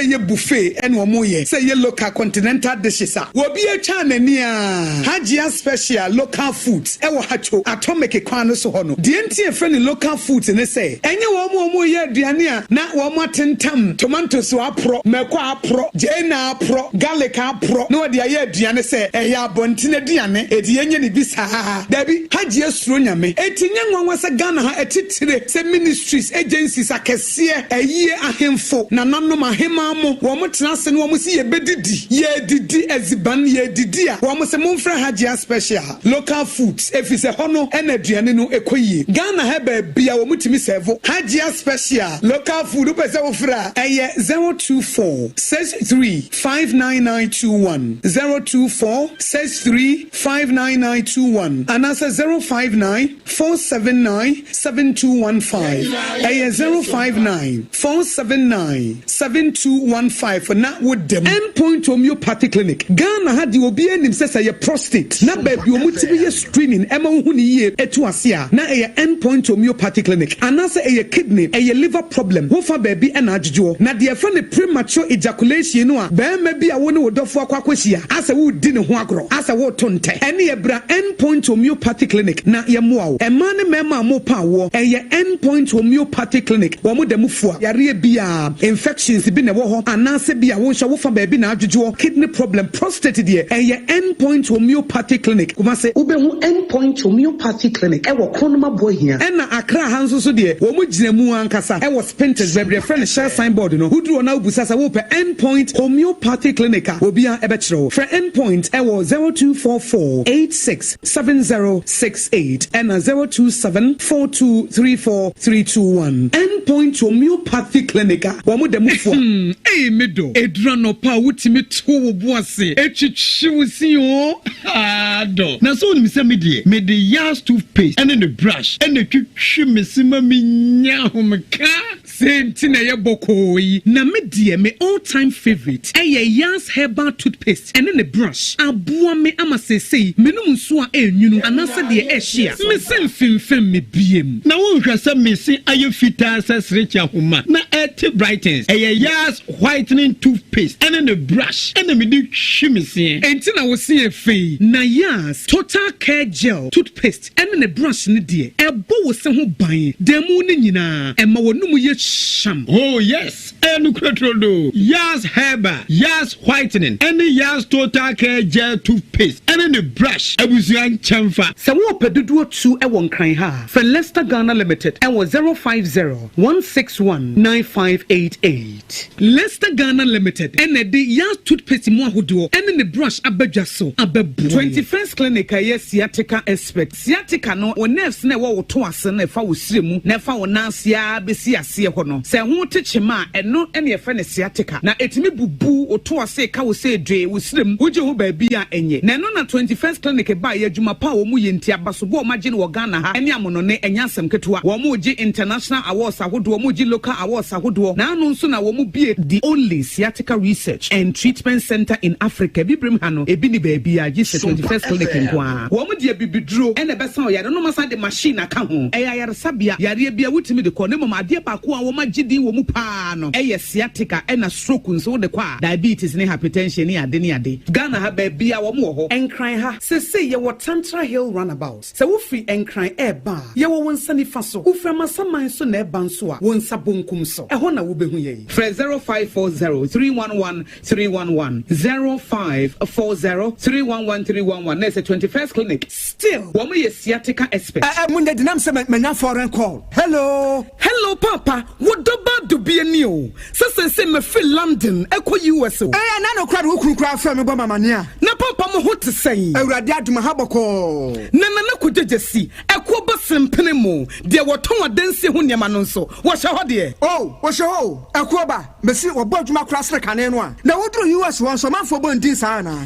ye buffet and womoye say ye local continental dishes a wo bi atwa nani a Hajia special local foods e wo hacho atomic kwan so ho no de ntie friend local foods ne say enye wo mo ye aduane a na wo mo atentam tomatoes apro meko apro jena apro garlic apro no de aye aduane say e ya bontine aduane e de yenye ne bisa dabi Hajia suro nyame etinye nwanwa se Ghana ha etitire se ministries agencies akese eye ahemfo na nanom ahema mo wo mo tena se no wo mo si ye bedidi ye didi eziban ye didi a wo mo se mo mfra Hajia special local foods efise hono ena aduane no ekoyie Ghana ha ba bia wo mutimi serve Hajia special local food pese wo fra eye 024 63 59921 024 63 59921 and answer 059 479 7215 eye 059 479 7215 for na with them endpoint homeopathic clinic Ghana ha di obi anim sesa ye prostate na ba bi wo mutimi ye screening ema hu ni ye etu ase a na eye endpoint homeopathic clinic anase eye kidney eye liver problem wo fa baby e na adwo na de fa ne premature ejaculation no a ba ma bi a wo ne wodofo akwakwahia ase wo di ne ho agro ase wo to nte ene ye bra endpoint homeopathic clinic na ye moa wo ema ne mema mo pa wo eye endpoint homeopathic clinic wo mo da mufua yare bia infections bi ne wo ho anase bia wo hwa wo fa baby na adwo kidney problem prostate de eye endpoint homeopathic clinic kuma se ubehu endpoint homeopathic clinic e wo kronoma boy hia ena akra hanso so de wo mo gina mu ankasa e wo spinters bebre friend share signboard no huduro na ubusasa wo pe endpoint homeopathic clinic obia e be kire for endpoint e wo 0244 867068 and 0274234321 endpoint homeopathic clinic wo mo dem fo medo edrano pa wutimi to wo boase etwitwiwsi o do na so ni se me de yas toothpaste and the brush and the twitwi mesima minya homka senti na ye bokoyi na me de me all time favorite yas herbal toothpaste and the brush aboa me amasesei menum nso a enwunu anase de ehia me semfimfem me biem na wo hwasa mesi aye fita sasrecha homa na et brightens yas whitening toothpaste and the brush and me de hwimese enti na wo se efe na yas total care gel toothpaste and the brush ne de ebo wo se ho ban demu ne nyina ema wonum ye sham oh yes enu krotrodo yas herbal yas whitening and yas total care gel toothpaste and the brush abusuan chamfa se wo pedudu tu e won kran ha for Leicester Ghana Limited e wo 050-161-9588 Leicester Ghana Limited and the yas toothpaste mo ahodo and the brush abadwa so ababu 21st clinic yes sciatica expert sciatica no o nerves na wo to ase na fa wo siremu na fa wo nansia besi ase ho no se ho techema eno ene ye fa ne sciatica na etimi bubu o to ase ka wo se dwe wo sirem wo je ho ba bi a enye na no na 21st clinic ba ye adwuma pa wo mu ye nti abaso bo ma je ne wo Ghana ha ene amono ne enya asem ketewa wo mu je international awards ahodo wo mu je local awards ahodo na anu nso na wo mu bie the only sciatica research and treatment center in Africa bibrim ha no ebi ni ba bi a je 21st clinic nkwa wo mu de bibiduro ene besa o yare no masa de machine aka ho yare sabia yare bia wutimi de ko ne mama de ba ko a wo ma gidi wo mu pa no sciatica ena stroke nso de kwa diabetes ne hypertension ne ade Ghana ha ba bia wo mu ho enkran ha se ye wo Tantra Hill runabout se wo free enkran eba ye wo wonsa ni fa so wo fra masaman so na eba nso a wonsa bonkum so ho na wo behu ye 0540-311-311 0540-311-311 na se 21st clinic still wo ye sciatica expert munde dinam se manya foreign call hello papa wo doba do bi ani o se me fi London eko US o na no kwade wo kurukura fa me bo mamania na papa mo ho te sei awurade aduma ha boko na ko jejesi eko ba sempene mo de wo ton adansi ho niam no nso wo hye ho de wo hye ho eko ba mesi wo bo aduma kura sere kane no a na wo duru US won so manfo bo ndin sa na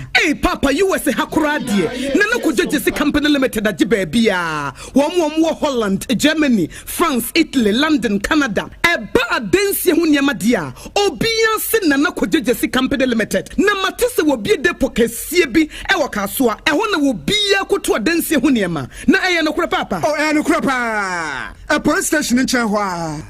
papa US ha kura de na ko jejesi company limited agi ba bia wo Holland Germany France Italy London Canada eba adansi ho niam de a obia se na ko jejesi company limited na matese wo bi de pokesie bi ewo kasoa ɛho na wo bia koto adansie ho niema na ɛyɛ no kora papa oh ɛyɛ no kora pa a police station nkyɛn hɔ a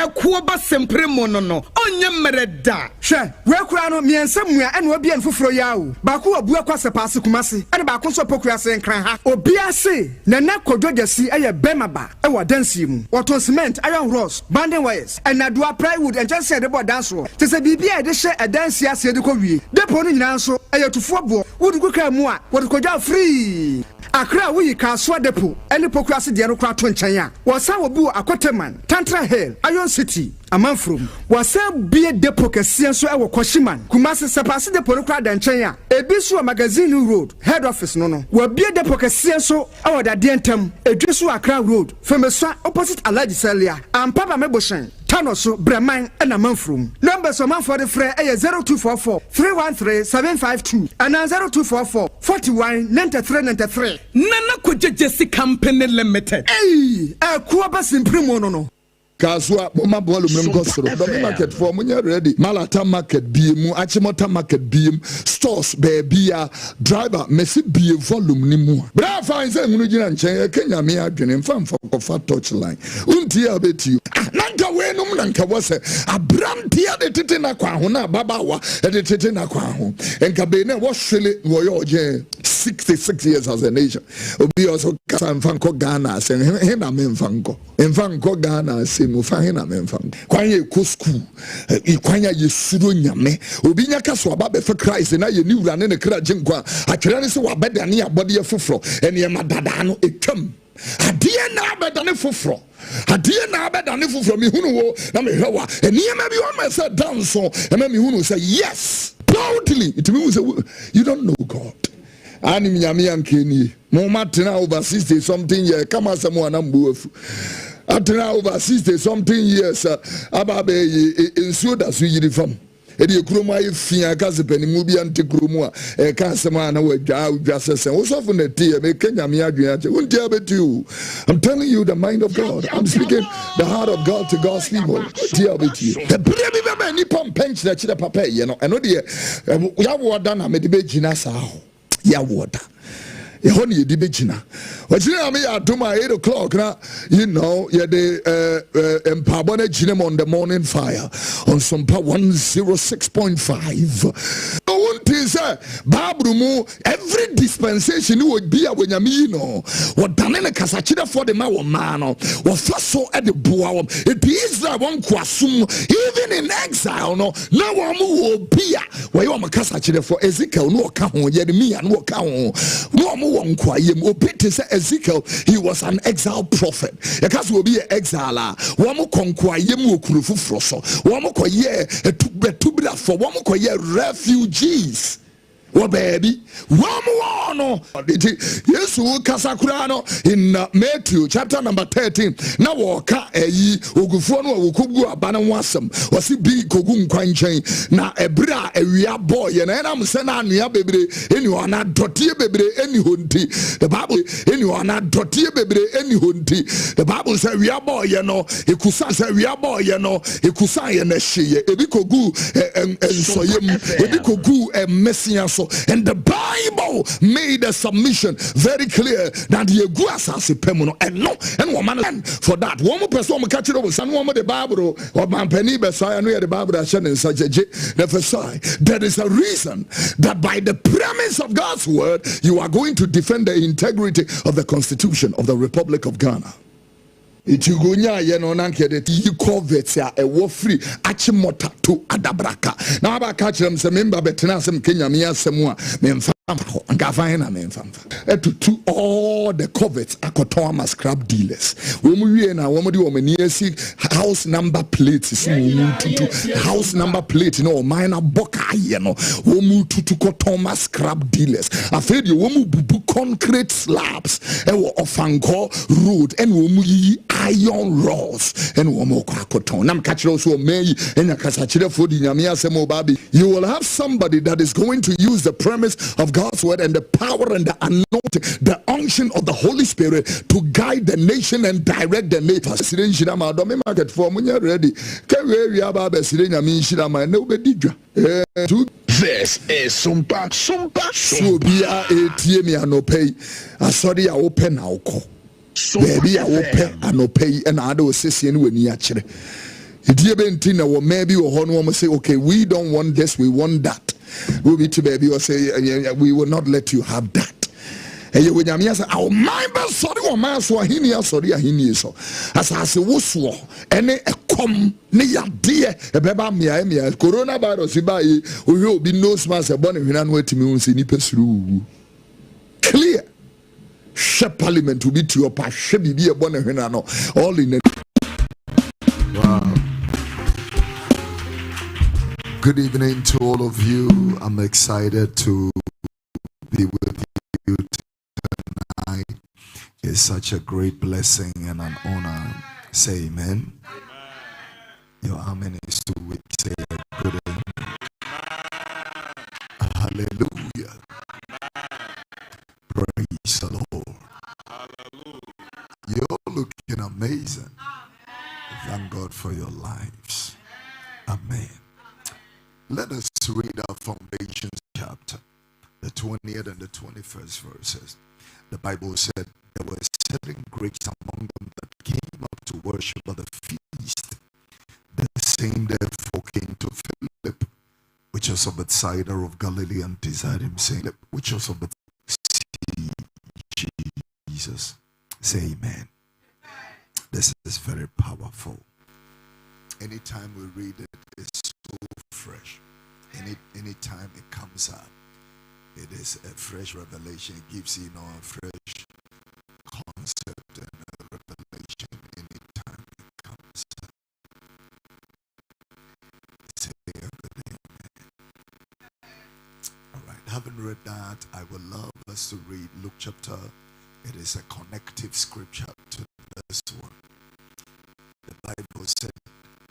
ɛkoɔ ba sempre mo no onye mmereda hwɛ we kora no miensa mua ɛna obi an foforo yawo baako abu akwase paase kumase ɛna baako nso pokura se nkran ha obi ase na na kodwogasi ɛyɛ bemaba ɛwɔ dansie mu wɔton cement iron rods banding wires ɛna doa plywood ɛnkyɛn de bɔ danso te sɛ bibia ɛde hyɛ ɛdansie ase de kɔ wie depo no nyina nso ɛyɛ tufoɔ boɔ wodi kuka mu a wɔde kodwa free akra wuyi kasoa depo ɛne pokura se de no kora to nkyɛn a wɔsa wɔ bi wɔ akoteman tantra hill iron city amanfrom wɔsa bie depo kɛseɛ nso ɛwɔ kɔhyiman kumase sepase depo no kora da nkyɛn a ebi so wɔ magazine road head office no wɔbie depo kɛseɛ nso ɛwɔ dadeɛ ntam edwi so akra road femesua opposite alaji selia ampaba meboshen tano so breman ɛna manfrom number so manfo de frɛ ɛyɛ 0244 313 752 and 0244 41 9393 nana kojejesi company limited ɛkoa ba simprimo no Kaswa mama bolu mengosro the market for munya ready Malata market BM Achimota market BM stores baby driver mesi be volume ni mu bra fine say hunu gina nchen Kenya me adwene mfa for touch line unti abeti nanka we num nanka wose abrantia de tete na kwa ho na babawa de tete na kwa ho enka be na wo hwele wo ye 66 years as a nation obi also kan fanko Ghana say he na me mfanko Ghana say mu fa he na me mfanko kwanye ko school ikwanya yesuro nyame obi nya kaso aba be for Christ na ye ni wura ne kra ginkwa atwere ne se wabeda ne abode ye foforo ene ye madada no etwam adie na abeda ne foforo adie na abeda ne foforo me hunu wo na me hwa ene ma bi on me say dance so e ma me hunu say yes proudly it means you don't know God. Ani mnyami ankeni moma tena over 60 something years kama samu anambu afu atena over 60 something years ababe ensuo da so yiri fam edi ekromo ayi fia kaze panimu bi ante kromo a ka asema na wadwa sesen wo sofo na tie me Kenya me adwen ache wonti abetu I'm telling you the mind of God. I'm speaking the heart of God to God's people. Tie abetu the baby be ni pom pench na chire papa ye no eno de ya woda na me de be gina sa ho ya water. Ehoni yedi begina. Wajina me aduma 8 o'clock na you know ya de empabone ginem on the morning fire on SOMPA 106.5. Babru mu every dispensation would be a wenyami no what danene kasachida for the mano what so at the boa it is that one kwasum even in exile no now one will be where you are kasachida for Ezekiel no ka ho ye me and no ka ho no mo won kwayem obiti say Ezekiel he was an exile prophet because will be an exile one mo konkwayem okuru fufro so one mo koye etubra for one mo koye refugees. Well, baby, one more no. Yes, we kasakurano in Matthew chapter number 13. Now, waka ugufono ukugu abana wasam wasi bi kogun kwanchen na ebra ewia boy na na msena anu bebre eni wana dotie bebre eni honti. The Bible eni wana dotie bebre eni honti. The Bible say wia boy no ikusa say wia boy no ikusa ye na hye ebi kogu ensoyem ebi kogu messias. And the Bible made a submission very clear that the guasasi pemono and no and woman for that one person catch it over some woman the Bible or man penny beside the Bible that in such a there is a reason that by the premise of God's word you are going to defend the integrity of the Constitution of the Republic of Ghana. Itugunya ye no nanke de yi covet ya e wo free achimota to adabraka na aba ka kirem se member betena asem Kenya me asem a memfa nka fan na memfa to all the covets akoton ama scrap dealers wo mu wie na wo mu de wo mani asi house number plates so wo tutu house number plate no minor boka ye no wo mu tutu koton ma scrap dealers afedi wo mu bubu concrete slabs e wo ofanko road and wo mu yi iron rods and one more cotton. Nam catch also may and a casachida for the Yamia Semo Babi. You will have somebody that is going to use the premise of God's word and the power and the anointing, the unction of the Holy Spirit to guide the nation and direct the nation. Sirin Shirama, Domi market for Munya ready. Carry Abba Sirin Yamin Shirama, and nobody. This is Sompa. So be a ATM anopay. I sorry I open now call. Baby I open anopay and I do session when you actually. Dear Bentina or maybe or one say, okay, we don't want this, we want that. We'll be to baby or say we will not let you have that. And you would say, oh, my best sorry, or my swahini, sorry, ahini so. As I say, wuswo, and a come near dear, a beba mia, coronavirus, who will be no smas, a bonnet, and unwaiting me, see nippers through. Clear. She parliament to be to your pass, she be a bonnet, all in a. Wow. Good evening to all of you. I'm excited to be with you tonight. It's such a great blessing and an honor. Say amen. Your amen is too weak. Say a good amen. Hallelujah. Praise the Lord. You're looking amazing. Thank God for your lives. Amen. Let us read our foundations chapter, the 20th and the 21st verses. The Bible said there were certain Greeks among them that came up to worship at the feast. The same therefore came to Philip, which was of Bethsaida of Galilee, and desired him, saying, which was of Bethsaida, Jesus. Say amen. This is very powerful. Anytime we read it, it's so fresh. Anytime it comes up, it is a fresh revelation. It gives you a fresh concept and a revelation anytime it comes up. Say a good amen. All right, having read that, I would love us to read Luke chapter. It is a connective scripture to this one. The Bible said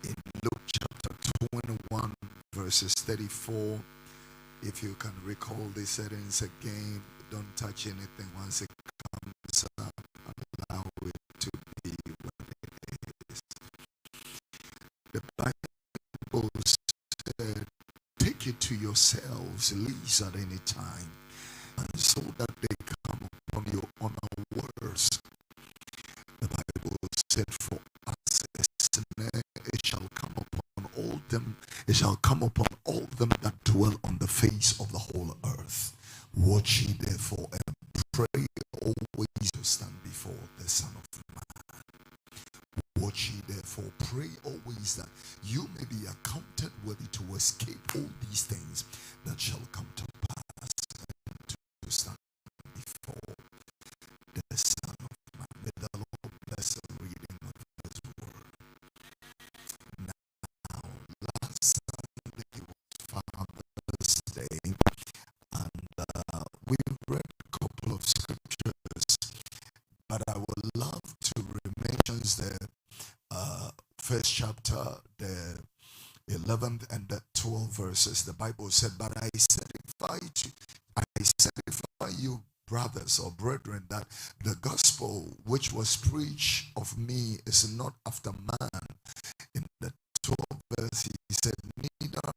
in Luke chapter 21 verses 34, if you can recall the settings again, don't touch anything once it comes up, allow it to be what it is. The Bible said, take it to yourselves, least at any time, and so that they come upon you unawares. The Bible said, for us a snare, it shall come upon all them, it shall come upon all them that dwell on the face of the whole earth. Watch ye therefore and pray always to stand before the Son of Man. Watch ye therefore, pray always that you may be accounted worthy to escape all these things that shall come to pass and to stand before the Son of Man. May the Lord bless the reading of His word. Now, last Sunday was Father's Day, and we read a couple of scriptures, but I would love to mention the first chapter, the 11th and the 12th verses. The Bible said, but I certify you, brothers or brethren, that the gospel which was preached of me is not after man. In the 12th verse he said, neither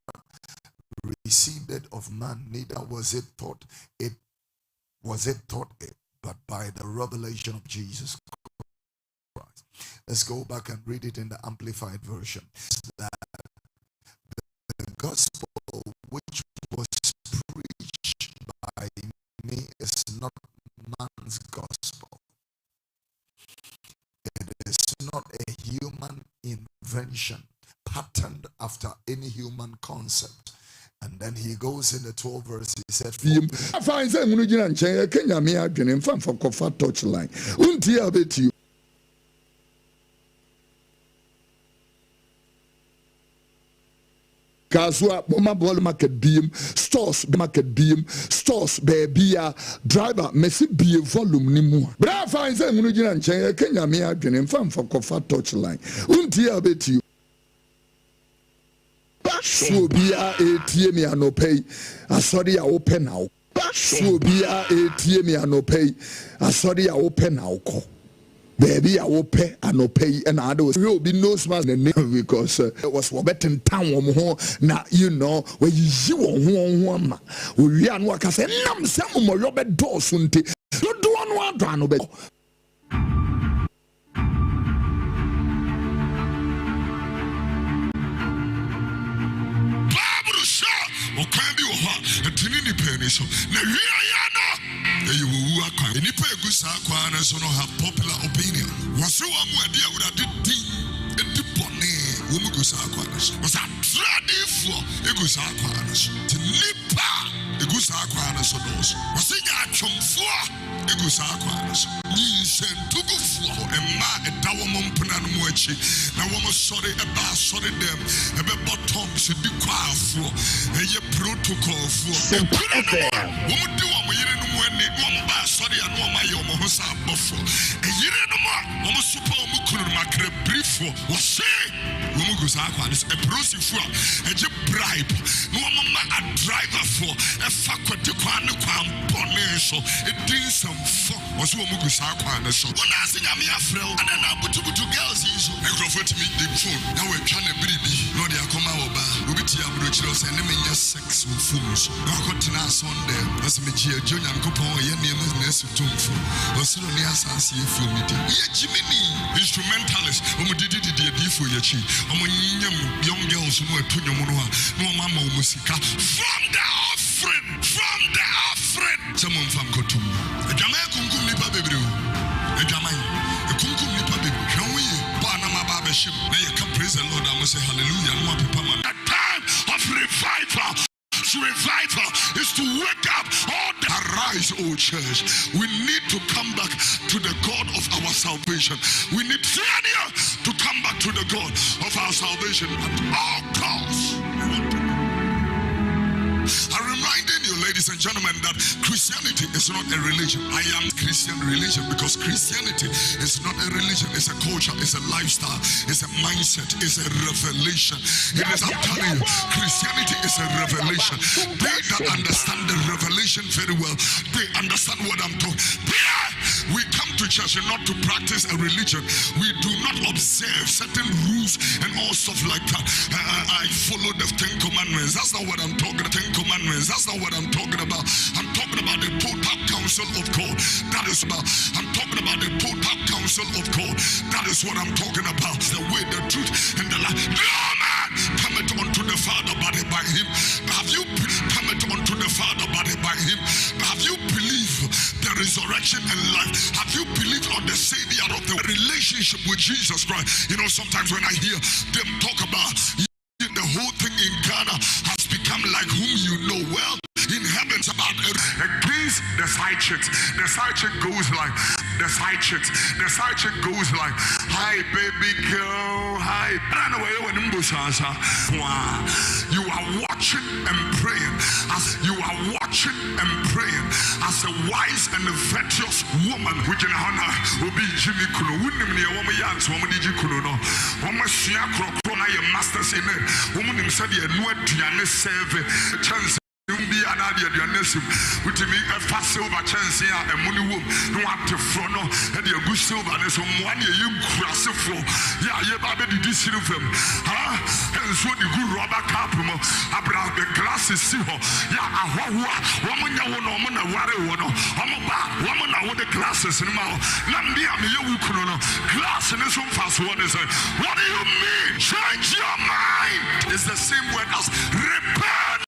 received it of man, neither was it taught it, but by the revelation of Jesus Christ. Let's go back and read it in the Amplified Version. That the gospel which was preached by me is not man's gospel. It is not a human invention patterned after any human concept. And then he goes in the 12th verse, he said, Kaswa mama ball market beam stores baby driver mesi be volume ni mu bra fine say munu gina nchen Kenya me adwene mfa mfa kofa touch line unti abeti so bia etie me anopay asori a open now so bia etie me anopay asori a open now ko baby I will pay and no pay and I will be no smart because it was Robert in town now you know where you one we are what I say nam some more Robert Dawson you do one done obey. So now you will work on any pay good and so no have popular opinion. Was so I'm idea with a deep bonnet, woman goes aquanas. Was a trading for a goose aquanas. To nipa a goose aquanas or those. Was a chum for a goose aquanas. Means and to go for a ma a dawamon panamuchi. Now woman sorry about sorry them. A bottom should be quiet for a protocol for a woman do sorry, I know my young Mosa Buffo. A year no more, Mama Super Mukuru Macre brief for was say, Mumugusaka is a process for a bribe. No mama a driver for a fakwa de Quanquam Boneso, a decent for was Mugusaka and so. When I sing, I'm your friend, and then I put two girls in so. I prefer to meet the phone. Now we're trying to be no, they are coming over. Ubitia Bruchos and them in your sex with fools. No, I got to us on them. That's me, Junior and Coupon, Ness to or so near Sassy for me. Jimmy, instrumentalist, did it for your chief. Young girls who are Tunya Monoa, no mamma musica. From the offering, someone from Kotum. A Jamaican Nipa Baby, a Jamaican, a Kunkum Nipa Baby. Can we? Panama Barbership. Now you can praise the Lord. I must say hallelujah. No people, man. A time of revival. Revival is to wake up all the arise, oh church. We need to come back to the God of our salvation. We need to come back to the God of our salvation at all costs. I'm reminding you, ladies and gentlemen, that Christianity is not a religion. I am Christian religion because Christianity is not a religion. It's a culture, it's a lifestyle, it's a mindset, it's a revelation. It is, I'm telling you, Christianity is a revelation. They that understand the revelation very well, they understand what I'm talking. We come to church and not to practice a religion. We do not observe certain rules and all stuff like that. I follow the 10 commandments. That's not what I'm talking about. 10 commandments. That's not what I'm talking about. I'm talking about the total counsel of God. That is about. I'm talking about the total counsel of God. That is what I'm talking about. The way, the truth, and the life. No man cometh unto the Father but by Him. Have you cometh unto the Father but by Him? Have you believed the resurrection and life? Have you believed on the Savior of the relationship with Jesus Christ? You know, sometimes when I hear them talk about the whole thing in Ghana has become like whom you know well. In heaven's about against the side chicks. The side chick goes like hi baby girl, hi. You are watching and praying as you are watching and praying as a wise and a virtuous woman which in honor will be Jimmy Kuno. Wouldn't me a woman yans woman did you kuno no woman shia krokona your masters in it. Woman said you know to your serve chance. Be another yourself with me a fast silver chance here and money womb. No one to front and your good silver. There's some one year you grass for. Yeah, you baby did this of them. And so the good rubber cap, about the glasses. Yeah, a woman, you want to worry one. I'm about woman with the glasses in mouth. Nambia, you could know glass and some fast one is. What do you mean? Change your mind. It's the same word as repent.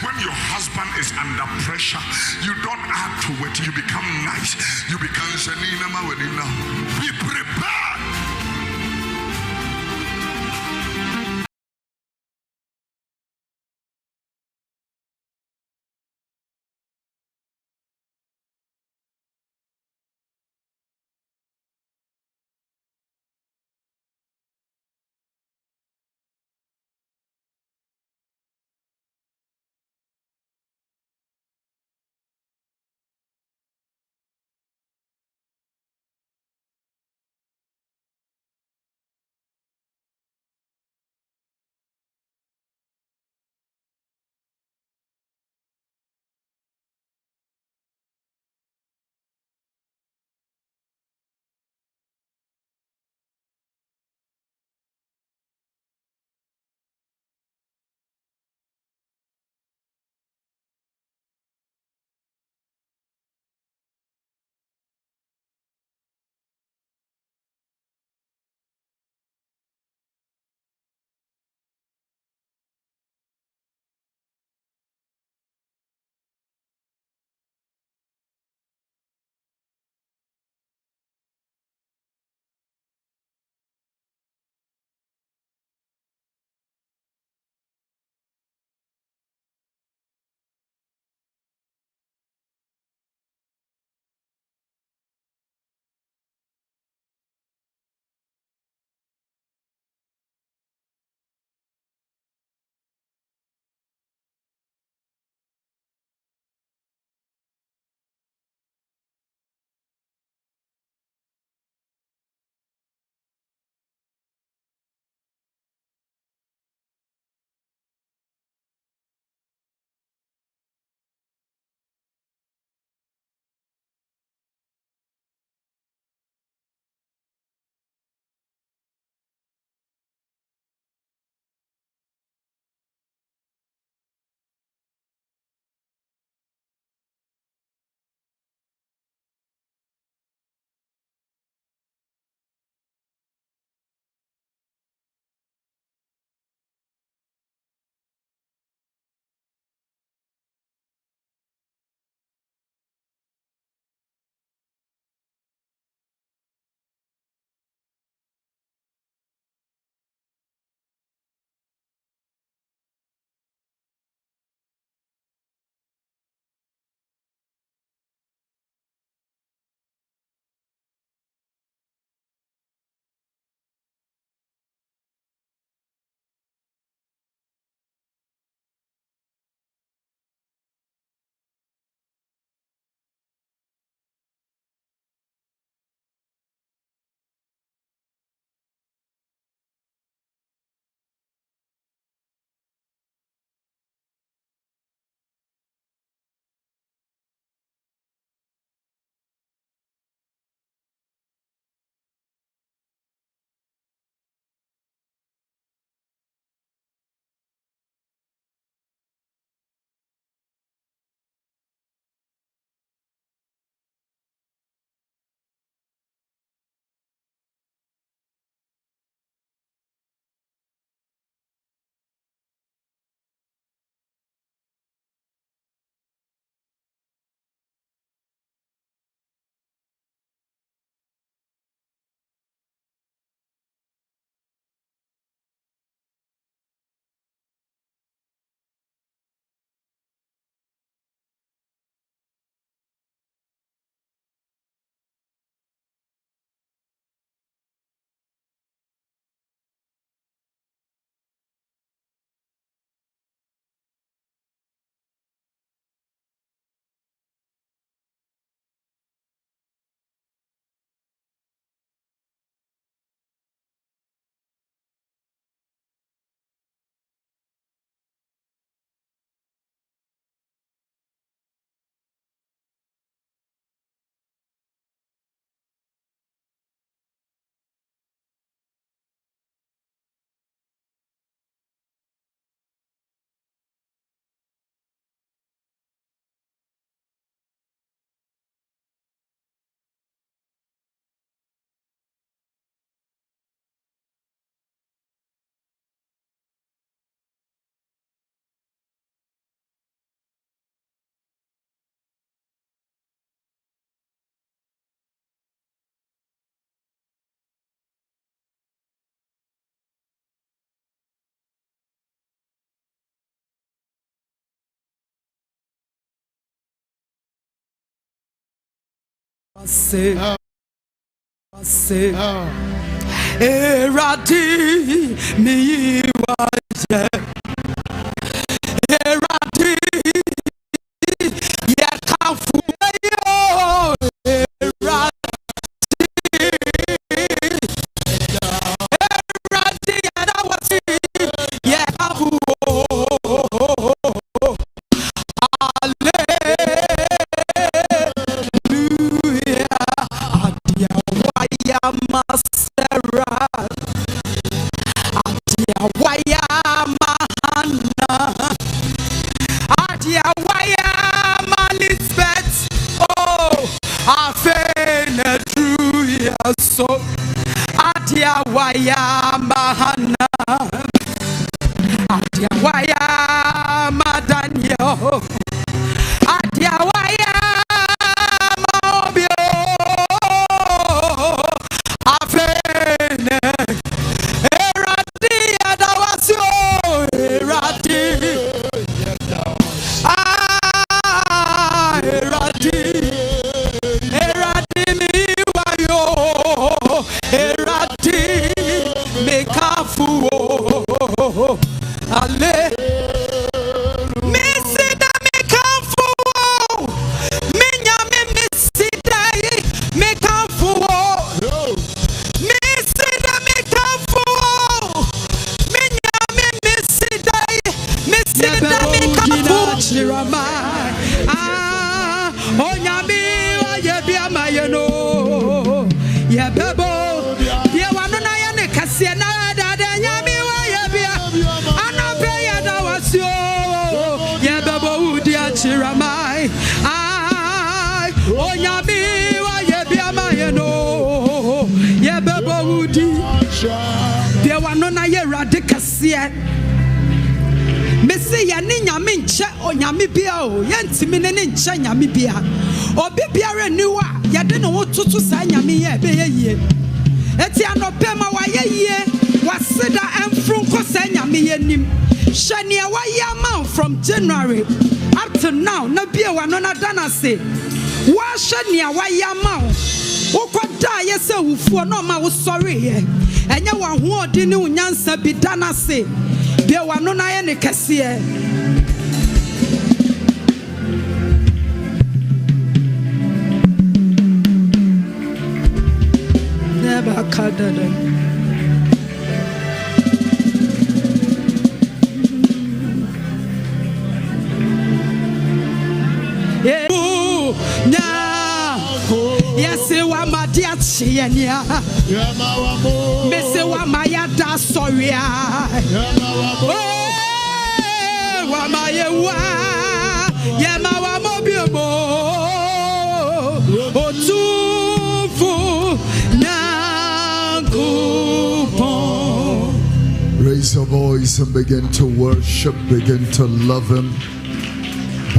When your husband is under pressure, you don't add to it. You become nice. You become Shanina Mawadina. Be prepared. Erati mi waje Erati ya kafu yo Erati ya dawasi ya kafu So adia waya mahana adia waya madanyo adia waya maobio afene erati adawasio erati erati mi wayo erati mekafu ale misida mekafu minyame misida mekafu misida mekafu minyame misida mekafu chirama onyami wa yebia mayeno yebebo Chiramai, I, oh Yami, why ye be a mayeno, ye bebo woody, there were no na ye radicasia. Messi Yanina Mincha or Yamibia, Yantimin in Chanyamibia, or Bibia Newa, Yadino want to sign Yami, be a year. Etiano Pema, why ye was Seda and Frunco Sanyami and him. Shania Wayama from January up to now, no beer one on a dana say. Why Shania Wayama? Who could die yourself for no ma was sorry, and you want who didn't answer be dana say. There were no any cassia. Never cut it. Yes, you are my dear Chiania. Miss Wamaya da Soria. Oh, Wamayewa. Yamawa Mobile. Oh, Tufu Nankupon. Raise your voice and begin to worship, begin to love Him,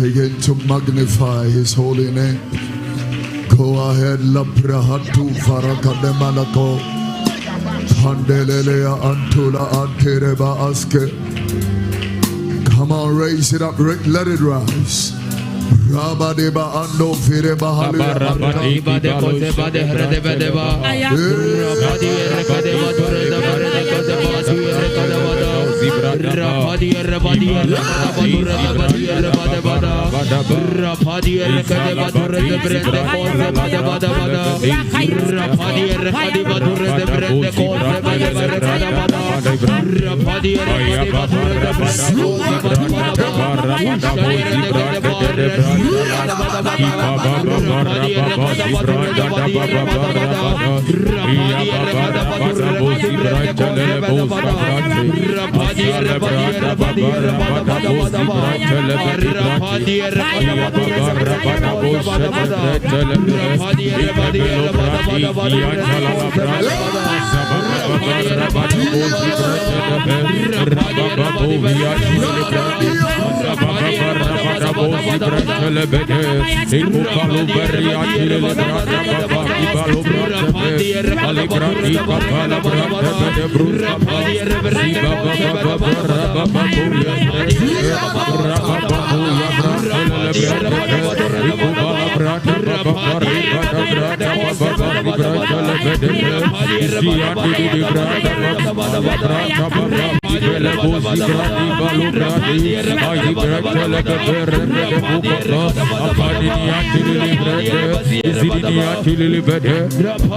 begin to magnify His holy name. Go ahead, La Prahatu Farakademalako Handelelea Antula Antereba Aske. Come on, raise it up, let it rise. Rabadeba Ando Fireba Halea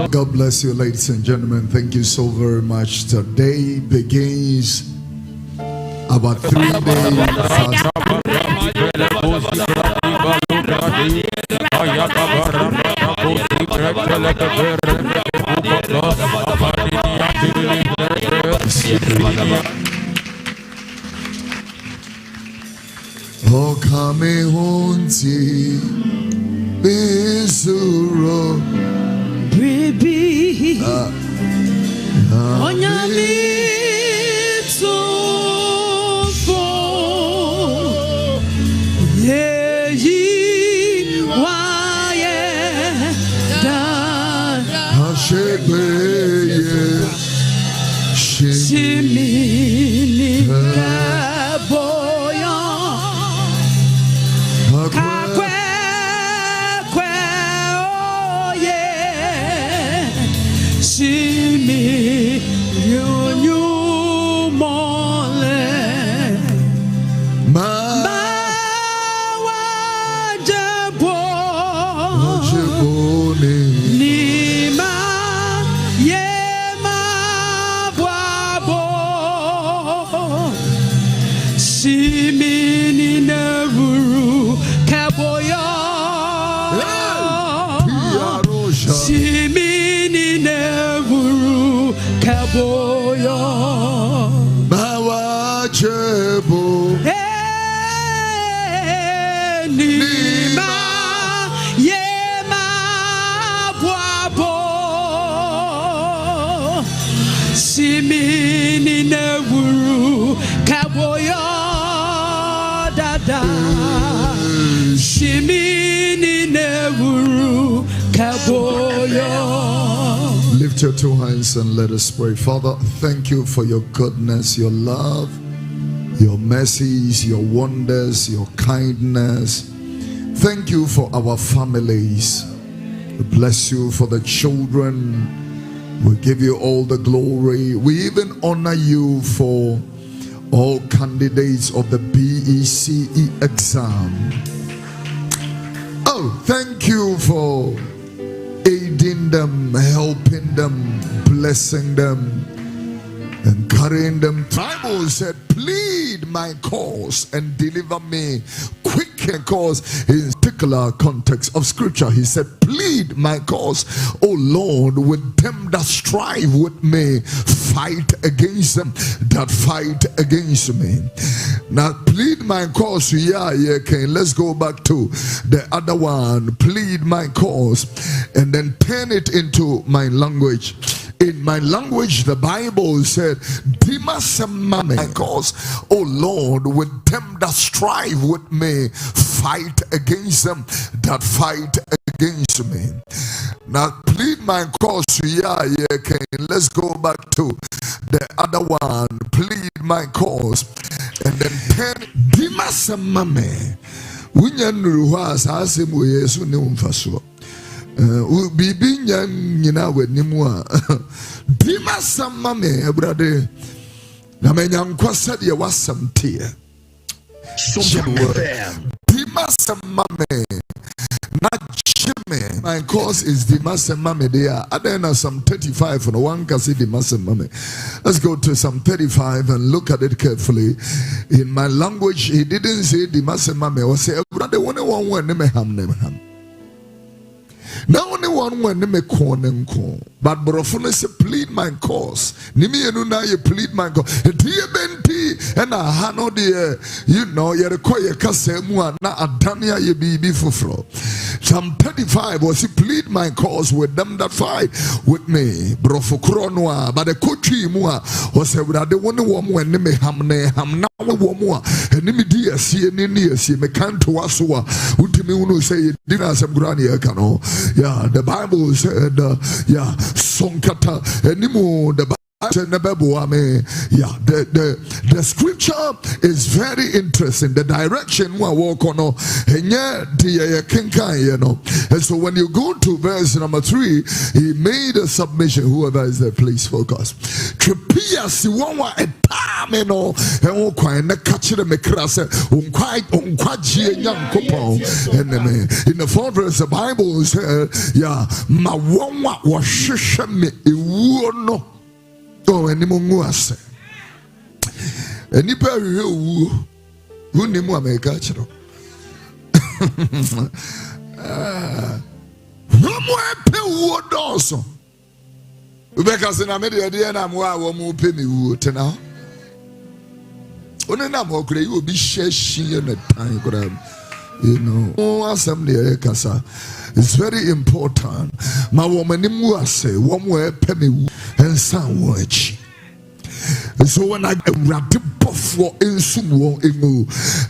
God bless you, ladies and gentlemen. Thank you so very much. Today begins about 3 days fast. Oh, come hunti besuro baby onyami so for ye waye da hashebe shimini kaboyo kakwe oye shimi you mole wajabo nima yema bwabo shimini nevuru kaboyo shimini nevuru kaboyo Mawachebo nima yema bwabo shimini nevuru kaboyo dada shimini nevuru kaboyo. Lift your two hands and let us pray. Father, thank you for your goodness, your love, your mercies, your wonders, your kindness. Thank you for our families. We bless you for the children. We give you all the glory. We even honor you for all candidates of the BECE exam. Oh, thank you for aiding them, helping them, blessing them, and carrying them. The Bible said, plead my cause and deliver me quick. Cause in particular context of scripture, he said, plead my cause, O Lord, with them that strive with me, fight against them that fight against me. Now plead my cause, okay, let's go back to the other one. Plead my cause and then turn it into my language. In my language, the Bible said, cause, oh Lord, with them that strive with me, fight against them that fight against me. Now plead my cause, okay, let's go back to the other one. Plead my cause and then turn Dimasamame. Bibinya nyina wenimwa Dima samame brother na menyankwa said wasamtie Dima samame na Jimmy. My course is Dima samame. There are other some 35 and one can see Dima samame. Let's go to some 35 and look at it carefully. In my language he didn't say Dima samame. He said brother one name ham. Now only one when me corn but Brofuna say plead my cause. Nimi na you plead my cause. Benti and a hano de you know you require kasemu na adania ye bibi fufro. Psalm 35 was he plead my cause with them that fight with me. Brofukronwa but the coachy mua was a brother one when me hamne ham now womwa and nimi dia see ni see me can't to aswa utimi unu say dinner some granny kano. Yeah, the Bible said, yeah, Sonkata, anymore. The Yeah, the scripture is very interesting. The direction we walk on, and so when you go to verse number 3, he made a submission. Whoever is there, please focus. In the 4th verse, the Bible said, "Yeah, ma wonwa wa shisha me no." Oh, any monguase. Any perry who name one make a channel. Somewhere pay wood also. Because in a media, and I'm why won't pay me wood now. When I'm okay, you will be shaky in the time. You know, oh, assembly, it's very important. My woman, say, one way, penny, and some watch. And so when I wrap the buffalo in sumo,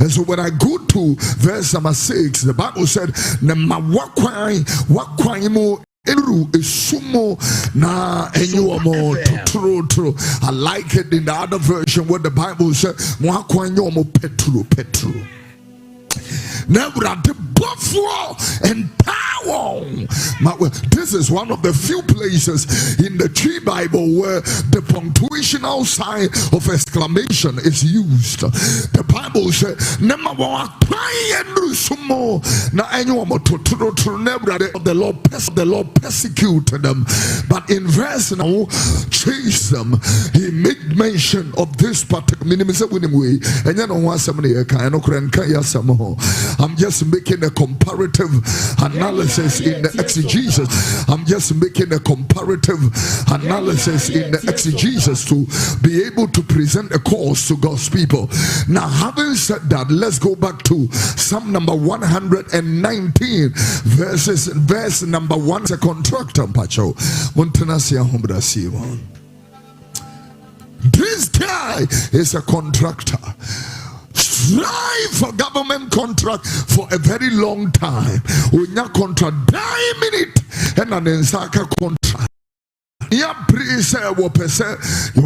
and so when I go to verse number 6, the Bible said, "Nema wakwai mo eru sumo na enyuomo true." I like it in the other version where the Bible said, "Wakwai mo petro." Never at the buffalo and power. This is one of the few places in the Tree Bible where the punctuational sign of exclamation is used. The Bible says, the Lord persecuted them, but in verse now chase them. He made mention of this particular. I'm just making a comparative analysis in the exegesis. I'm just making a comparative analysis in the exegesis to be able to present a cause to God's people. Now, having said that, let's go back to Psalm number 119, verse number 1. It's a contractor, Pacho. This guy is a contractor. Strive for government contract for a very long time. When your contract die minute and an ensaka contract. Ya praise what person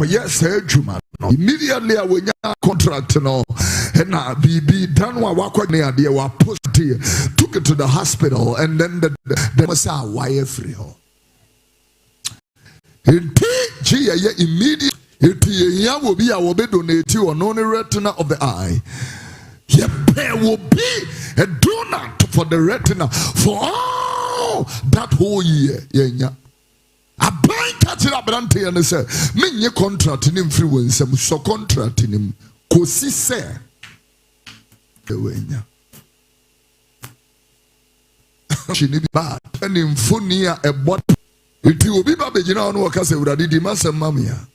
yes juma. Immediately when your contract no and na be done wa near there wa post took it to the hospital and then the was a wire free. Immediately it will be our donate you on only retina of the eye. There will be a donut for the retina for all that whole year. I buy catching up and say, "Many contract in influence, so contract in him. Kosi say, she need bad and in funia a bot. It will be Babajina on workers who are the Dimasa Mamia.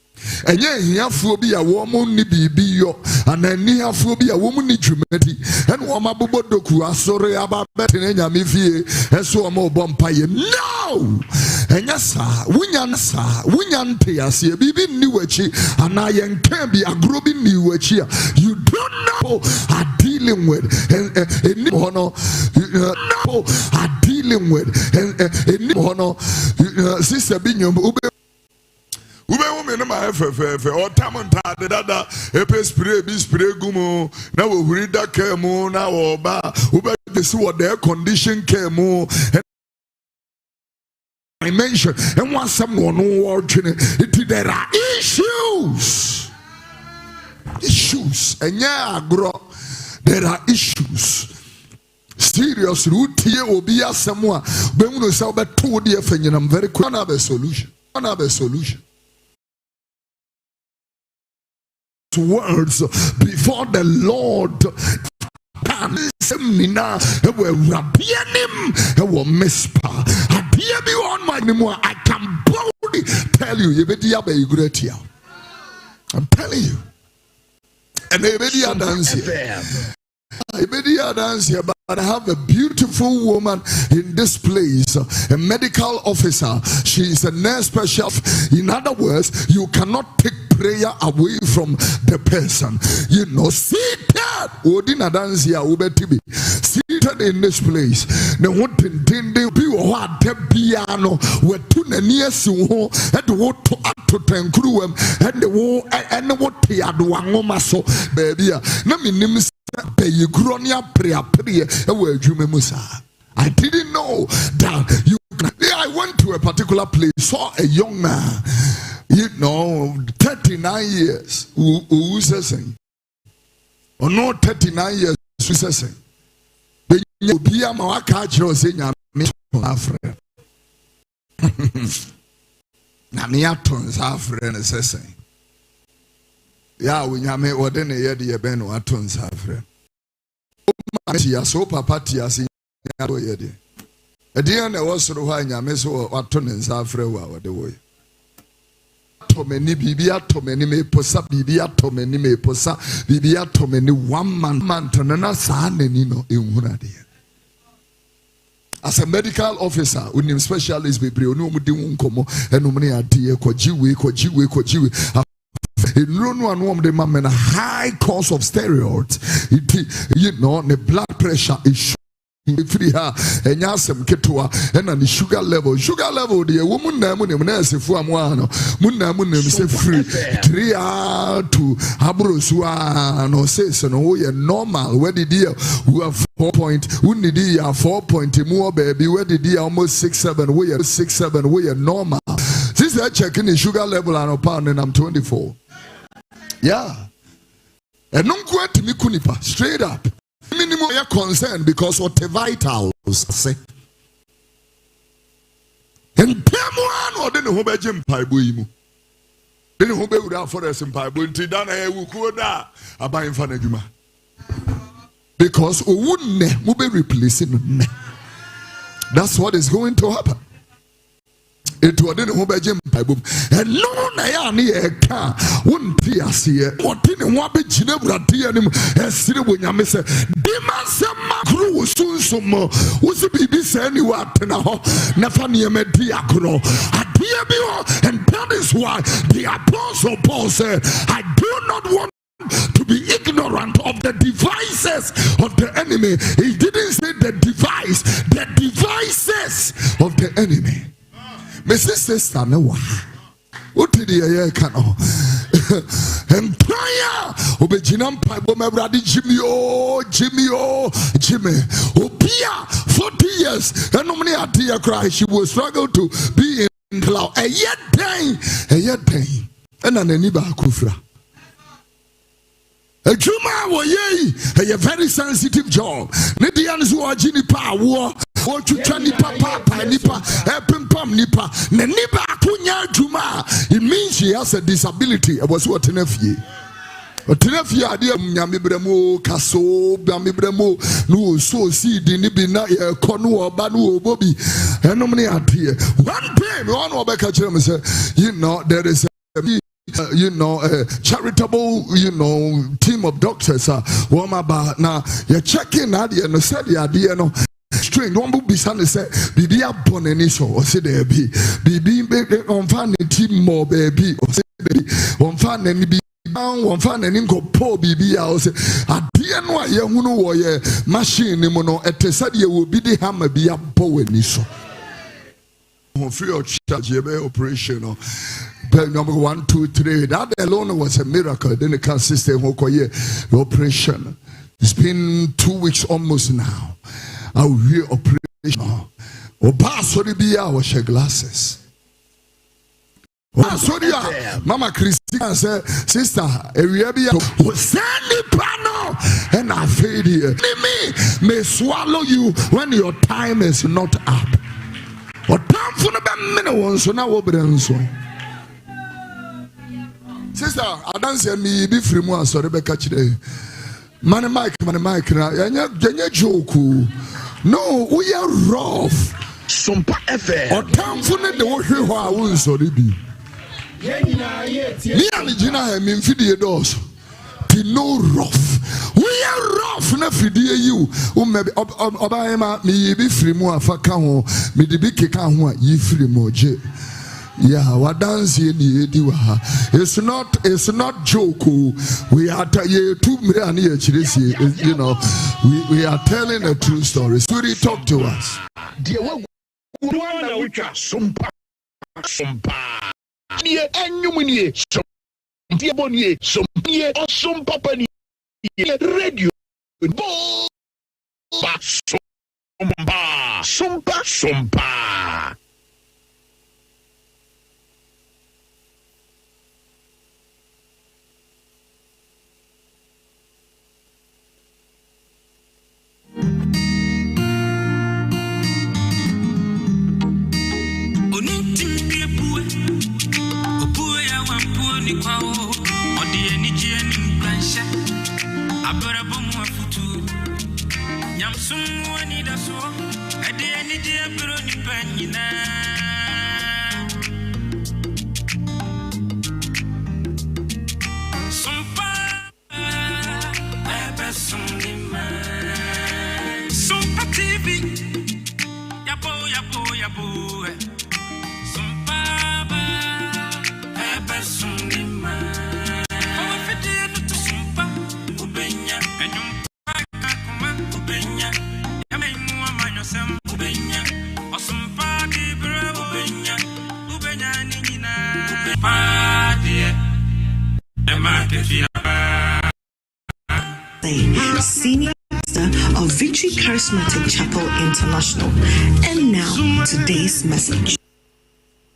And yeah, he have phobia, woman ni bibi and then he have phobia, woman ni jumeti, and wama bobo doku, sorry about betting in Yamifi, and so a more bumpire. No! And yes, winyan teas, ye bibi niwechi, and I can be a grubin niwechi. You don't know are dealing with, and are dealing with, and sister Binyum. Ube women ma FFF or tamanta de dada epe spray bi spray gumo na wo huri da kemu na wo ba ube this what their condition kemu I mentioned and want someone who watching it there are issues and yeah grow there are issues serious root here will be as someone when we say about 2 years and I'm very quick. I have a solution. Words before the Lord and I can boldly tell you I'm telling you and dance here, but I have a beautiful woman in this place, a medical officer. She is a nurse specialist. In other words, you cannot take prayer away from the person. You know, seated seated in this place. The what did they be what piano were two nears who had the water to Tankruem and the war and what Piaduangoma so baby. Naminim pay gronia prea where Jumemusa. I didn't know that you. I went to a particular place, saw a young man, 39 years, who says, or no 39 years, who says, you be a mawakacho saying, I'm friend. Namiaton's half friend is saying, yeah, when you may order a year, the Ben or Aton's half friend. So papa, Tias. A dear, there was so why Yameso or Aton's half friend the way. Tomeni bibia tomeni me posa bibia tomeni me posa bibia tomeni 1 man tonana saneni no ehunade. As a medical officer, unim specialist bebre onu mudi nkomo enum ne ade kojiwe no the man high cause of steroids. The blood pressure is free her and yasem ketua and the sugar level the woman name for amuano munam say free 3 to habrosua no says no normal where the deal who have 4 point who need 4 point more baby where the deal almost 6-7 we are 6-7 we are normal. This is checking the sugar level and a pound and I'm 24. Yeah, and no quite to me kunipa straight up. Minimum are concerned because what the vitals say. And Tamuan or then who be Jim Paibuimu. Then who be without forest and Paibu Tidana Wukuda Abayim Fanajuma. Because who wouldn't be replacing me. That's what is going to happen. It was in who be Jim Paibu. And no Nayani Eka wouldn't be a seer. What didn't want be Ginebra Dianim and Siri when you miss it. Dimasama crew soon some more. Was it be anywhere to now? Nafania Mediacro. And that is why the Apostle Paul said, I do not want to be ignorant of the devices of the enemy. He didn't say the devices of the enemy. Mrs. Sister, no. What did you can? And prayer, Obejinam Paibo, my brother Jimmy, Opia, 40 years, and no many idea cry. She will struggle to be in cloud. A yet day, and an eniba kufra. A Juma, a very sensitive job. Nidians who are Jimmy Power. What you try nipa nipa nipa kunya juma. It means she has a disability. I was what tenefie adia nyamibremo kaso nyamibremo no so seed ni bi na e kono oba no obobi enom ne ade. One day one obeka kire me say there is a charitable team of doctors woma na you checking ade no said the ade no strange one will be son say bibi abon ani so o say there be bibi on fan team more baby o say baby on fan ani bi on fan ani go po bibi a o say ade no aye hunu wo ye machine ni mo no etesa de wo bi di hammer bi abon ani so free of charge operation number 1, 2, 3 that alone was a miracle. Then the car system the operation. It's been 2 weeks almost now. I will hear operation. Sorry, be our share glasses. Sorry, Mama Christina said, Sister, send pano and I fade here. Me may swallow you when your time is not up. Or time for the minute ones so now we're Sister, I don't say me be free more so Rebecca today. Money Mike, na joke. No, we are rough. SOMPA FM. Or time for the work who I will so be. Me and Gina him in video doors. No rough. We are rough na fidie you. Maybe Obaema me be free more afaka ho. Me de be keka ho yi free more je. Yeah, what dance in the it's not joke. We are you know, we are telling a true story. Suri, talk to us. Radio Sompa. Senior pastor of Victory Charismatic Chapel International. And now, today's message.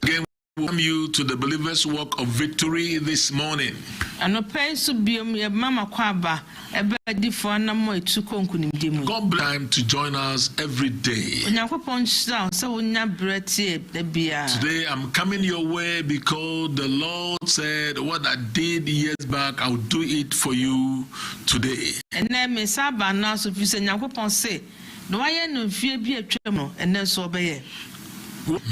Again, welcome you to the Believer's Walk of Victory this morning. God bless time to join us every day. Today I'm coming your way because the Lord said, what I did years back, I'll do it for you today.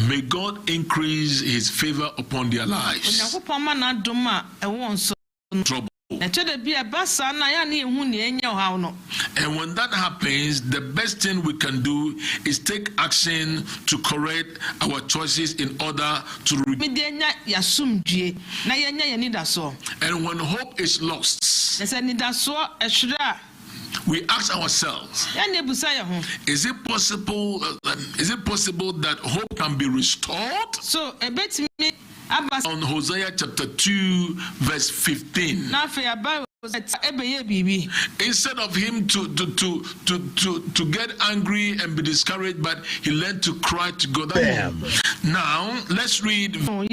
May God increase his favor upon their lives. Trouble. And when that happens, the best thing we can do is take action to correct our choices in order to and when hope is lost, we ask ourselves, is it possible that hope can be restored? So on Hosea chapter 2 verse 15, instead of him to get angry and be discouraged, but he learned to cry to God. Now let's read. And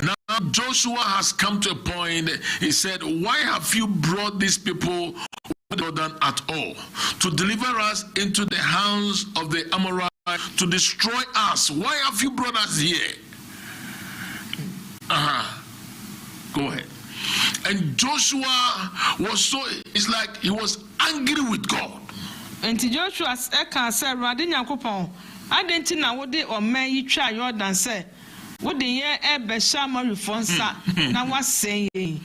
now Joshua has come to a point. He said, why have you brought these people Jordan at all to deliver us into the hands of the Amorites, to destroy us? Why have you brought us here? Go ahead. And Joshua was it's like he was angry with God. And Joshua said, I didn't know what they or may you try your dance. What the year ever shama refonsa now was saying.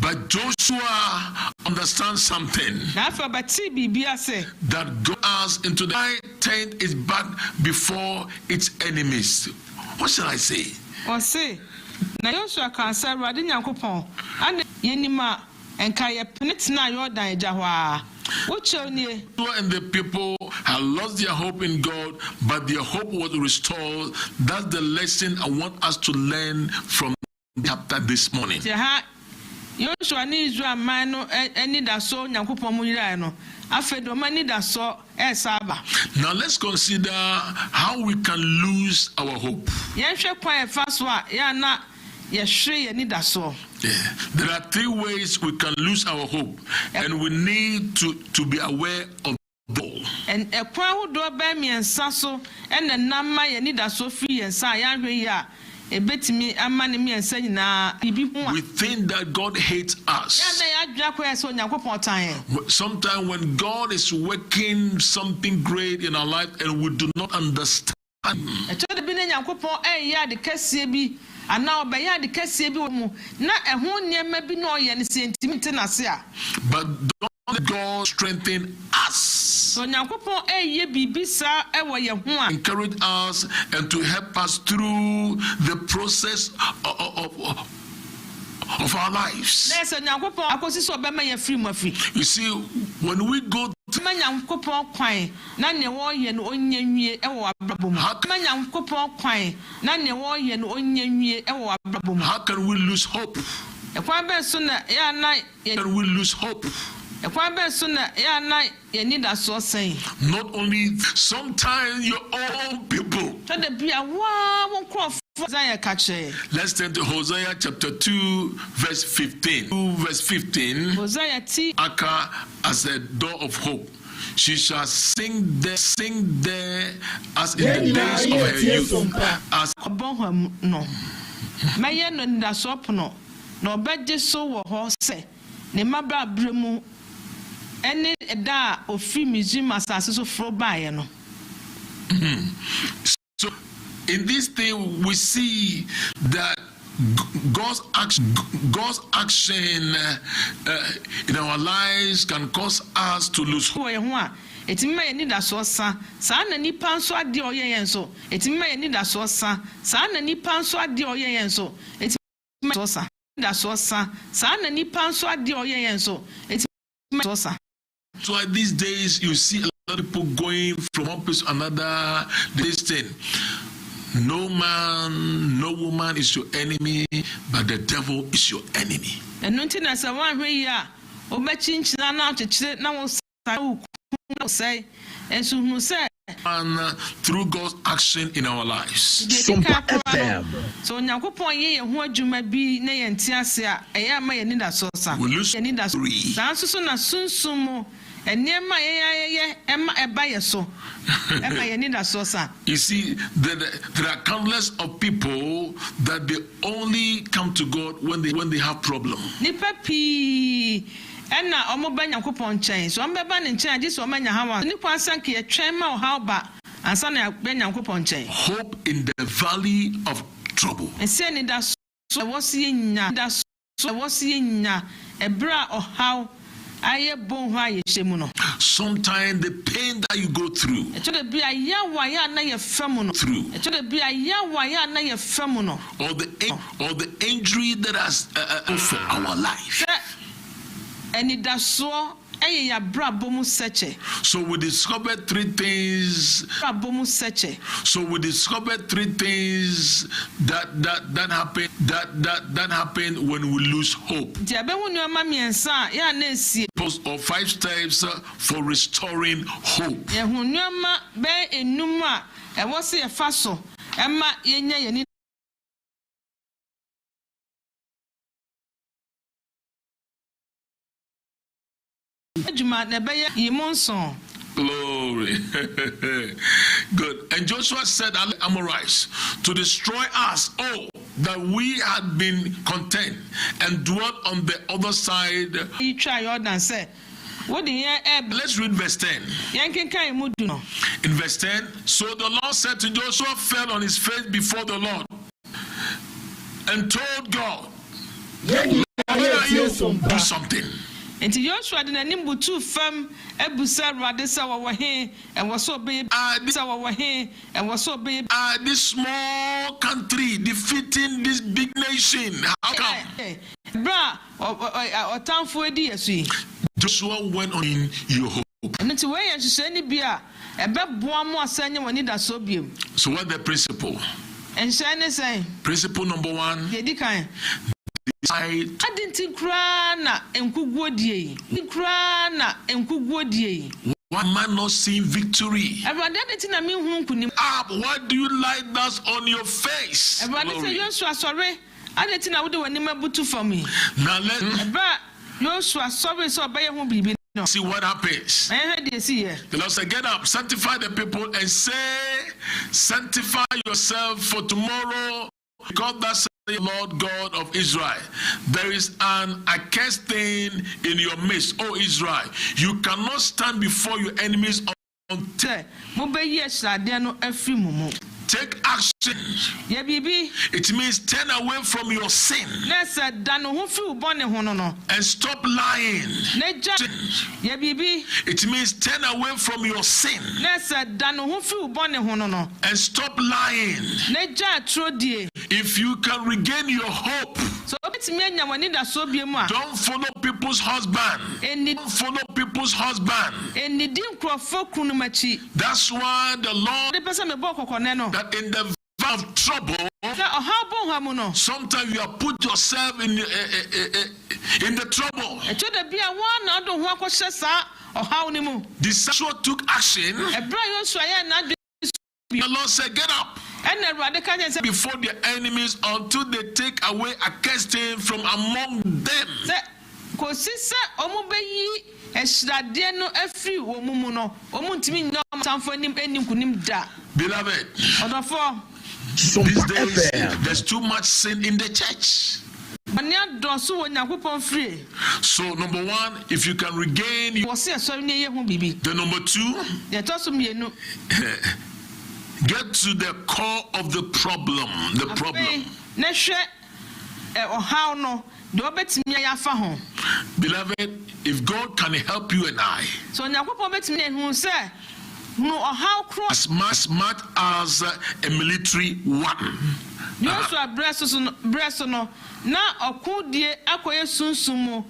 But Joshua understands something. That God has into the high tent is back before its enemies. What shall I say? Or say, now Joshua can say, Radin and Yenima and Kaya Penitna Yordan Jawa. And the people have lost their hope in God, but their hope was restored. That's the lesson I want us to learn from the chapter this morning. Now let's consider how we can lose our hope. There are three ways we can lose our hope, and we need to be aware of all. And we think that God hates us. Sometimes when God is working something great in our life and we do not understand, and now by the Cassibi, not a whole near maybe no yen sentiment. But don't God strengthen us. encourage us and to help us through the process of our lives. You see, when we go how can we lose hope? Can we lose hope? Not only sometimes your own people. Let's turn to Hosea chapter 2 verse 15. 2 verse 15. Aka as a door of hope. She shall sing there as in the days of her youth. As so in this thing we see that God's action in our lives can cause us to lose hope. So these days you see a lot of people going from one place to another. This thing, no man, no woman is your enemy, but the devil is your enemy. And through God's action in our lives. SOMPA FM. We lose three. You see, there are countless of people that they only come to God when they have problem. And now, I'm going to go so I'm going to change this. I'm going to have a how about and son of hope in the valley of trouble. And saying that so was seeing a bra or how I born why sometimes the pain that you go through be a yawaya na your feminine through be a yawaya na your feminine or the injury that has for our life. And it does so. So we discovered three things. So we discovered three things that happen when we lose hope. Or 5 steps for restoring hope. Glory. Good. And Joshua said, Amorites, to destroy us, oh, that we had been content and dwelt on the other side. Let's read verse 10. In verse 10, so the Lord said to Joshua, fell on his face before the Lord and told God, do something. And Joshua didn't nimble too firm, Ebusa Radissa were here and was so big. This small country defeating this big nation. How come? Bra or town for a dear. Joshua went on in your hope. And it's a way and she any beer, a bad one more senior when it does so be. So, what the principle? And Shana say, principle number 1. I didn't cry and good ye. One man not seeing victory. Why do you like that on your face? Sorry. I didn't know what you were to for me. Now let sorry, so by whom be. See what happens. The Lord said, get up, sanctify the people, and say, sanctify yourself for tomorrow. God that's the Lord God of Israel. There is an accursed thing in your midst, O Israel. You cannot stand before your enemies until Take action. It means turn away from your sin and stop lying. It means turn away from your sin and stop lying. If you can regain your hope, don't follow people's husband. Don't follow people's husband. That's why the Lord that in the valley of trouble, sometimes you have put yourself in the trouble. The sexual took action. The Lord said, get up before their enemies until they take away a casting from among them. Beloved, these days there's too much sin in the church. So number one, if you can regain your the number two, get to the core of the problem. Beloved, if God can help you and I, as much as a military one,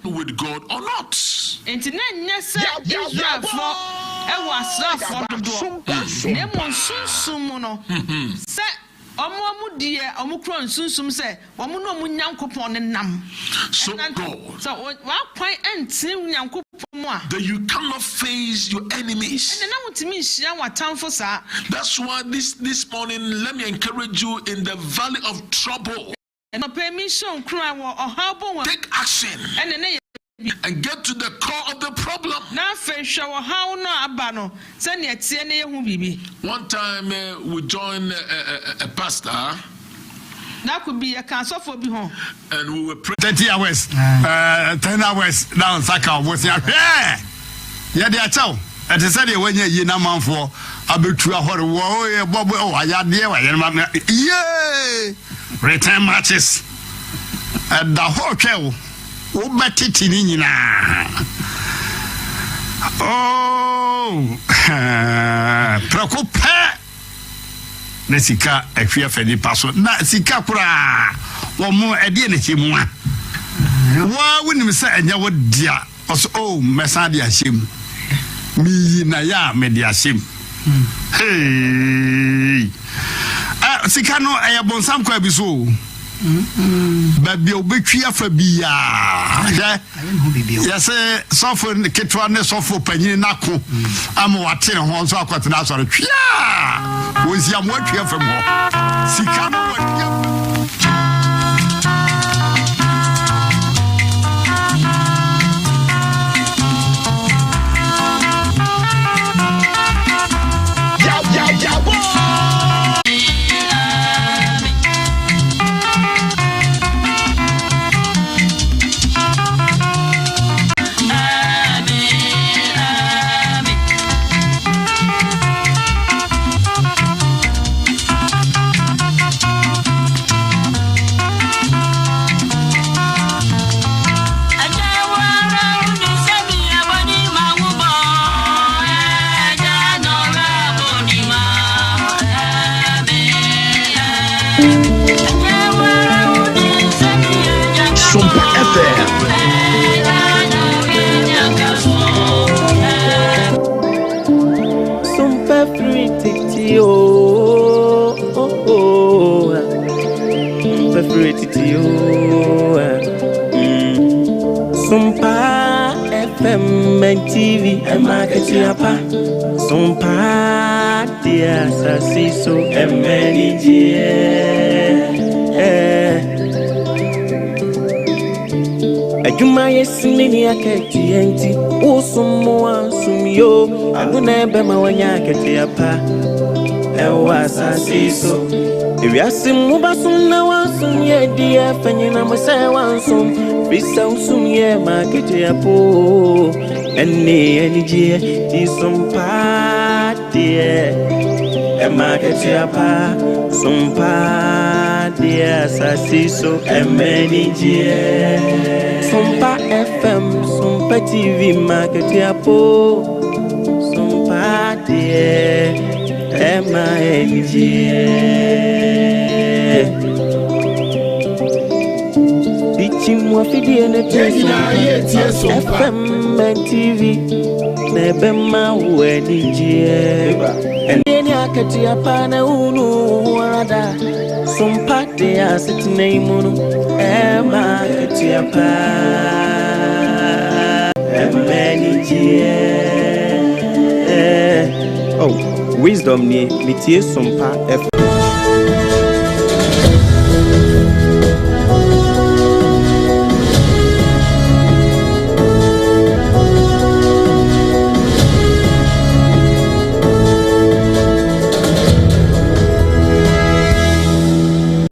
with God or not. So that you cannot face your enemies. That's why this morning, let me encourage you in the valley of trouble. Take action and get to the core of the problem. One time we joined a pastor. That could be a cancer for home. And we were praying 30 hours, 10 hours down Saka was here. Yeah, they are chow. At the Sunday when you're not man for a bit to a horror war, Bob, oh, I had the yeah, return matches at the hotel. Oh, preocupa. Nesika efia fedi paso na sika kura wo mo ede ne chimwa wa wonim se anya wo dia oso oh mesa dia shim mi na ya me dia shim hey sika no bonsam kwa bi so baby obetwi afa bia yes sofo ketwa ne sofo panyin nako am wate ne ho so akwatena so retwa wonsi am watwi afa mo sika no watwi Sompa FM and TV and Odehyieba Sompa dia sasiso emenijie Ajuma yesini ni aketi enti usumu asumyo aguna ebe mawanya Odehyieba ewa sasiso Ewiasim mubasum na wansum ye dia fanyina mose wansum bisa usum ye Odehyieba enne enijie ti Sompa die Emaketiapa, Sompa dia sasiso emenijie. Sompa FM, Sompa TV Maketiapo, Sompa dia emenijie. Bichimwa fidie ne teso FM and TV nebema wenijie. Eni akati apana unu wada Sompate asiti neimunu Ema akati apa Emenijie. Oh, wisdom ni mitie Sompa F.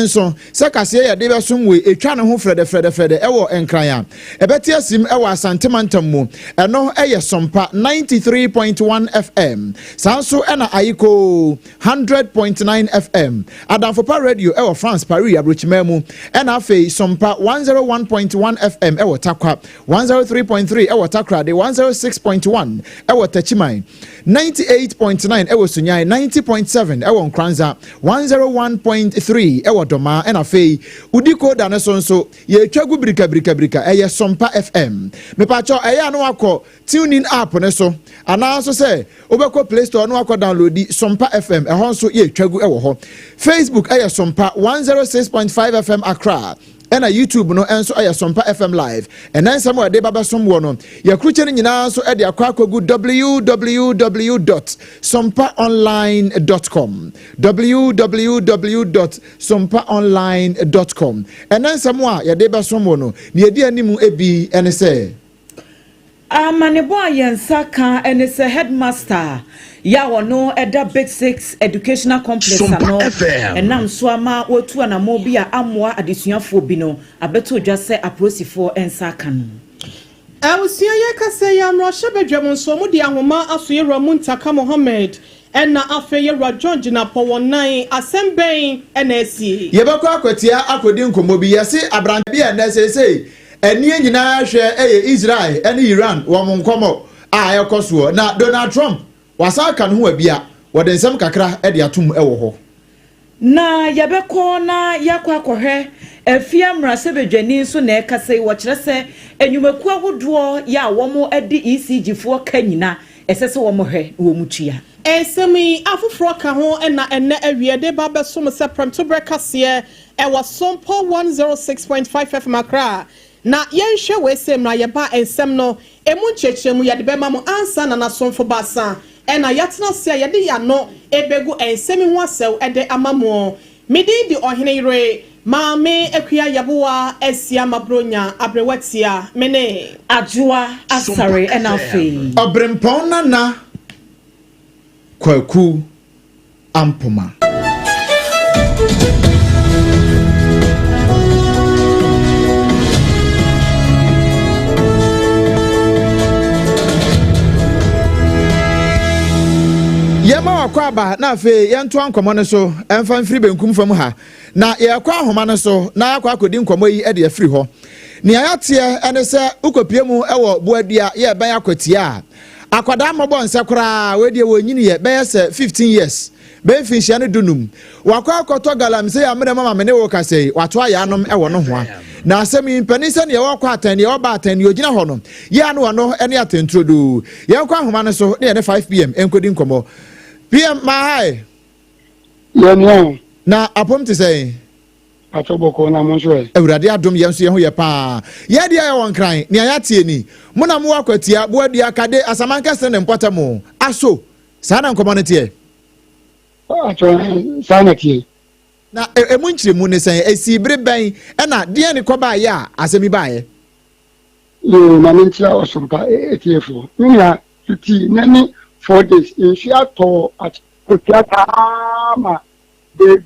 So sekase ya de besom we etwa ne ho frede ewo enkran a ebeti asim ewo asantemantam mu eno eye Sompa 93.1 FM sanso ena ayiko 100.9 FM adamfopa radio ewo France Paris abrochima mu ena afei Sompa 101.1 FM ewo Takwa 103.3 ewo Takra de 106.1 ewo Tachiman 98.9 ewo Sunyai 90.7 ewo Nkranza 101.3 ewo Doma and afei udiko dane sonso ye twagu brika eye Sompa FM me pacho eye anu akọ tuning app ne so ana so say obekọ Play Store anu akọ download Sompa FM e ho so ye twagu ewo ho Facebook eye Sompa 106.5 FM Accra and a YouTube no enso aya Sompa FM live and then some de baba som wo no ya kruche nyina so e de akwa kogu www.sompaonline.com www.sompaonline.com and then some ya de ba som wo no ne edi animu ebi ene se Amanebo ayensa kan ene se headmaster ya wono eda Big 6 educational complex ano enam so ama wotu anamo bi a amoa adesuafo bi no abeto dwa se aprosifo ensa kan Awusia ye kase ya mroshe bedwam nso mu di ahoma asoye ramu ntaka Mohammed enna afeye rajonji na powonan asemben enesi yebekọ akwatia akodi nkomo bi yesi abrante bi enesese eni nyina hwe eye Israel ene Iran wo nkomo a ekoso na Donald Trump wasaka no ho abia wode nsem kakra e de atum ewo ho na yabeko na yakwa kohwe afia mrasebedwani so na ekase wo kire se enyumaku ahodo ya wo edi ECG fo kanyina esese wo mo hwe wo mutua esemi afoforo ka ho na enne awiede ba besom se pranto brekase ewa Sompa 106.5 FM Accra na yenhwe we se mra yeba ensem no emu nchechemu yade bema mo ansa na nasomfo basa ena yatena se yade ya no ebegu ensemi ho asew ede amamo midi di ohene ire maame ekua yaboa esia mabronya abrewatia mene ajua asare ena fe obrempon na kwaku ampoma yema wakwaba na afi yentu ankomo ne so emfa mfiri benkum fam ha na yekwa ahoma ne so na yakwa akodi nkomo yi e de afiri ho ne ayatie ene se ukopie mu ewo boadua ye ban akwatia akwada mobo nse kora we wonyini ye be se 15 years be finhia ne dunum wakwa akoto galam se ya mere mama me ne wo kasei wato ayanom ewo no ho na asemi mpanise ne wakwa atan ne oba atan ne ogina ho no ya no no ene atentrodo yekwa ahoma ne so ne 5 pm enkodi nkomo PM Mahai. Yeah. Na apom te say. Atoboko na monhwe. Ewurade adom yenso ye ho ye pa. Ye dia ye won kran, ne ayatie ni. Mo na mo akwatia boadua kade asamanka se ne mpotamo. Aso. Sa na nkomo ne tie. Sa na tie. Na emu nchiremu ne sen esibire ben e na de ne koba ya asemi bae. Yo na ntia osompa etiefo. Nya fiti nani 4 days in Seattle at Kotiatama. The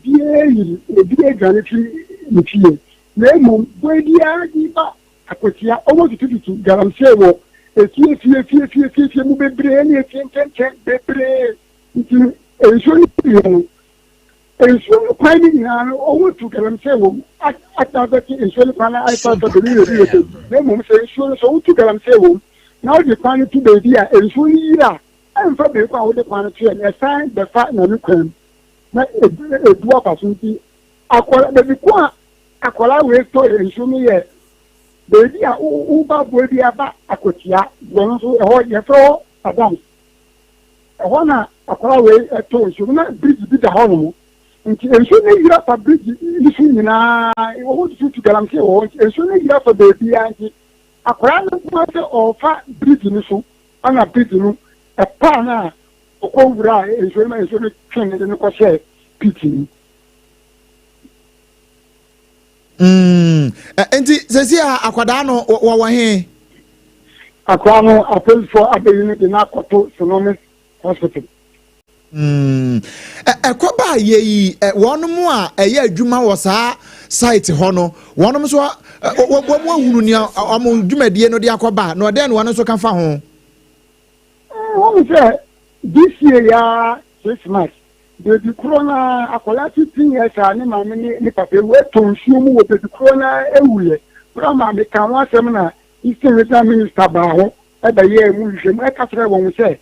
Ganity Machine. Lemon, Wedia, Giba, Akotia, almost to Garamsevo, a few, move brain, a 10, ensuring finding over to them say, after that, ensuring I thought of the name say, so to them say, now the plan to the idea, ensuring I'm from the power of the planetary and assign the fact that you can not a dwarf opportunity. Aquala way to ensure me yet. The idea Uba will be about Akotia, one so a whole year for Adam. I wanna Aquala way to ensure not bridge the home. Ensure you have a bridge in want to guarantee or ensure you have a baby and Aquala or fat bridge in the soup and a bridge in a partner over ensure train in the crochet pitching. Enti sesi akwada no wa he akwa no appeal for abeyini de na koto Sonomis Hospital. Ekoba ye wonom a eye adwuma wo saa site ho no wonom so wo hunu ni amo dwumadie no de akoba no den wono so ka fa ho. Wọ́n say this year ya 6 months. The corona akola 15 years ani mama ni papa we tonsuo mu wo the corona ewuye brama me kan wa sem na Eastern Regional Minister ba ho e da ye mu hwem e ka tere won se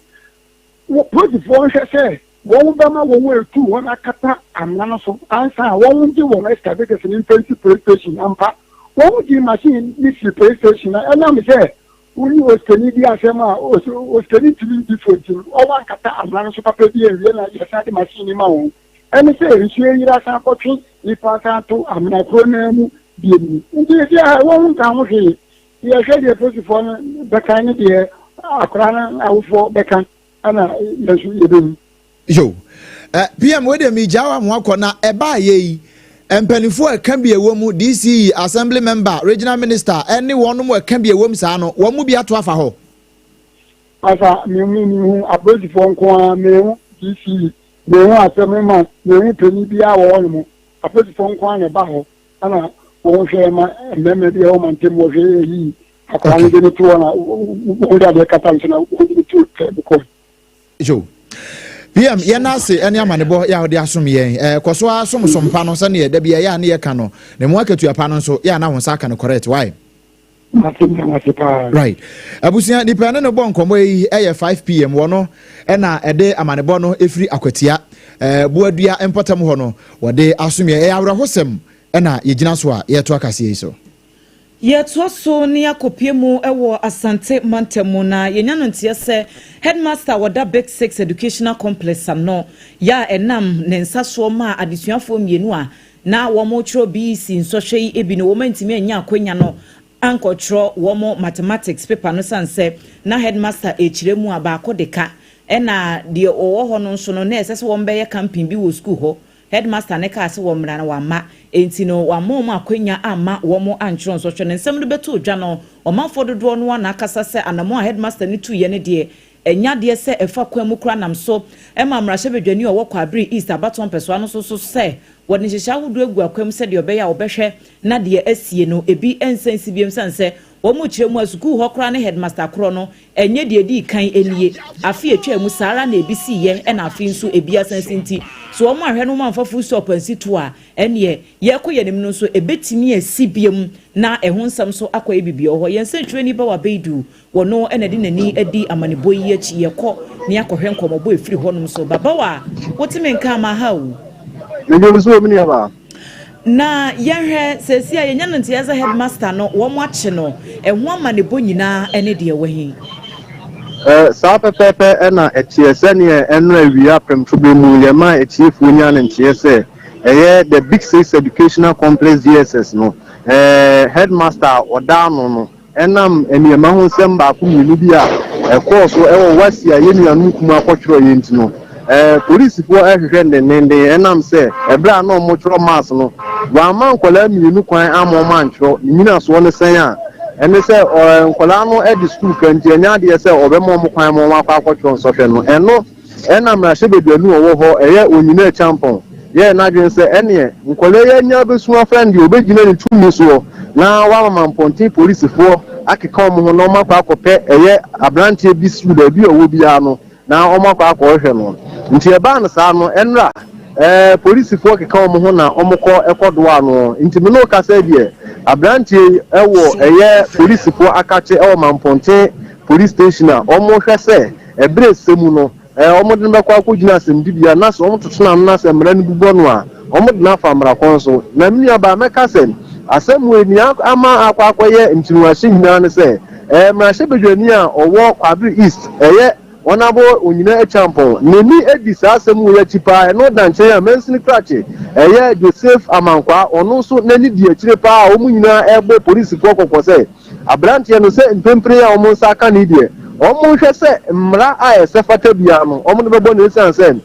wo position hwese wo ba ma wo etu won akata amna so ansa wo ngi wo excavator in 20 station ampa wo ngi machine ni station na na me se Uri was Canadian Sema was Canadian different. All one kata amana so papa bi ewie na yesa de machine ma wo. Ene se nsuo yira san kotwe ifa san to amana pro na mu bi ni. Ndi dia wo nka ho hwe. Ye hwe de posifo no beka ni de akra na awofo beka ana yesu yebe. Yo. PM we de mi jawa mo akona eba ye Empenifo aka bi ewom DC assembly member regional minister any one mo aka bi ewom saa no wo mu bi ato afa ho asa mi hu abodifo nko me hu DC me hu assembly man me hu peni bi a wo no abodifo nko na ba ho ana wo hwe ma mmemme bi o man tem wo hwe yi akwa ni de to na wo da de kata na wo de to ko jo PM yenase ene amanebo ya ode asom yen koso asom sompa no se ne da bia ya ne ye ka no ne mo akatu apa no so ya na won sa ka no correct why right abusia dipa ne no bon komo yi 5 pm wono na ede amanebo no efiri akwatia buadua empotam ho no wode asom ye ya awrahosem na yegina so a ye to akase yi so Yeto so ni akopie mu ewo Asante Mantemu na yenya no ntie se headmaster wada Big 6 educational complex no ya enam ne nsaso ma adesuafo mienu a na wo mo chro BC nsɔhwe yi ebi no wo mantimi anya akwanya no ankɔtro wo mo mathematics paper no sanse na headmaster echire mu abako deka ena de owo ho no nso no na esese wo mbeye camping bi wo school ho headmaster ne ka se wo mra na wa ma enti no wa mo akwanya ama wo mo anchron so hwe ne nsem no beto odwa no o manfo dodo no na akasa se anamo headmaster ne tu ye ne de enya de se efa kwa mu kra nam so ema mrahye bedwani o wo kwa abri east abaton peso no so se woni hyehya wodo egu akwam se de obeya obehwe na de asie no ebi ensensi biem sanse wo mu kire mu asuku ho kra ne headmaster kro no enye de di kan enie afi etwa mu sara na ebi si ye na afi nso ebi asansi nti so wo mu ahwe no manfafo stop ansi to a ene ye ko ye nim no so ebetimi asi biem na ehun sam so akwa ebibie ho ye nsentwe ni ba wa beidu wono ena di nani adi amanebo yi achi ye ko ne akohwe nkomobo efiri honum so baba wa wotime nka ma ha wo na yehwe sesi a yenya ntia za headmaster no wo mo ache no eho amanebo nyina ene de wahi sa pepepe na etiese ne eno awia premtube mu ye ma etiefu nya ne ntiese the Big 6 educational complex DSS no headmaster odano no enam eniema ho nsem ba ko minu bi a course ewo wasi a yenuanu kuma akotwero yenti no police for ehwehwe ndende enam se ebra na omotwero mass no wa man kola minu kwan amoma ntwero nyina so ne sen a ene se nkola no e di school kanti enya de se obemo mo kwan mo akotwero nsɔhwe no eno enam ra hye beduanu owo ho eye onyina champion ye na dwen se ene nkola ye nya besu friend obegina ne tumi so na wa mampontin police for akeka mo no makwa akopɛ eye abrantie bi su da bi owo bia no na ọmọ akọ ahwẹ no nti eba no saa no enra police fo keka ọmọ ho na ọmọ kọ ekodo ano nti me no ka say die abrantie ewo police fo akache ewo Mamponte police station a ọmọ hwẹ say ebre semu no ọmọ de mbekọ akọgyina asem dibia na so ọmọ totona na asem mra ne bubo no a ọmọ de na fa mra kon so na mnia ba meka say asem we ni ama akwakoye ntinuahye nyina ne say mrahye bedwani a owo Kwabri East onabo onyina echampo neni edisa asem we chipa no danche ya mensini krache Joseph Amankwa ono so nani di akire pa omu nyina ebo police fo kokose abrantie no se mpempre ya omu saka ni die omu hwe se mra a esefata bia no omu ne bebo ne sanse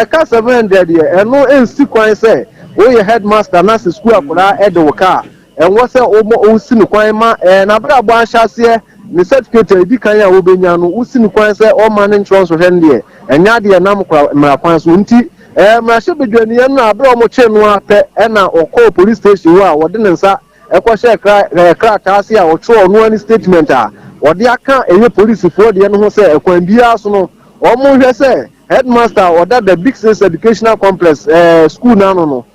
eka 700 die eno ensi kwan se we headmaster na school akura edoka enwo se omo osi ni kwan ma na bra bo anhyase ne certificate edi kan ya obenya no usi ni kwan se o man insurance hwende enya de nam mra kwan so nti mrahye bedwani no abra omo che no apɛ na okɔ police station wa wode ne nsa ekɔhye kra taase a ɔtwe no ani statement a wode aka police fo de no ho se ekwan bia so no omo hwɛ se headmaster order the Big Six Educational Complex school na no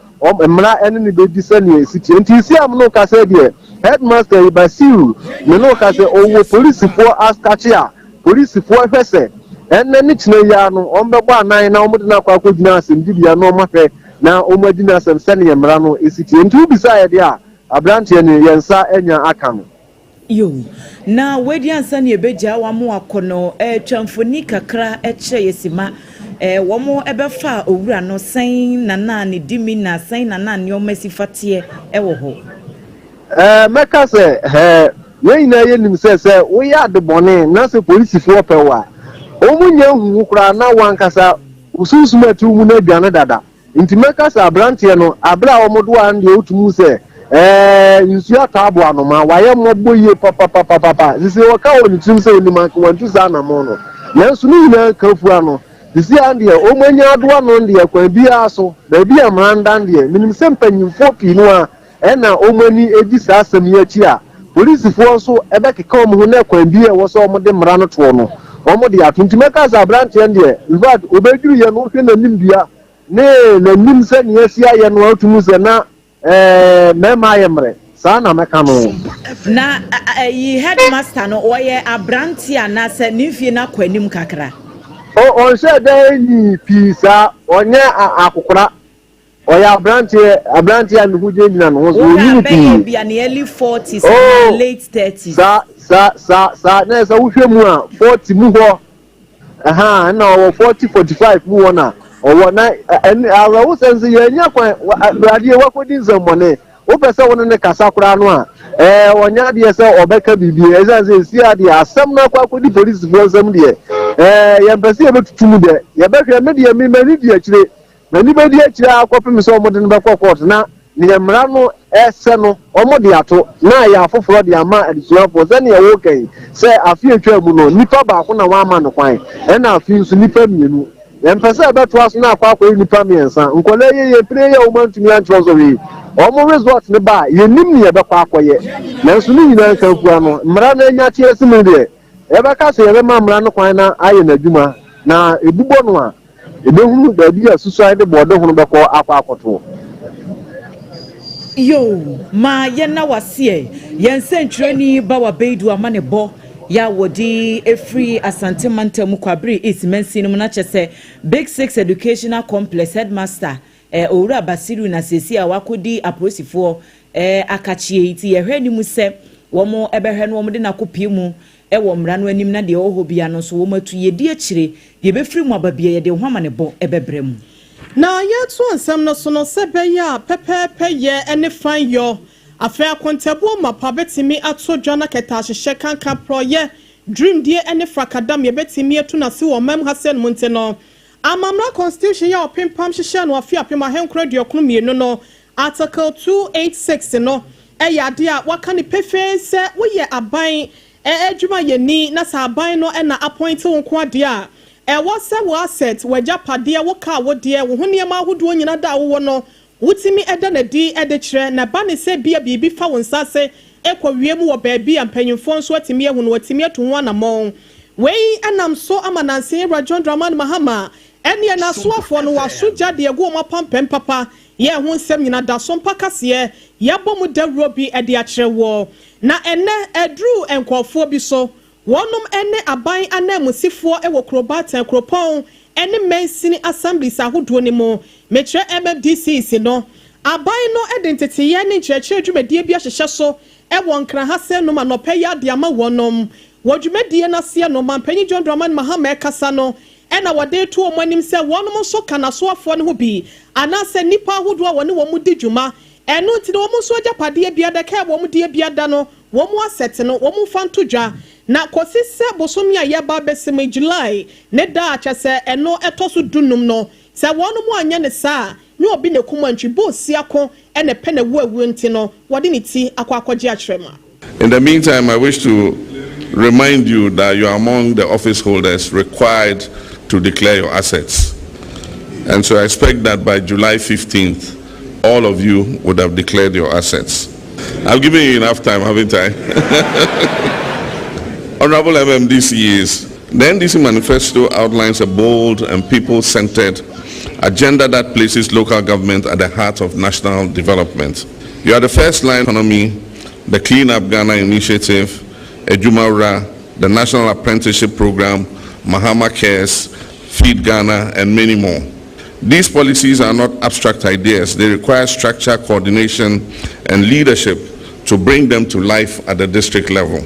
mra ene ne be disani city nti si am no ka se de headmaster Basiru me no ka se owo police fo askache a police fo hwɛ se ene ni chine ya no ombegbo anan na omudi na kwa akogina asem dibia no mahwe na omadi na asem sene yemra no esiti nti ubisa ye dia abrantie ne yensa enya aka no yo na wedi ansa ne ebeja wa mo akono twamfoni kakra kire yesima wo mo ebefa owura no sen nana ne dimi na sen nana ne omasifate wo ho meka se we ina ye nim se wo ya de bone na se police fo pewa omunya hu kura na wankasa ususuma tu mu na aduane dada nti meka sa abrantie no abra omodo an de otumu se nsu atabo anoma waye mobo ye papa sisi waka woni tim se ni man kwantu za na mo no nanso ni na kafu ano sisi ande omunya ado ano de kwa bia so da bia mranda de minim se mpanyimfo pi no a na omani edi sa asem ya chi a police fo so ebe keka omo na kwa bia wo so omode mra no to no omo de atuntimeka za branche ndie infact obeduru ye no hwe na nimbia ne na nim se ne asia ye no atumu se na mema yemre sa na meka no na yi headmaster no oye abranche ana se nimfie na kwanim kakra on se da ni pisa onye akukura oya abranche and huje nyina no so ni pi bia na early 40s and late 30s sa na sa wohwe mu a 40 mu ho na 40 45 mu wona owo na awo sense ye nya kwan radie wakodi nzamone wo pese wona ne kasa kura no a wonya de se obeka bibie ezanze si ade asem na kwa kodi police fo nsam de ye mpese ye betutumu de ye behwe me de me mani de akire mani be de akire akopem se omode ne bekọ court na ne mra no ese no omode ato na ya afoforo de ama adisua fo se ne ye wo kan se afi atwa mu no nipa ba ko na wa ama no kwan na afi nso nipa mienu yempese beto aso na akwa nipa miensa nkole ye pre ye omantumi antro we omo resort ne ba ye nim ne ye bekọ akoye na nso ni nyina kan fu ano mra na nya tie simu de e be ka se ye ma mra no kwan na aye na adwuma na ebubo no a ebehunu da bi asusuai de bodo hono bekọ akwa akoto yo ma ye na wase yen sentrani ba wa beidu amane bo ya wodi efree asante mantam Kwabri East mensi no na chese Big Six Educational Complex headmaster owura Basiru na sesi a wakodi aposifo akachie iti ye hwani mu se wo mo ebehwe no wo de na kopie mu wo mra no anim na de oho bia no so wo matu ye di akire ye befiri mu ababia ye de ho amane bo ebebrem na ye to ansam no so no sebe ya pepepe ye ene fan yo afa akontabo mapa betimi ato dwana keta hyehye kanka pro ye dream die ene frakadam ye betimi etu na se wo mam hasen munte no amamra constitution ya opempam hyehye no afi apem ahenkro de okunu mienu no article 286 no ya de a waka ni pefe se wo ye aban adwuma ye ni na sa aban no na appoint won ko ade a wo se wo asset waja pade wo ka wo de wo honiema ahodo nyina da wo no wutimi eda na di ede kire na ba ne se bia bibi fa won sase ekwa wiem wo baabi ampanyimfo nso atimi ehunu watimi ato ho anamon wei anam so amananse John Dramani Mahama ene na so afo no waso gya de ego mapampem papa ye ho nsem nyina da sompa kase ye bomu dawro bi e de akyerewo na ene edru enkofo bi so wonom ene aban anamusifo e wo krobatan kropon ene mensini assemblies ahodo ne mo metre MMDC no aban no identity ye ne kyerɛkyerɛ dwumadie bi ahyehye so e won kra ha se no ma no pɛ ya de ama wonom wodwumadie na se no mampanyi John Dramani Mahama kasa no ena wode to omanim se wonom so kana so afo ne ho bi ana se nipa ahodo a wone wo mu di dwuma eno nti no wo mu so agapade bia da ka wo mu die bia da no wo mu asete no wo mu fanto dwa na kosise bosomi a yeba besem July ne da achese eno etoso dunum no se wono mu anya ne saa ne obi ne kumantwi bo siako ene pene wo awu nti no wode ne ti akwakoje akyerema. In the meantime, I wish to remind you that you are among the office holders required to declare your assets, and so I expect that by July 15th all of you would have declared your assets. I've given you enough time, haven't I? Honorable MMDCs, the NDC manifesto outlines a bold and people-centered agenda that places local government at the heart of national development. You are the first line economy, the Clean Up Ghana Initiative, Ejumara, the National Apprenticeship Program, Mahama Cares, Feed Ghana, and many more. These policies are not abstract ideas. They require structure, coordination, and leadership to bring them to life at the district level.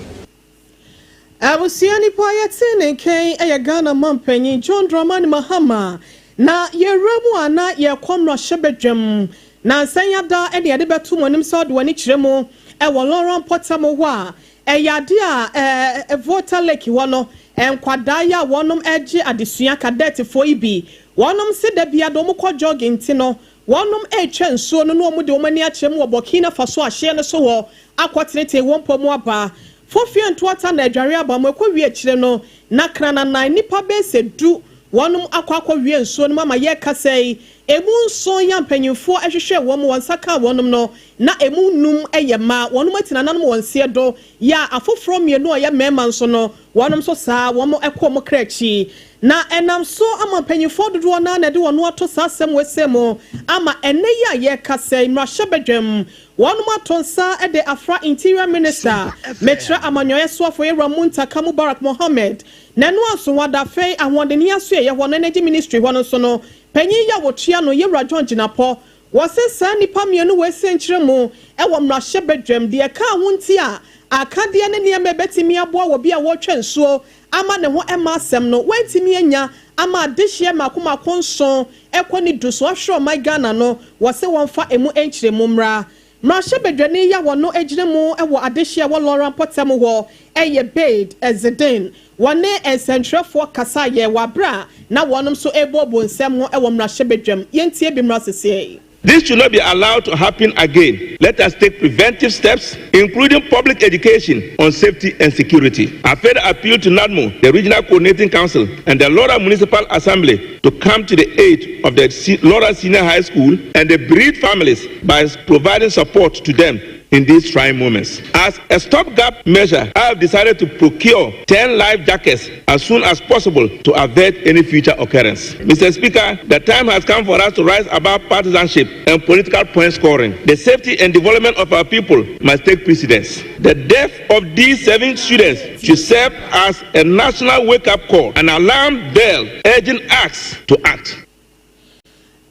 Abusiani Payatine K. Ghana Mampenyi John Dramani Mahama na yeremu ana ye kwamra shebedwem na nsanyada e de betu monim so de wani kiremu e woloran potamo ho a e yade a voter lake wono enkwada ya wonom eje adesua cadet fo ibi wonom se da bia do mko jogging ti no wonom etwa nsuo no no mu de omani akyerem wo Burkina Faso ahye no so ho akwotenete wonpomu aba Fofia ntuata na adware aba mekwa wie kyerem no na krana nan nipa be se du wonum akwa wie nsuo no mama ye kasei emu nso ya mpanyimfo ahwehwe wo mo wansaka wonum no na emu num eyema wonum atina nanom wonse do ya afoforo mienu oya mema nso no wonum so saa wo mo ekọ krachi na enam so ama mpanyimfo dodo na de wono ato sasem wesemo ama ene ya ye kasei mrahebedwem wonum atonsa de Afra Interior Minister Metra Amanyoye Swafo Ramunta Kamu Barak Mohammed nanu aso wadafe ahwodeni aso ye wono energy ministry wono so no panyi ya wotua no ye John Jinapo wose sa nipa mienu wese nkyeremu e wo mrahebedwem de ka ho nti a akade ne ne mebetimi aboa wo bia wo twa nsuo ama ne ho ema asem no wantimi anya ama adehye makoma konson ekoni duso ahwe my Ghana no wose wonfa emu enkyeremu mra mrahebedwani ya wono ejiremu e wo adehye wo Lauren Potamo ho eye bed ezeden wone ensentrefo kasa ye wabra na wonom so ebobo nsem ho e wo mrahebedwam yentie bi mrasese. This should not be allowed to happen again. Let us take preventive steps, including public education on safety and security. I further appeal to NADMO, the Regional Coordinating Council, and the Laura Municipal Assembly to come to the aid of the Laura Senior High School and the bereaved families by providing support to them in these trying moments. As a stopgap measure, I have decided to procure 10 life jackets as soon as possible to avert any future occurrence. Mr. Speaker, the time has come for us to rise above partisanship and political point scoring. The safety and development of our people must take precedence. The death of these 7 students should serve as a national wake-up call, an alarm bell urging us to act.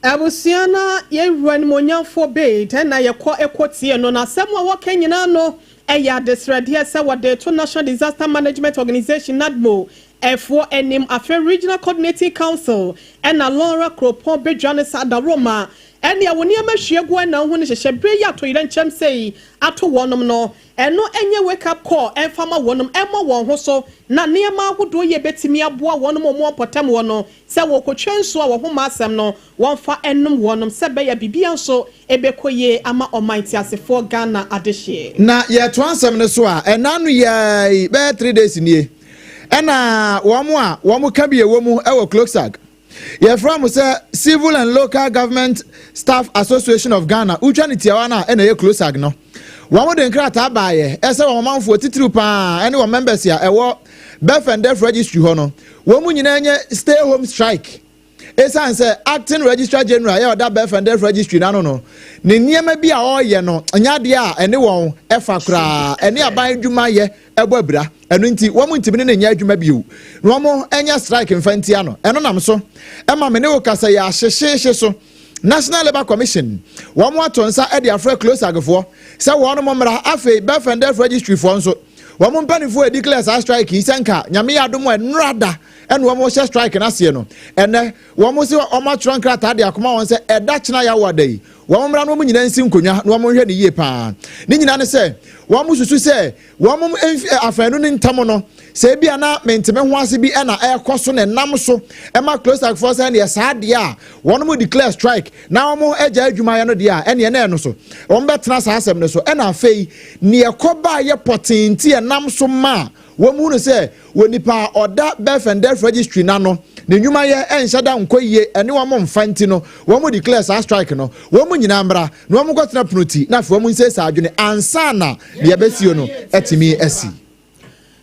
Abusiana ye run monyafo bait na ye kwa ekotie no na semwa woka nyina no eya desrade se wode to National Disaster Management Organization NADMO efo enim Afra Regional Coordinating Council na Laura Kropon Bedwane Sadaroma ene awoni amahwiegu na ho ne hyehyebe ya to yirenchem sei ato wonom no eno enye wake up call enfama wonom emo won ho so na niema ahodo ye betimi aboa wonom mo potem wono se wokotwa nso a wo ho masem no wonfa enum wonom se be ya bibia nso ebekoye ama almighty asefo Ghana adehye na ye to ansem ne so a enanu ye be 3 days nie ena womo ka bie womu e wo Clocksag ye from say Civil and Local Government Staff Association of Ghana uchanitiawana ena ye Clocksag no One of the crata by as a woman for titru pa any members here Beth and Deaf Registry Hono. Woman in stay home strike. Esan say acting registrar general ya that Beth and Deaf Registry na no. Ne niema bi a oyɛ no anya de a ene won efa kra ene aban dwuma ye ebobra eno nti wo mu ntimi ne nya adwuma bi o. No mo enya strike mfantia no. Eno nam so. Ema me ne wo kasa ya hyehye so. National Labour Commission one more tonsa e dia frɛ close agfo say one mo mra afi Beth and Deaf Registry for nso one mo mpanifo e declare strike isenka nyame ya adom enrada and one more strike na se no ene one more se o ma tron krata de akoma won se eda chena ya wadai one mo mra no mo nyina nsi nkonwa no mo hwe ne yie pa ni nyina ne se one mo susu se one mo afanu ni ntamo no se bia na menteme ho ase bi na ekoso ne nam so e ma close like force and yes ade a one mo declare strike na one mo eja adwuma ya no de a ene na eno so one betena sa asem ne so e na afei ne ekoba ye potenti e nam so ma womu no say wonipa oda Beth and Deaf Registry na no ne nwuma ye enhyada nkoyie ene wo mo mfanti no wo mo declare sa strike no wo mo nyina mbra no mo gotena proti na fo mo nse sa adwene ansa na de besio no etimi asi.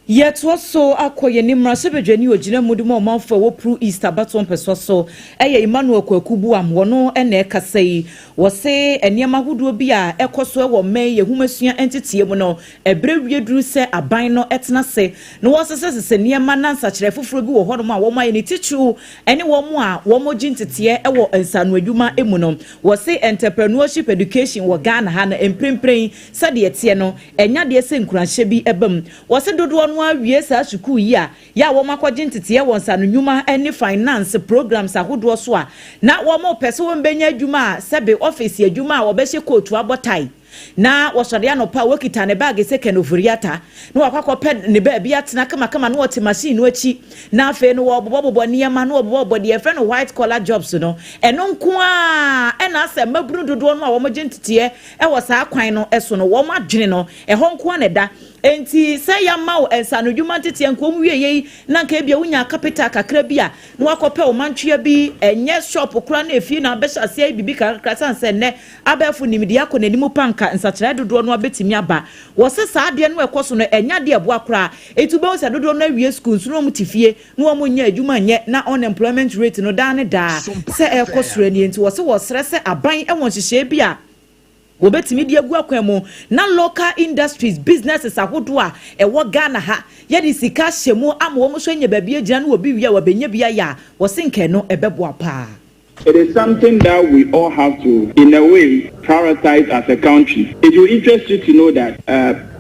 Yet was so akoye ni mrasebedwani ogina mudumo manfo wo pro Easter baton peso so eye Emmanuel Kwakubu am wono ene ekasai wo se eniema hudo bi a ekoso e wo men ye humasua entitie mu no ebre wieduru se aban no etena se no wo se niema nansa kire foforo bi wo hono ma wo ma ye ne tichu ene wo mu a wo mo gintete e wo ensanu adwuma emu no wo se entrepreneurship education wo Ghana ha na emprempren se de etie no enya de se nkuranhye bi ebam wo se dodo wie sa suku yi a ya wo makwaje ntete won sa no nyuma any finance programs ahodo so a na wo mo pese wo mbenya adwuma a sebe office adwuma a wo be hye kotu abotai na wasɔre anopa wakita ne bag second overiata na wakakɔpɛ ne ba bia tena kama na wɔte machine no achi na afei no wɔbɔbɔ niema na wɔbɔbɔ de friend white collar jobs no ɛno nko a ɛna asɛ mabunu dodoɔ no a wɔn gye ntete ɛwɔ saa kwan no ɛso no wɔn adwene no ɛhɔ nko a ne da enti sɛ ya mawo ensa no dwuma ntete nkom wie yi na nka bia wonya capital kakra bi a na wakɔpɛ o mantwea bi enye shop kura na efie na abɛhyɛ ase bibi kakra sanse ne abɛfo nimdi akɔ nanimu panka nsakyrɛ dodoɔ no abetimi aba wo se saa de no ɛkɔ no enya de aboa kura etuba wo se dodoɔ no awie school so no mu tifie na wo nya adwuma nye na unemployment rate no da ne da sɛ ɛkɔ soro ni enti wo se wo srɛ sɛ aban ɛwɔ hyehyɛ bi a wobetimi di agu akwamo na local industries businesses ahodo a ewo Ghana ha ye di sika hyemu ama wo so nya babie gina na obi wi a wabenya bia ya wo senke no ebeboa pa. It is something that we all have to, in a way, prioritize as a country. It will interest you to know that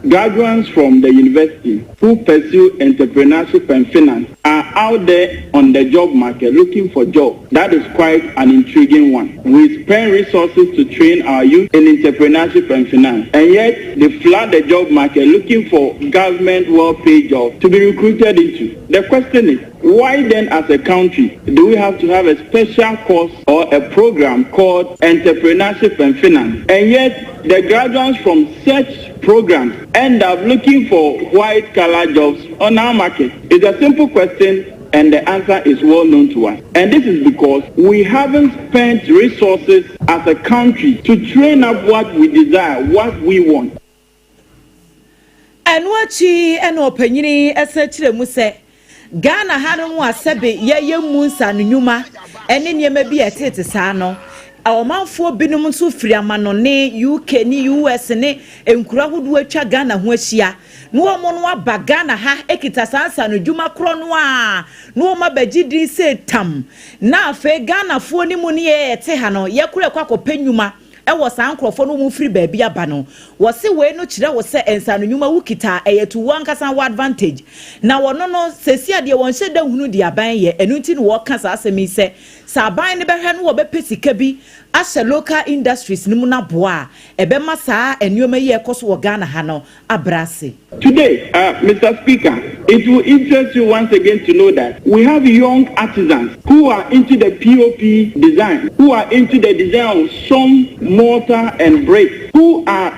graduates from the university who pursue entrepreneurship and finance are out there on the job market looking for jobs. That is quite an intriguing one. We spend resources to train our youth in entrepreneurship and finance, and yet they flood the job market looking for government well-paid jobs to be recruited into. The question is, why then as a country do we have to have a special course or a program called entrepreneurship and finance, and yet the graduates from such programs end up looking for white collar jobs on our market? It's a simple question and the answer is well known to us. And this is because we haven't spent resources as a country to train up what we desire, what we want. And what she and opinion essentially must say Ghana hanu asebe ye munsa nyuma ene niema bi etete saa no awomanfo binum nso firi amano ne UK ni US ne enkura hodo atwa Ghana ho ahia no omo no aba Ghana ha ekita sansa no dwuma kro no a no ma bagidi se tam na afa Ghana fo ni mu ne ye ete ha no ye kura kwakɔpɛ nyuma ewo san krofo no mu firi baabi aba no wo se we no kire wo se ensa no nyuma wukita eyetu wankasan wa advantage na wono no sesi ade won hye da hunu di aban ye enu nti no wo kasa asemi se sa aban ne behwe no wo be pesika bi ashe local industries ni mu na boa ebe masa enuoma ye ekoso wo Ghana ha no abrase. Today, Mr. Speaker, it will interest you once again to know that we have young artisans who are into the POP design, who are into the design of some mortar and bricks, who are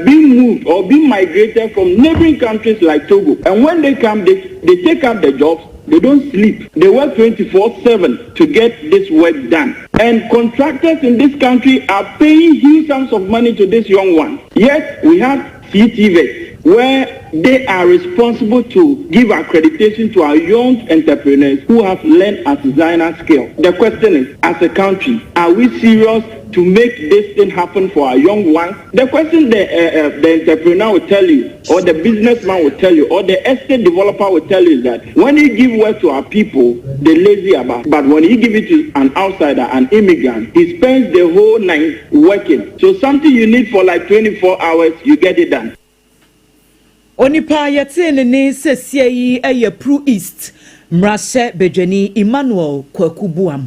being moved or being migrated from neighboring countries like Togo. And when they come, they take up the jobs. They don't sleep. They work 24/7 to get this work done. And contractors in this country are paying huge sums of money to this young one. Yet we have CTVET, where they are responsible to give accreditation to our young entrepreneurs who have learned artisanal skill. The question is, as a country, are we serious to make this thing happen for our young ones? The question the entrepreneur will tell you, or the businessman will tell you, or the estate developer will tell you is that when you give work to our people, they're lazy about. But when you give it to an outsider, an immigrant, he spends the whole night working. So something you need for like 24 hours, you get it done. Onipa yɛte ne sesie yi ɛyɛ Pro East Mrashe Bejani Emmanuel Kwakubuam.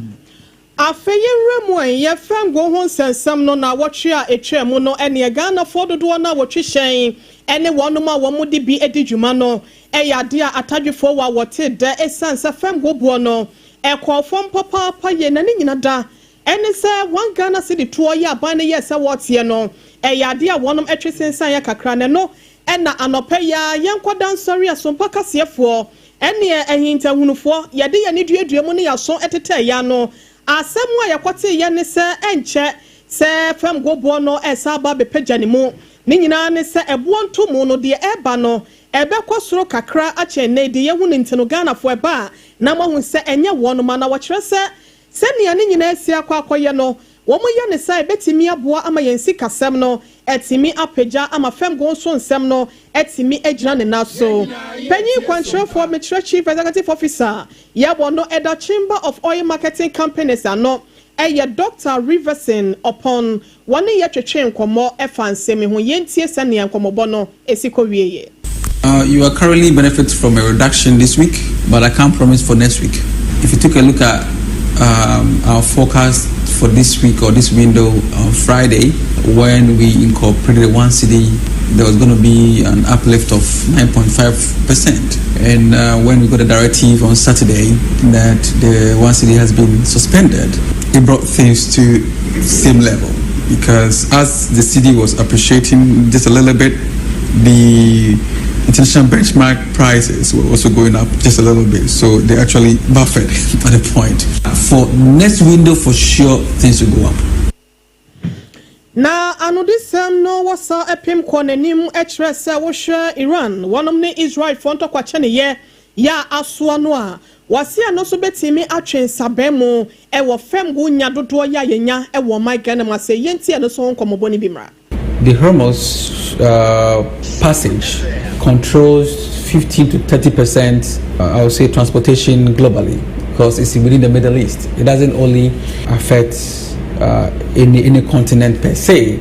Afeyewremu ye fango ho nsensam no na wotwe a etwemu no ene Ghana fododo na wotwehyen ene wonom a womudi bi edidwuma no eyade a atadwefo wa wote da esansa fango buo no ekofom papa pa ye na nyina da ene se wan Ghana city to ye aban ne ye se wote no eyade a wonom etwesensan ya kakra ne no ena anopa ya yenkoda nsori asompa kasefo ene ehinta hunufo yade ye ne duaduamu ne yaso etete ya no asemu ayakwate ye ne se enche se fam gobo no esaba be pagani mu ni nyina ne se ebo ntomu no de eba no ebe kwasoro kakra ache ne de ye hunu ntino Ghana fo eba na mahu se enye wono ma na wo kire se ne ne nyina esi akwakoye no wo mo ye ne se betimi aboa ama yensi kasem no etimi apeja ama fam go so nsem no etimi ejina ne naso panyi kwantre for Metro Chief Executive Officer ya bono eda Chamber of Oil Marketing Companies ano eye Dr. Riverson upon one ye twetwe nkomo efansemi ho yentie sane nkomo bono esikowieye. You are currently benefit from a reduction this week, but I can't promise for next week. If you take a look at our forecast for this week or this window on Friday, when we incorporated one city, there was going to be an uplift of 9.5%. And when we got a directive on Saturday that the one city has been suspended, it brought things to same level, because as the city was appreciating just a little bit, the international benchmark prices were also going up just a little bit, so they actually buffered at a point. For next window, for sure, things will go up. Na anodisem no wasa epim konenim etre se wo hwe Iran wonom ne Israel fonto kwache ne ye ya aso no a wase no so betimi atwen sabemu e wo fem go nya dodo ya yenya e wo my Ghana ma se yenti no so nkomobo ni bimra. The Hormuz passage controls 15 to 30%, I would say, transportation globally, because it's within the Middle East. It doesn't only affect any continent per se,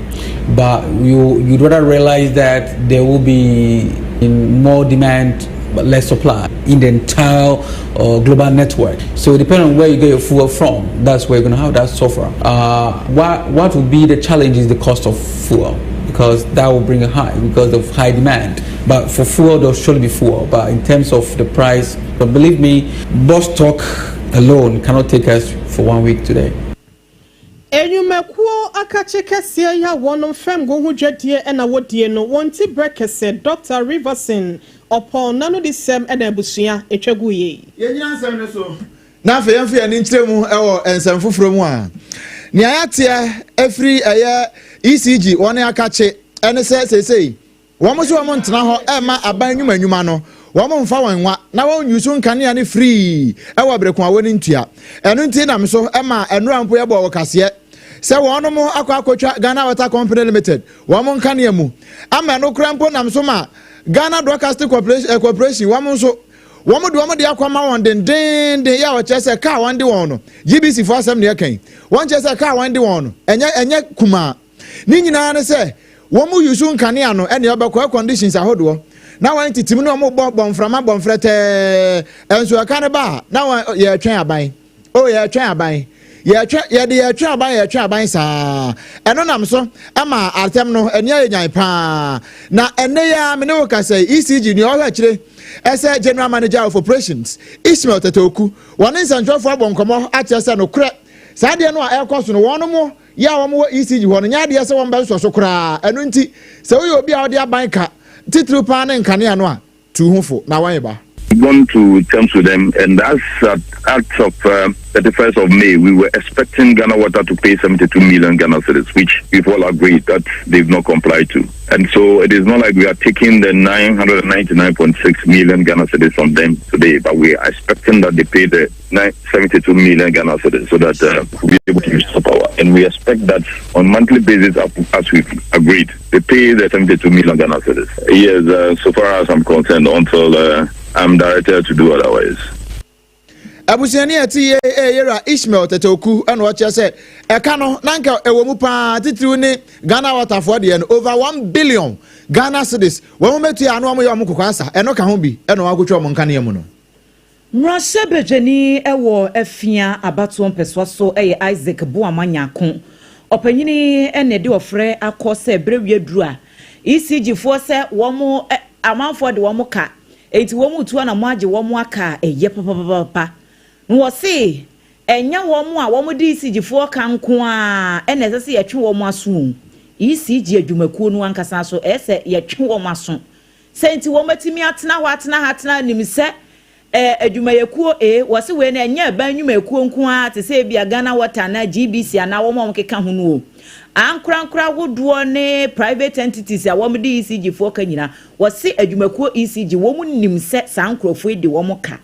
but you'd rather realize that there will be more demand but less supply in the entire global network. So depending on where you get your fuel from, that's where you're going to have that suffer. What will be the challenge is the cost of fuel, because that will bring a high because of high demand. But for fuel, there'll surely be fuel. But in terms of the price, but believe me, bus stock alone cannot take us for 1 week today. Enyumekuo akache kese ya wonom fem go hu dwadie na wodie no wonti brekese Dr. Riverson upon nano disem na abusua etwaguye. Yenyina nsem ne so. Na afa yemfa ya ni nkyeremu ewo ensem foforo mu a. Ni ayatia afri eye ECG woni akache ene se womo so womo ntena ho ema aban nwuma no womo mfa wanwa na won yusu nkane ne free ewo brekon awoni ntua eno nti na mso ema eno ampo ye bo wokase se wono mo akwa Ghana Water Company Limited womo nkane mu ama no krampo na mso ma Ghana Broadcasting Corporation womo so womo de akwama won den ya wo chese ka won de won no GBC for asem ne yakan won chese ka won de won no enye kuma ni nyina ne se womu yusu nkane ano ene obekwa conditions ahodo na wan titim no mo bonframa bonfrete enso aka ne ba na ye twen aban ye twen aban ye twen aban sa eno nam so ama atem no ene ayan pa na ene ya me ne wo ka say ECG ni o ha kire ese general manager of operations Ismail Tetoku wonin santrofo abonkomo a kire se no kre sa de no a ekoso no wono mo ya wo ECG ho no nya de se won ba so kra eno nti se wo obi a wo de aban ka titru pa na nkane ano a tu hufo na wan ba gone to terms with them, and as at of 31st of May, we were expecting Ghana Water to pay 72 million Ghana cedis, which we've all agreed that they've not complied to. And so it is not like we are taking the 999.6 million Ghana cedis from them today, but we are expecting that they pay the 72 million Ghana cedis so that we'll be able to restore power. And we expect that on monthly basis, as we've agreed, they pay the 72 million Ghana cedis. Yes, so far as I'm concerned, until I'm directed to do otherwise. Abusiani ati yera Ishmael Tetoku and what you said. Ekano nanka ewomupa titru ne Ghana Water for the over 1 billion Ghana cedis. When we metu anu amu yamuko kwansa eno ka ho bi eno agotwa mo nkane mu no. Mrashe bejeni ewo efia abatuon peswa so Isaac Buamanyako. Opanyini ene de ofre akose brewie duru a ECG fo se womo amanfo de womo ka enti womu tu na mo age womo aka eye papa. Nwose enya womo a womo de ECG fo ka nko a ene sese ye twe womo aso ECG adwumakuo no ankasa so ese ye twe womo aso senti womo timi atena hatena nimse adwumayekuo wose we na enya ban nwumakuo nko a te se bia Ghana Water na GBC ana womo keka ho no ankra woduo ne private entities a womo de ECG fo ka nyina wose adwumakuo ECG womo nimse sankrofo de womo ka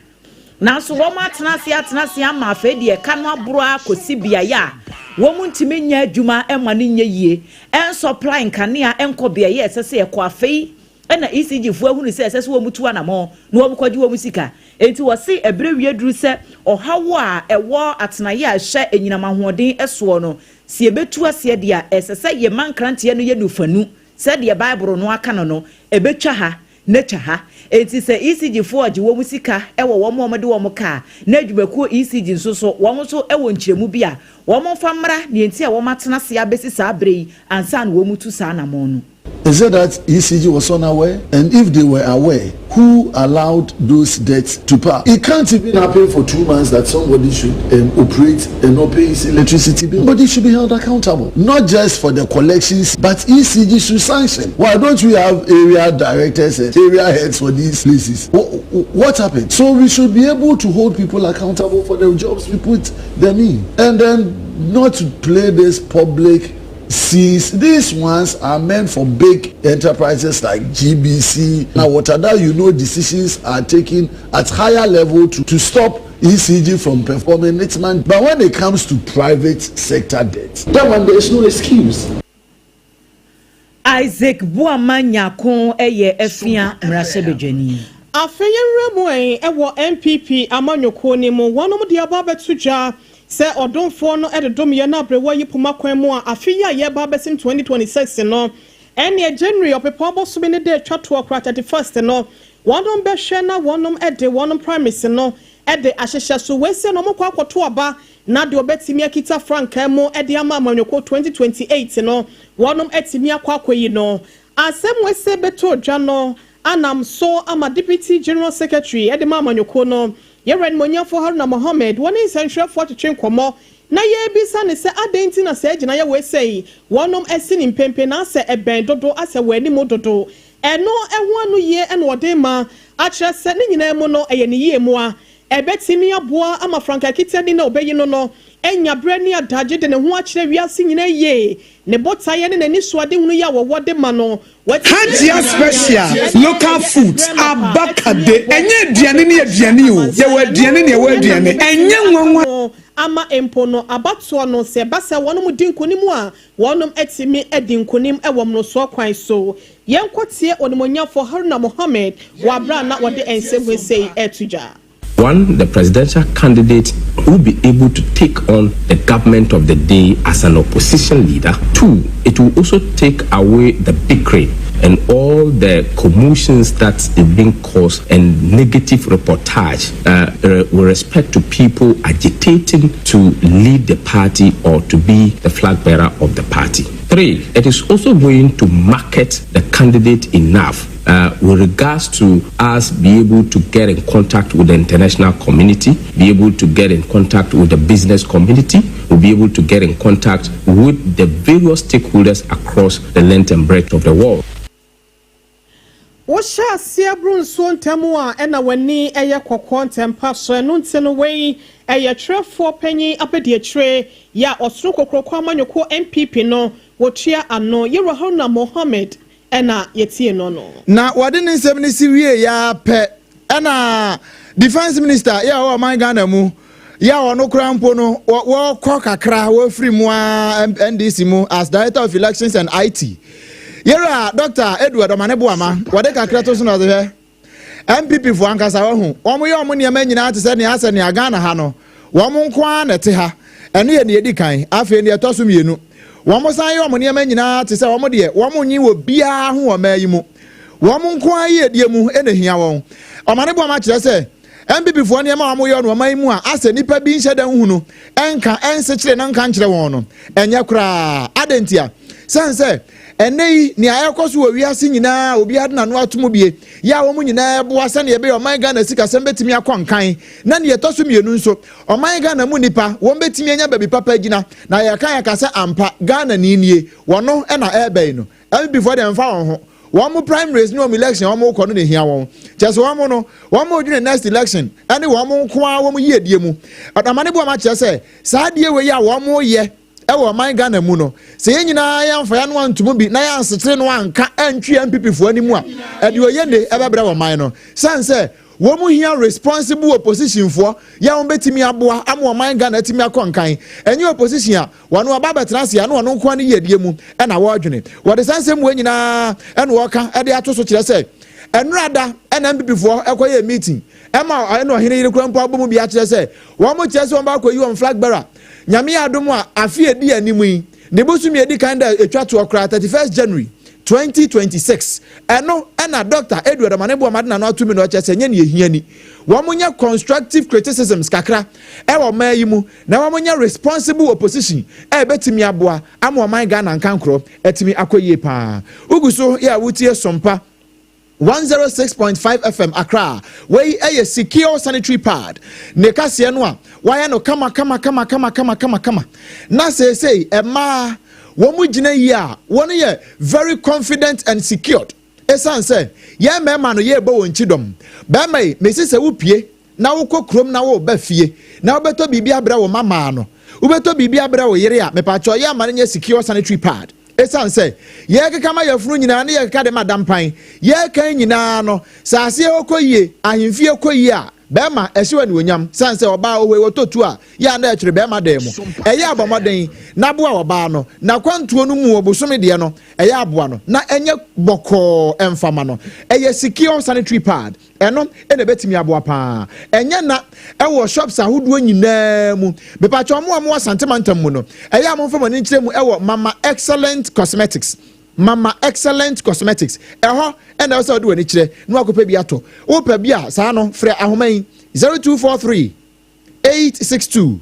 na so womo atena se ama afedi e ka no abro akosi bia ya womo ntimi nya adwuma ema ne nya yie en supply nkanea enko bia ye sese e ko afei ena ECG fo ahunu se sese womo tu anamo na womo kwaji womo sika enti wose ebrewie duru se ohawo a ewo atenaye a hye enyina mahoden eso no si ebetu ase dia esese ye mankrante no ye nufanu se dia bible no aka no ebetwa ha nature ha enti se ECG fo age wo musika ewo wo mo de wo mo ka na adwumakuo ECG nso wo mo so ewo nkyeremu bia wo mo famra ne enti a wo matena se abesi sa abrei ansa na wo mutu sa na mo no. Is it that ECG was unaware? And if they were aware, who allowed those debts to pass? It can't even happen for 2 months that somebody should operate and not pay his electricity bill. But they should be held accountable. Not just for the collections, but ECG should sanction. Why don't we have area directors and area heads for these places? What happened? So we should be able to hold people accountable for the jobs we put them in. And then not to play this public sees. These ones are meant for big enterprises like GBC. Now, what other decisions are taken at higher level to stop ECG from performing its man. But when it comes to private sector debt, that one there is no excuse. Isaac Buamanyako eye efia mrasebejeni. Afeyeremwe ewo MPP amanyoko ni mo wonom de ababetuja se odonfo no ededom ye na brewa yipuma kwan mu a afiya ye ba besim 2026 no ene January opepobo so be ne de twato akra 31st no wonom be hwe na wonom ede wonom primacy no ede ahyehye so wese no mokwa akoto aba na de obetimi akita franka mu ede ama amanyoko 2028 no wonom etimi akwakoyi no asem wese beto dwa no anam so ama deputy general secretary ede ma amanyoko no Yeren Monyafo Haruna Mohammed, one is central for to train Komo. Na ye bisa ne se adenti na se gina ya we say, wonom esin in pempe na se eben dodo ase weni mododo. Eno ewanu ye enwadema, atra se ni nyina emu no eye ni ye mu a. Ebetimi aboa ama franka kitia ni na obeyi no enya brani adaje de ne ho akire wiase nyina ye. Ne botaye ne nani suade hunu ya wode ma no. Hajia special local foods abakade enye aduane ne aduane o ye wa aduane ne wa aduane enye nwanwa ama empono abatoa no se basa wonom dinkonimu a wonom etimi edinkonim ewom no so kwan so yenkotie onimonyafo Haruna Mohammed wa bra na wode ensem sei etuja. One, the presidential candidate will be able to take on the government of the day as an opposition leader. Two, it will also take away the bickering and all the commotions that is being caused and negative reportage with respect to people agitating to lead the party or to be the flag bearer of the party. Three, it is also going to market the candidate enough with regards to us be able to get in contact with the international community, be able to get in contact with the business community, we'll be able to get in contact with the various stakeholders across the length and breadth of the world. Washa Siabrun son Tamua and a Wani Aya Kokon Tempa so announcing away a tray 4 penny up at your tray, ya or Snoko Krokama Yoko MPP no, Wachia and no, Yerahona Mohammed, and Yeti no. Now, what didn't 70 Syria ya pet, and defense minister, ya, my Ghana mu. Ya no crampo no wo kokakra wo free mu NDC mu as director of elections and IT. Yera Dr. Edward Omaneboama wode kakra to so no de MPP fo ankasa wo hu. Omo ye omo ne ma nyina te se ne ase ne Ghana ha no. Wo mo nkwa na te ha. Eno ye ne edi kan afi ne to so mienu. Wo mo san ye omo ne ma nyina te se wo mo de wo mo nyi wo bia ho wo ma yi mu. Wo mo nkwa ye die mu ene hia won. Omaneboama kire se MPP for near Mamma on my mua, as a nipper being shed and hunu, enka ensekire na nka nkyere won no enya kra adentia sense ene ni ayakoso wo wiase nyina obi ade na no atomo bie ya wo nyina ebo asa na ebe o man Ghana sika sem betimi akonkan na ne yetoso mienu nso o man Ghana mu nipa wo betimi anya baby papa gina na ya kan ya kase ampa Ghana ni nie wono e na ebe no before dem fa won ho one more primaries no election one more kono ne hia won just one more no one more during next election any one more kwa one more ye die mu adamane bo ma kire se saa die we ya one more ye e wo man Ghana mu no se nyina ya mfa ya no antumo bi na ya nsetere no anka antwi MPP fo animu a e de oyende e bebra wo man no sanse wo mu hia responsible opposition for ya won betimi aboa am wo man Ghana timi akonkan enye opposition a wono aba betrase ya no wono nko ne yedie mu e na wo adwene wo de sanse mu nyina e no wo ka e de atoso kire se enrada na MPP for ekoye meeting e ma no hene yire krampo abomu bi a kire se wo mu kire se won ba koyi on flag bearer nyame adom a afi edi animu yi ne bosumi edi kan da etwa to okra 31st January 2026 eno na Dr. Edward Omaneboama na no atumi no chese nye ne ehiani wo munya constructive criticisms kakra e wo mayimu na wo munya responsible opposition e betimi aboa am wo man Ghana nkankro etimi akoyie pa uguso ya wutie sompa 106.5 FM Accra wey a secure sanitary pad ne kase no a waya no kama na say ema wo mu gina yi a won ye very confident and secured esan say ye mema no ye bo wonchi dom ba mai mesi se wo pie na wo kokrom na wo ba fie na wo beto bibia bra wo mama no wo beto bibia bra wo yere a mepa cho ye amane nye secure sanitary pad esan say ye kekama ye funu nyina na ye keka de madam pan ye kan nyina no saase okoyie ahemfie okoyie a bema ehwe ni onyam sanse oba owe wototu a ya na ekire bema dem eye abomoden na boa oba no na kwantuo no mu obosome de no eye aboa no na enye boko emfama no eye secure sanitary pad eno ene betimi aboa pa enye na ewo shops ahodo nyina mu bepacho mo mo santemantam mu no eye amomfama ni nkire mu ewo Mama Excellent Cosmetics eho ena so do ani kire no akopa bi ato wo pa bi a saa no frɛ ahoman 0243 862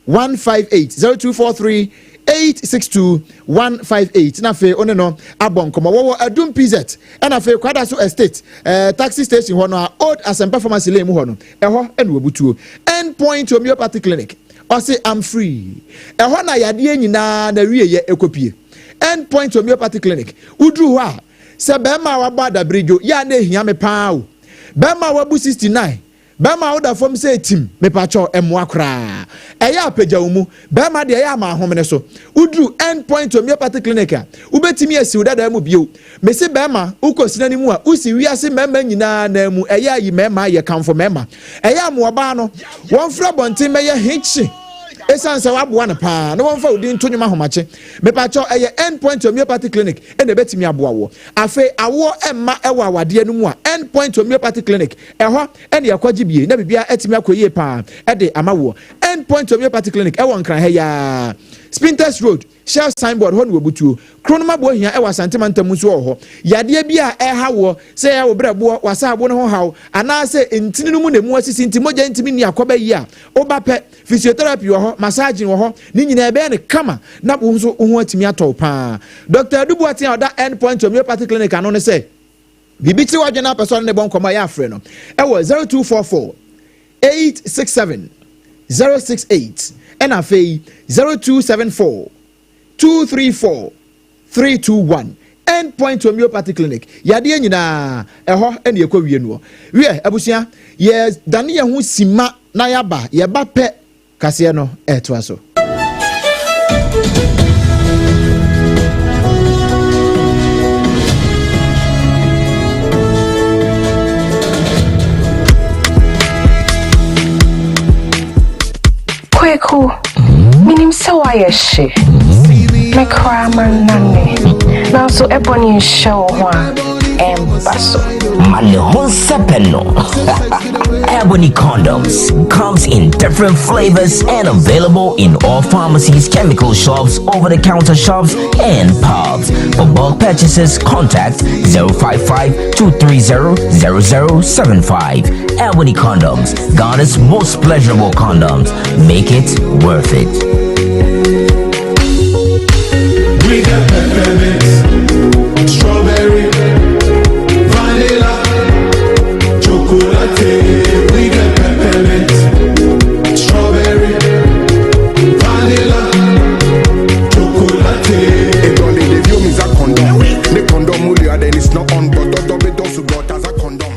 158 0243 862 158 na fe one no abonkomo wo adum PZ ena fe kwada so estate taxi station ho no old Asempa pharmacy lane mu ho no eho ena wabutuo endpoint homeopathy clinic o say I'm free eho na yade nyina na wieye ekopie endpoint homeopathy clinic udru ho a se bema wa bada bridge ya na ehia me paa o bema wa bu 69 bema wo da fom se tim me pa cho emo akra eya apagya wo mu bema de eya ma ahomene so udru endpoint homeopathy clinic a ubetimi asi udada mu bio me se bema ukosina ni mu a usi wiase mema nyina na mu eya yi mema ye kamfo mema eya mo oba no won fra bonten me ye hichi esanse waboa na pa na won fa odi ntonyuma homache me pa cho eye endpoint homeopathy clinic e na betimi aboa wo afi awo emma ewa awade anu mu a endpoint homeopathy clinic eho e na yakwaji bie na bibia etimi akoyie pa e de amawo endpoint homeopathy clinic e won kran he ya Spinters Road Shell signboard ho no wabutuo kronoma bo hia e wasantemantam so ho yade bia e hawo se ya wo brabo wasa abo no ho hawo ana se entini no mu na mu asisi ntimoja ntimi ni akoba yi a oba pe physiotherapy ho massage ho ni nyina ebe ne kama na bo nso ho atimi atọ pa Dr. Adubuati oda endpoint homeopathy clinic ano ne se bibiti wadwena person ne bon koma ya afre no e wo 0244 867 068 and afei 0274 234 321 Endpoint Homeopathy Clinic. Yade nyina eho ene ekwa wie no. Wie abusua ye dane ye ho sima na yaba ye ba pe kase no eto aso. Kweku, minim se wa ye she. Me cry man nane. Now so ebony show one embasso. Man hon sepeno. Ebony condoms comes in different flavors and available in all pharmacies, chemical shops, over-the-counter shops, and pubs. For bulk purchases, contact 055-230-0075. Ebony condoms, Ghana's most pleasurable condoms. Make it worth it. We got peppermint, strawberry, vanilla, chocolate. We got peppermint, strawberry, vanilla, chocolate. It only the view means a condom. The condom will then it's not on, but double dosu got as a condom.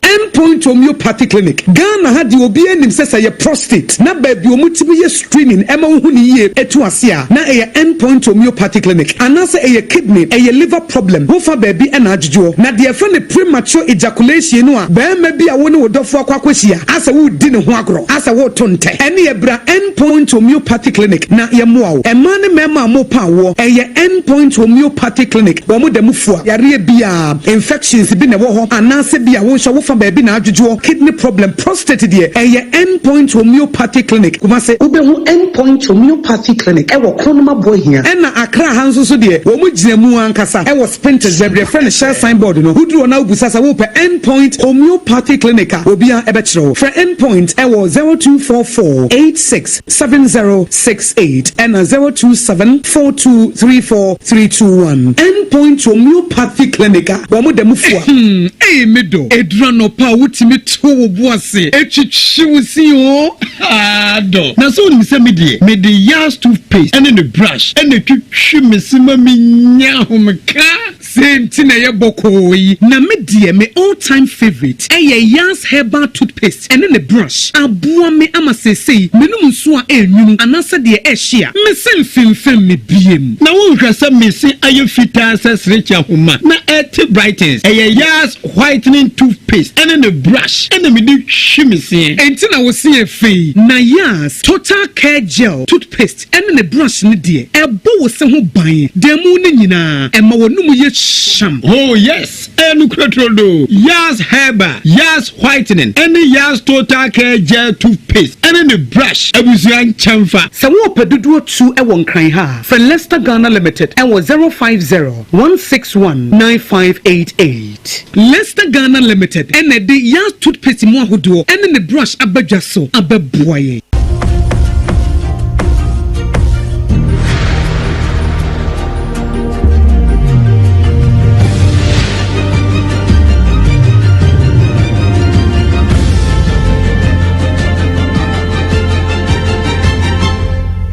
Endpoint Homeopathy Clinic. Ghana had the obianim says a prostate. Na baby omutimi screening ema huni ye etu asia. Na a Endpoint Homeopathy Clinic. Anasa a kidney, a liver problem. Bofa baby and ajujo. Na the friend premature ejaculation no. Be maybe a woni wodofo akwakwehia. Asa wo di ne ho agro. Asa wo tonte. Ene ebra Endpoint Homeopathy Clinic. Na ye moa. Emane mema mo pa wo. Eye Endpoint Homeopathy Clinic. Wo mo demufua. Yare bia infections bi ne wo ho. Anasa bia wo hwa wo fa baby na ajujo. Kidney problem, prostate dear, a Endpoint Homeopathy Clinic. Kumase ubehu Endpoint Homeopathy Clinic. Ewo kronoma boy here. Ena Accra hanso so dear. Womu jinemu ankasa. Ewo sprinters zebra friend share signboard no. Udru na ubusasa wo pe Endpoint Homeopathy Clinic. Obia ebechro. For Endpoint ewo 0244867068 and 0274234321. Endpoint Homeopathy Clinic. Womu demufua. Eh medo. Edrano pa utimi to boase echichiwusi o ado na so ni se me de yas toothpaste and the brush and the twitwi mesima minya homka senti na ye bokoyi na me de me all time favorite yas herbal toothpaste and the brush aboa me amasese menum so a enwunu anasa de ehia me semfimfim me biem na wo hwasa me se ayefita sesrecha homa na et brightens yas whitening toothpaste and the brush and the midi shimisi entina wo see fe na yas total care gel toothpaste and the brush ni de ebo wo se ho ban demu ni nyina ema wonum ye sham. Oh yes, enu krotrodo yas herbal yas whitening and yas total care gel toothpaste and the brush abusuan chamfa se wo pedudu tu e won kran ha for Leicester Ghana Limited and was 050-161-9588 Leicester Ghana Limited and the yas toothpaste mo ahodo and the brush abadwa so ababoye.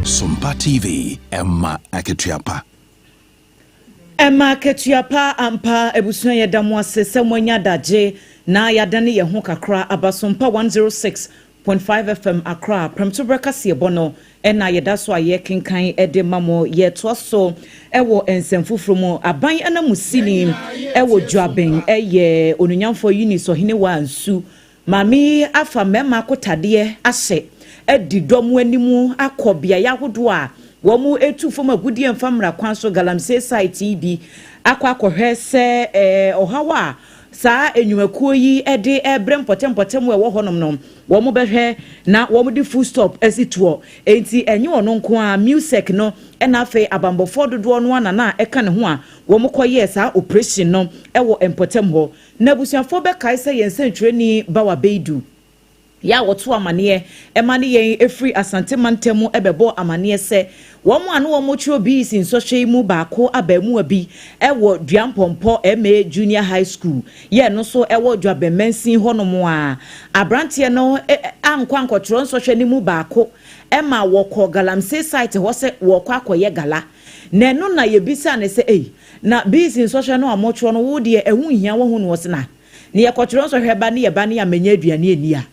SOMPA TV Emma Aketuapa. Emma Aketuapa ampa ebusua yedamu ase semwanya daje na yadane ye ho kakra abasompa 106.5 FM Accra premto brekase bono ena yedaso aye kenkan ede mamo ye toso ewo ensemfufro mu aban ana musini ewo dwaben eye onunyamfo uniso hine wa ansu mami afa mema kotade ahye edi domu animu akobia yahodo a wo mu etu fom agudie mfamra kwanso galamsey site bi akwakohwe se ohawa sa enyumakuo yi ede ebrem potem we wo honom nom wo mu behwe na wo mu di full stop asituo enti enye ono nko a music no ena fe abambofo dodo no na eka ne ho a wo mu koye sa operation no ewo empotem ho na busuafo be kai se yensan twreni bawa beidu ya woto amane emane yen efri asante mantemu ebebo amane se womo anu womo chiro bi sin so hwe mu baako abamu abi ewo duampompo MA junior high school ye no so ewo dwabemensin honomo a abrante no ankwa ankotro so hwe ni mu baako ema woko galamsey site ho se woko akoye gala na no na ye bisa ne se na bi sin so hwe no amotro no wo de ehu hia wo hu no se na ne ye kotro so hwe ba ne ye ba ne amenya aduane ani a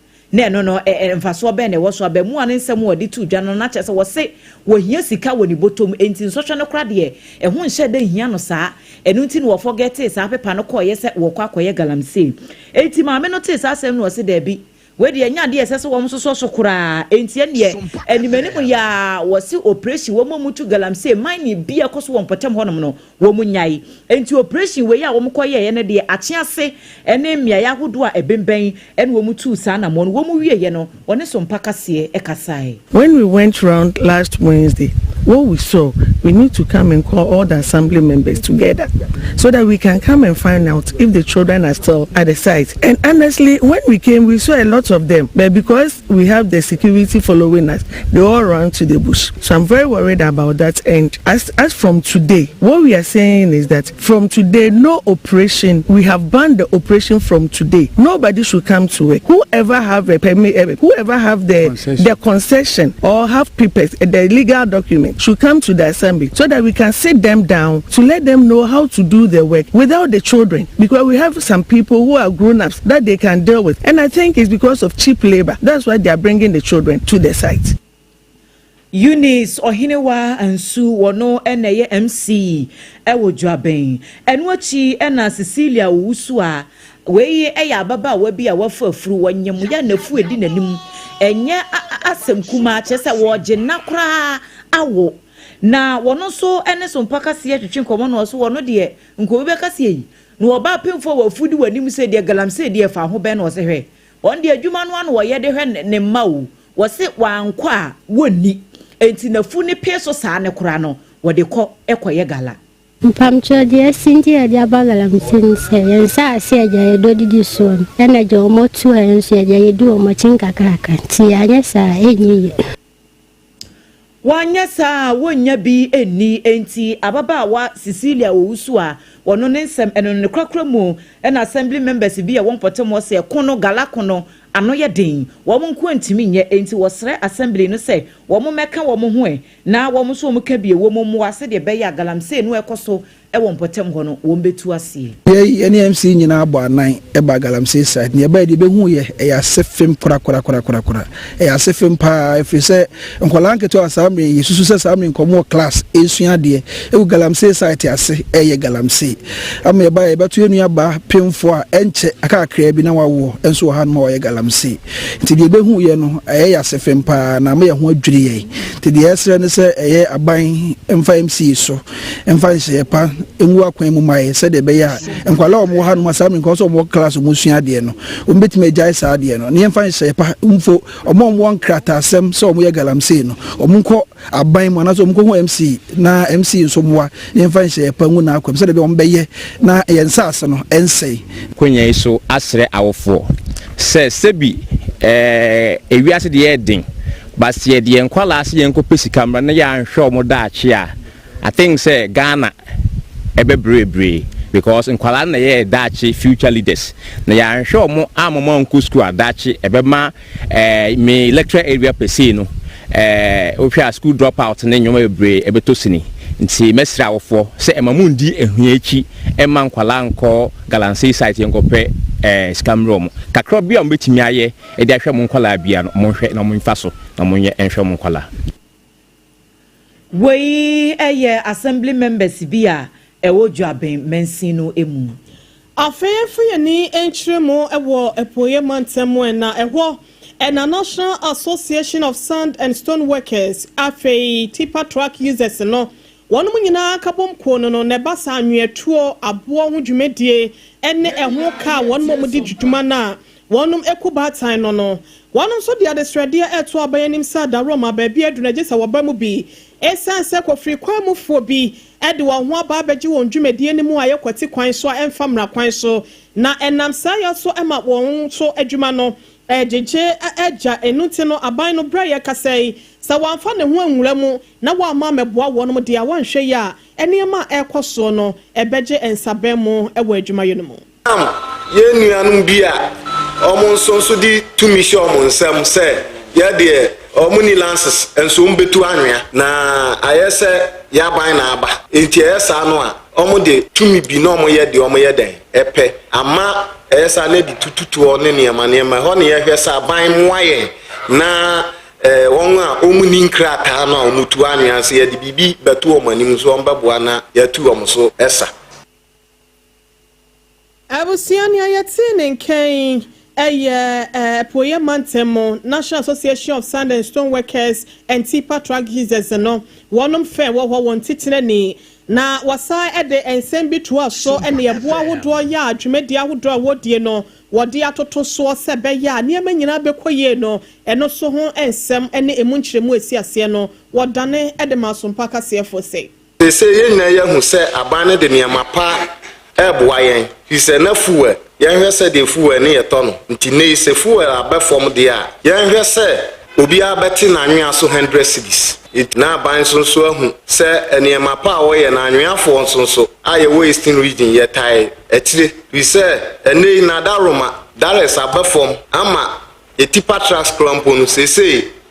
no mfaso be ne wo so abamu an nsem wo di tu dwa no na chese wo se wo hia sika wo ni botom enti so hwe no kra de ehu nhye de hia no saa enu nti no wo forget saa pepa no ko ye se wo kwa akoye galamsey enti ma me no te saa sem no wo se da bi we de nya de ese so wo so so kura enti ene enimani mu ya wo se operation wo mutu galamsey mine bia koso wo potem honom no wo mu nyai enti operation we ya wo koye ye ne de ache ase ene mmia ya hodo a ebemben ene wo mutu sa na mo no wo mu wie ye no one sompa kase ekasai. When we went round last Wednesday, what we saw, we need to come and call all the assembly members together so that we can come and find out if the children are still at the site. And honestly, when we came, we saw a lot of them, but because we have the security following us, they all ran to the bush. So I'm very worried about that. And as from today, what we are saying is that from today, no operation. We have banned the operation from today. Nobody should come to work. Whoever have a permit, whoever have the concession or have papers, the legal document, should come to the assembly so that we can sit them down to let them know how to do their work without the children, because we have some people who are grown-ups that they can deal with, and I think it's because of cheap labor. That's why they are bringing the children to the site. Eunice Ohinewa Ansu wono eneye MC ewo dwaben enwachi ena Cecilia Owusu a weye eya baba wa bi a wafa afuru wanyem ya nafu edi nanim enye asem kuma chese wo gina kra awo na wono so ene so mpaka se twetwe komo no so wono de nko be kase yi no oba pemfo wa fudi wanim se de galamse de fa ho be no se hwe on de adwuma no an wo ye de hwe ne mawo wo se wankwa a wonni enti nafu ne peso saa ne kra no wo de kɔ ekoye gala mpamcho de sinti ya bagala msinse yensa asia ja do didi so na jo motu yensa ja yedu o machinka kraka ti anyesa enyi wanyesa wonya bi eni enti ababa wa Cecilia Owusu a wono ne nsem eno ne krakra mu na assembly members bi a won potem wo se kono gala kono ano ye den wo mo nko antimi nye enti wo sre assembly no se wo mo meka wo mo ho na wo mo so mo ka bie wo mo mo ase de be ya galamse no ekoso e won potem ho no wo mbetu ase ye NMC nyina abo anan e ba galamse side ne ba de be hu ye e ya sefem kora e ya sefem pa efi se nkolanke to asam yesusu se sam nkomo class esua de e wo galamse side ase e ye galamse am ye ba e beto enu aba pemfo a enche aka akra bi na wawo enso ha no ye galamse nti de be hu ye no e ya sefem pa na me ye ho adwiri ye nti de esre ne se e ye aban emfa MC so emfa se pa enwu akwan mu mai se de be ya enkwala omo ha no masam nko so omo class mu sua de no ombetime jai sa de no ne emfa se pa mfo omo won krata asem so omo ye galamse no omo nko aban mu na so omo ko MC na MC so moa ne emfa se pa ngu na akwam se de be omo be ye na ye nsase no ensei kwenya iso asre awofo se sebi ewiase de ye den basie de enkwala ase ye nkopesi camera na ya nhwe omo daachi a I think say Ghana ebe brave because nkwala na ye daachi future leaders na ya nhwe omo amoma nku school daachi ebe ma me lecture area pese no ohwa school dropout na nyoma brave ebe tosini nti mesra wofo se emamundi ehuachi ema nkwala nko galamsey site nkope scam room kakro bia mbetimi aye e de ahwe mo nkwala bia no mo hwe na mo mfa so na mo nye enhwe mo nkwala we eye assembly members bia ewo dwaben mensino emu afeyefuye ni entremo ewo epoye mantemo na ewo and a National Association of Sand and Stone Workers afei tipper truck users no one munyina kabom kono no ne basa anwetuo abo ho dwumedie ene eho ka one mo di dwuma na wonum ekubatan no wonum so dia desredia eto abayanim sa da Roma ba bia dunagesa woba mu bi esanse kofri kwamufo bi ede wo ho aba abeji won dwumedie ne mu ayekwati kwan so emfamra kwan so na enam sa ya so ema won so adwuma no jeje eja enuti no aban no bra ye kasai sa wanfa ne ho anwura mu na wa ma meboa wo no de a wanhwe ya enema ekoso no ebeje ensabe mu ewo adwuma ye no mu ye nuanum bia omo nso di tumi hye omo nsam se ye de omuni lances enso mbetu anwea na ayese ya ban na aba enti esa no a omo de tumi bi no omo ye de omo ye den epe ama esa na di tututu one ne ma ho ne ye hwesa ban muaye na won a omuni nkrata no omutu anwea se ye de bibi betu omanim so ombeboa na yatu omo so esa Abusiani ayatine nkan Poye Mantemo, National Association of Sand and Stone Workers and Tipper Truck Users no one fair one titani na wasa ede ensembi to us so and the aboa wodo ya dwumedia wodo wodie no wode atoto so sebe ya niema nyina bekoye no eno so ho ensem ene emu nkyeremu asiase no wodane ede masompa kase efose they say ye na ye hu se abane de niema pa eboa yen he say na fuwe yan hwe se de fuwe ne yeto no nti ne se fuwe abefom de a yan hwe se obi abeti na anwea so 100 cedis na ban so ahu se eniema pa wo ye na anwea fo nso aye western region ye tai etire we say ene na daroma dares abefom ama etipa trust clump no se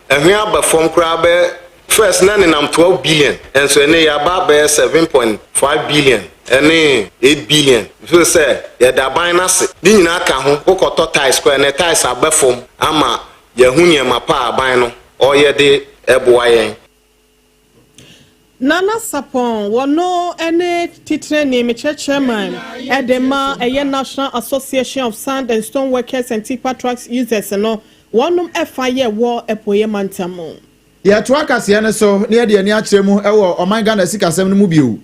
ehwe abefom kra be first na ne nam 12 billion enso ene ya ba be 7.5 billion ene 8 billion so say ya da ban na se di nyina ka ho ukoto tie square ne ties abefom ama ya hunye mapa ban no oye de eboa yen Nana Sapon wono ene titre ni me chairman edema eye National Association of Sand and Stone Workers and Tipper Trucks Users no wonum efaye wo epoye mantamo ya truckers ya ne so ne de ani akyeremu ewo oman Ghana sikasem no mu bio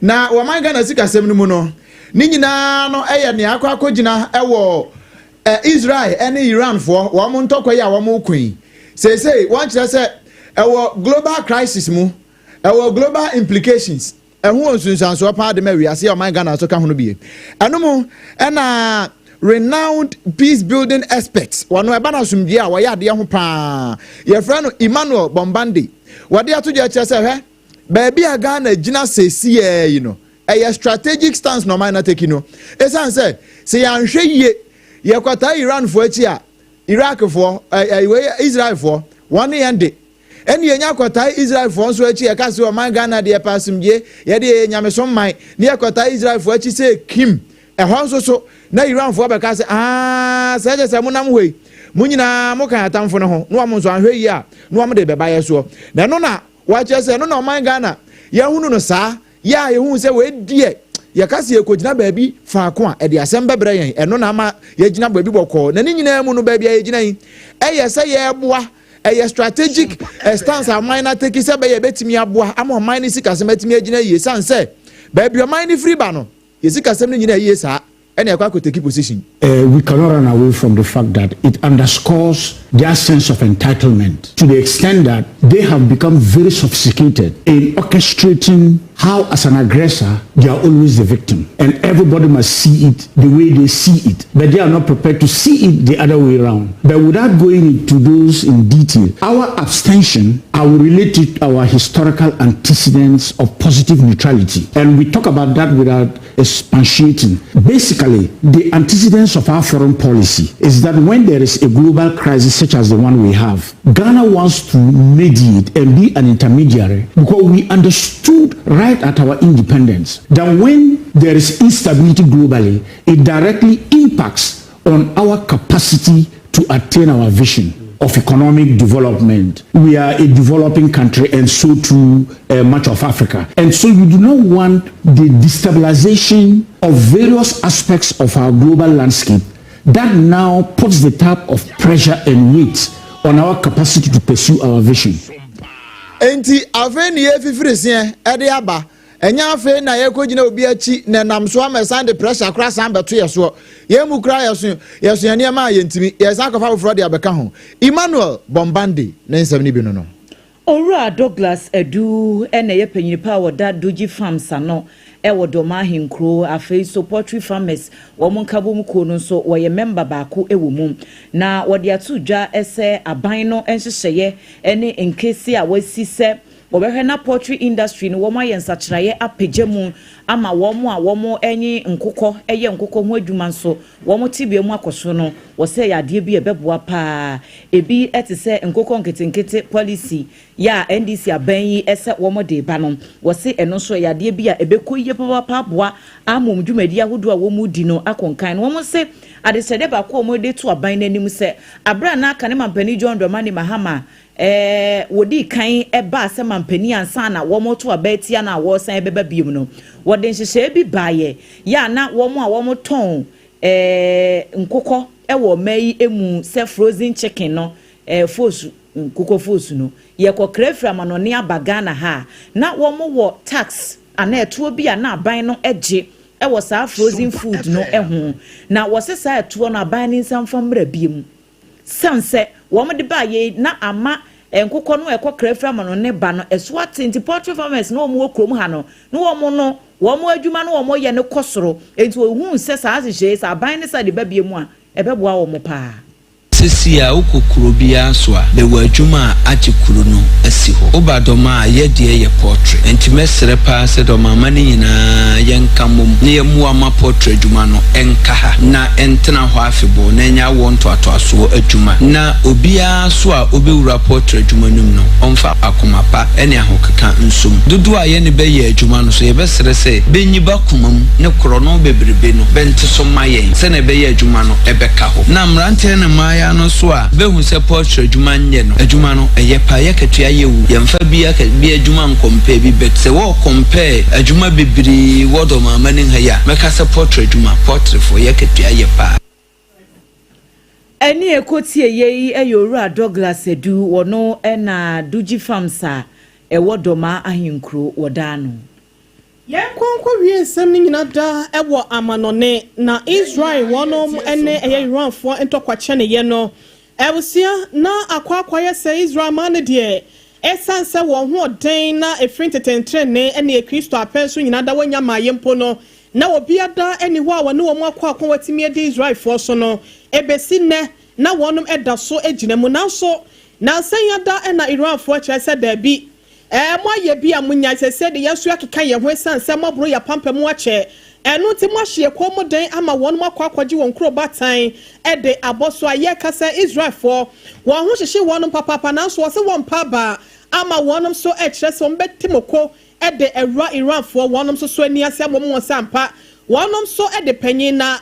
na oman Ghana sikasem no mu no ni nyina no eye ne akogina ewo Israel ene Iran for wo mo ntokwa ya wo mo kun say wan kire se ewo global crisis mu ewo global implications ehu onsunsanso pa de mawi ase oman Ghana so ka hono bie enomu ena renowned peace building experts wano eba na sumdie a woya de ho pa ye frano Emmanuel Bombande wade ato je kire se he ba bia Ghana gina sesi you know a strategic stance no man na take no esan se ya nhwe yie ye kwata Iran fo achi a Iraq fo Israel fo one yende eni enya kwata Israel fo nso achi e ka se o man Ghana de pasumdie ye de nyamesom man ne ye kwata Israel fo achi se Kim ho nso so na Iran fo be ka se se je se munam hoi munyina mo kan atamfo no ho no am nso anhwe yi a no am de be ba ye so na no na wa che se no na o man Ghana ye hunu no saa ya ye hu se we die ye kase ye kogina baabi faako a e de asem bebre yen eno na ama ye gina baabi boko na ni nyina mu no baabi ye gina yin e ye se ye boa e ye strategic stance a minor take se be ye betimi aboa ama minor sikasem betimi gina ye san se baabi o minor free ba no ye sikasem ni nyina ye saa ene akwa ko take position. We cannot run away from the fact that it underscores their sense of entitlement to the extent that they have become very sophisticated in orchestrating how as an aggressor they are always the victim and everybody must see it the way they see it, but they are not prepared to see it the other way around. But without going into those in detail, our abstention, I will relate it to our historical antecedents of positive neutrality, and we talk about that without expatiating. Basically, the antecedents of our foreign policy is that when there is a global crisis such as the one we have, Ghana wants to mediate and be an intermediary because we understood right at our independence that when there is instability globally, it directly impacts on our capacity to attain our vision of economic development. We are a developing country, and so too much of Africa. And so you do not want the destabilization of various aspects of our global landscape that now puts the type of pressure and weight on our capacity to pursue our vision. Enti aveni efifirisen ede aba enya afe na yekogina obi achi na namso amesan de pressure kra san beto yeso ye mu kra yeso ne ma yentimi yesan kofa fro de abeka ho Emmanuel Bombande na nsem ni bi no no Owura Douglas Edu ene ye panyinipa woda Doji Farms ano ewo doma hinkro afei so poultry farmers wɔn nkabo mu ko no so wɔyɛ member baako ewo mu na wɔde ato dwa ɛsɛ aban no nhyehyɛeɛ ɛne nkesi a wɔasi sɛ wɔbɛhwɛ na poultry industry no wɔn ayɛ nsakyerɛeɛ apagya mu ama wɔn a wɔn enyi nkokɔ ɛyɛ nkokɔ ho adwuma nso wɔn tibia mu akɔso no wɔsɛ yadeɛ bi ɛbɛboa paa ebi ɛte sɛ nkokɔ nketenkete policy ya NDC aban yi ɛsɛ wɔn de ba no wɔsɛ ɛno nso yadeɛ bi a ɛbɛkɔ yie papa aboa amom dwumadi ahodoɔ a wɔn di no akɔnkan no wɔn sɛ adehyɛde baako wɔn de to aban n'anim sɛ abra na aka ne mampani John Dramani Mahama wodi kan eba asɛ mampani ansa na wɔn to abatia na wɔsan bɛba biem no wɔde nhyehyɛ bi baayɛ ya na wɔn a wɔn tɔn nkokɔ ɛwɔ mayi emu sɛ frozen chicken no fosu nkokɔ fosu no yɛkɔ krefra manone abaga na ha na wɔn wɔ tax ana ɛtoɔ bi a na aban no ɛgye ɛwɔ saa frozen food no ɛho na wɔsɛ saa ɛtoɔ no aban ne nsamfa mmra biem sanse wɔn de baayɛ na ama nkokɔ no ɛkɔ krefra manone ba no ɛso atenti poultry farmers no wɔn wɔ kurom ha no no wɔn no wɔn adwuma no wɔn yɛ ne kɔsoro enti ohun sɛ saa ahyehyɛ saa aban ne sa de ba biem a ɛbɛboa wɔn paa sisi a ukokuro bia so a be wa adwuma a agikuro no asi ho obadoma a ye de ye poultry enti mesere pa se do mama ne nyina ye nka mom ne ye mu ama poultry adwuma no enka ha na entena ho afebo na nya won to aso adwuma na obia so a obewura poultry adwuma num no onfa akoma pa ene ahokeka nsum dudu a ye ne be ye adwuma no so ye be sere se benyi ba komam ne koro no bebrebe no bente so mayen se ne be ye adwuma no ebeka ho na mrante ne maya no so a behu se poultry adwuma nye no adwuma no eye pa ye ketua yewu yemfa bi aka bi adwuma nkompa bi bet se wo compare adwuma bibiri wodo mama ne ha ya meka se poultry adwuma poultry for ye ketua ye pa eni ekotie ye eyowura Douglas Edu wono na Duji Farms a ewodoma ahinkro wodano Yenkwanko wie nsem ni nyina da ewo amanone na Israel wonom ene Iranfo entokwache ne ye no ewusia na akwakwaye se Israel man de esanse wo ho den na efrintetentre ne ene Kristo apenso nyina da wanya mayempo no na obiada eni ho a wone wo mu akwakwa watimi de Israel fo so no ebesi ne na wonom eda so egina mu na so na senya da ena Iranfo kire se da bi mo ye bia munya sese de yesu akeka ye ho sanse mabro ya pampa mu ache enu ti mo hye ko den ama won makwakwagye won kro batan e de aboso aye kasa Israel for won ho hyehye won papa na so se won pa ba ama wonum so e kire se won betimoko e de ewra Iran for wonum so ani ase mo mo sampa wonum so e de panyin na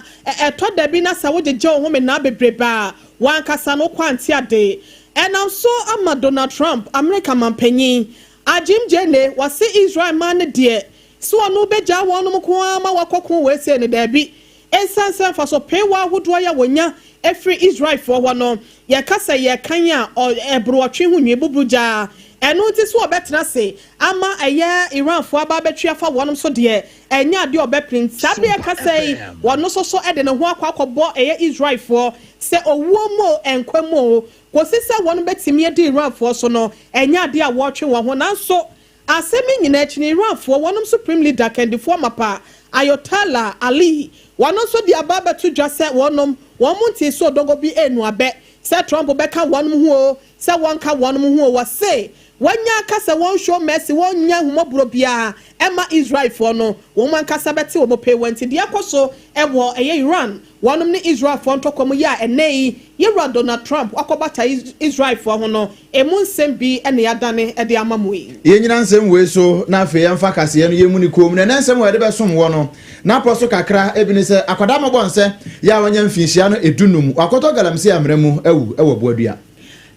to da bi na sa wo jeje ho me na bebreba wan kasa no kwanti ade enam so ama Donald Trump America man panyin Ajim Jene wasi Israel man de so anu beja wonum ko ama wakokon we se ne da bi ensansan fa so pewa hodo ya wonya efri Israel for wono ye kasa ye kan ya ebroatwe ho nwe bubuja enu ti so obetena se ama eye Iran fo aba betwe afa wonum so de enya de obeprint sabe ye kasa yi wono so ede ne ho akwakobo eye Israel for se owuo mo enkwamo kosisa wonu betimi edi Iran fo so no enya de a wotwe wo ho nanso asemi nyina chini Iran fo wonum supreme leader kendi fo mapa Ayotollah Ali wonu so di ababa to dwase wonum womunti so dogo bi enu abe se Trump beka wonum ho se wonka wonum ho wa se wanya kasa won show mercy wonya humobro bia ema Israel for no woman kasa beti wo pay wenti de akoso ewo eye Iran wonum ni Israel for ntokom ya enei ye Donald Trump akobata Israel for ho no emu nsem bi ene yadane e de amamwe ye nyina nsem we so na afi yemfa kase ye no ye muni kom na nsem we de besom wo no na aposo kakra ebini se akwada mabon se ya wanya mfinhia no edunum akoto galamsi amremu ewo boadua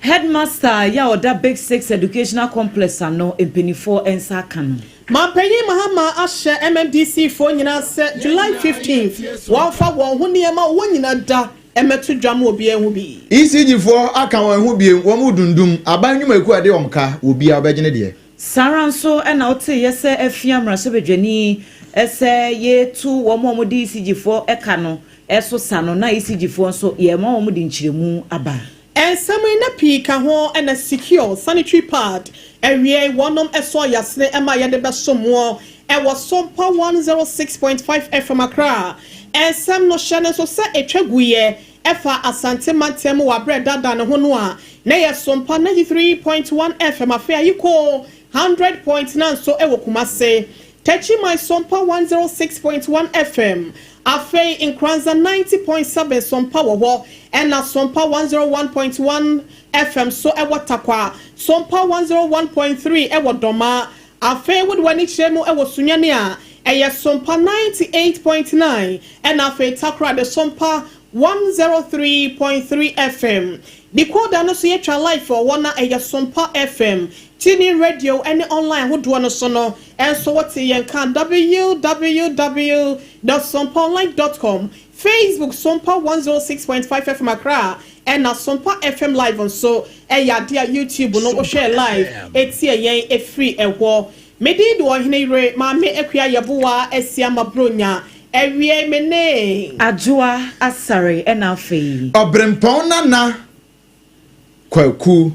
Headmaster ya oda Big 6 educational complex ano empenifo ensa kanu Mampenyi Mahama ashe MMDC fo nyina se July 15th wafa won ho niema won nyina da emetu dwam obi ehu bi ECG fo aka won hu bi wo mu dundum aban nwuma eku ade omka obi a obegyene de Saranso ena ote yese afia mrase bedwani ese ye tu wo mo di ECG fo eka no eso sano na ECG fo nso ye ma wo mu di nchiremu aba and some na pika ho and a secure sanitary pad ewie wonom eso yasne ema ye de besomo e was SOMPA 106.5 FM Accra and some no shane so se etwaguye efa asante mantem wa breda da ne ho no a na ye SOMPA 93.1 FM afia yiko 100.9 so e wo Kumase Techi my SOMPA 106.1 FM Afei in Kranza 90.7 SOMPA wo and na SOMPA 101.1 FM so e watakwa SOMPA 101.3 e Doma Afei would wani chemu e Sunyani a e SOMPA 98.9 and afei takra de SOMPA 103.3 FM the code no so ye twa live for one e SOMPA FM Tini radio any online who do no so no and so what yen can www.sompaonline.com Facebook SOMPA 106.5 FM Accra and na SOMPA FM live on so ya dia YouTube no share live etie yen e free e wo medi do hene re ma me akua yaboa asia mabronya ewie mene Ajua asare enafe obrempon na kwaku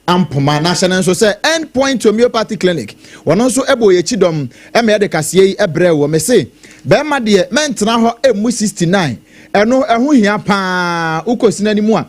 Ampoma national so say end point homeopathy clinic wono so ebo ye chidom e me de kase yi ebre wo me say be ma de mentena ho emu 69 eno eho hia pa ukosina ni mu a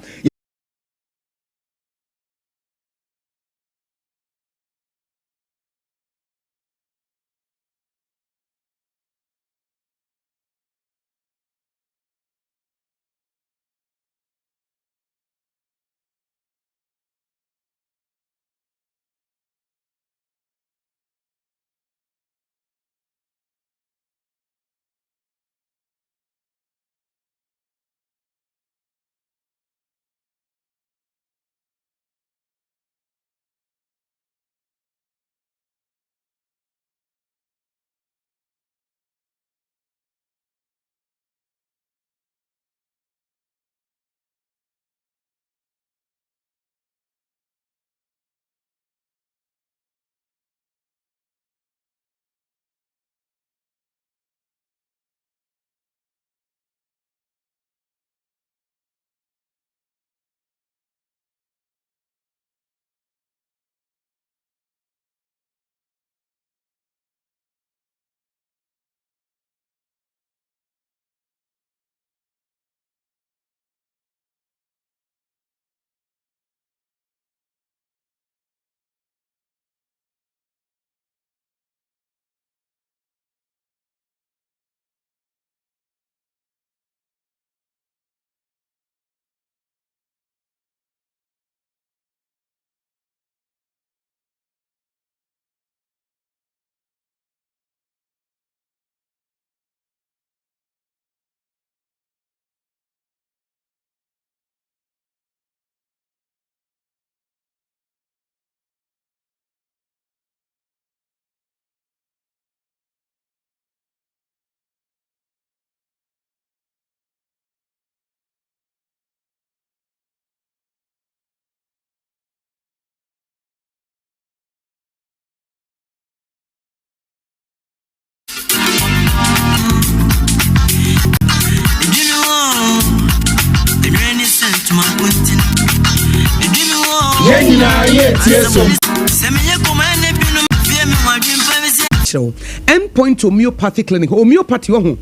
Endpoint homeopathy clinic homeopathy ho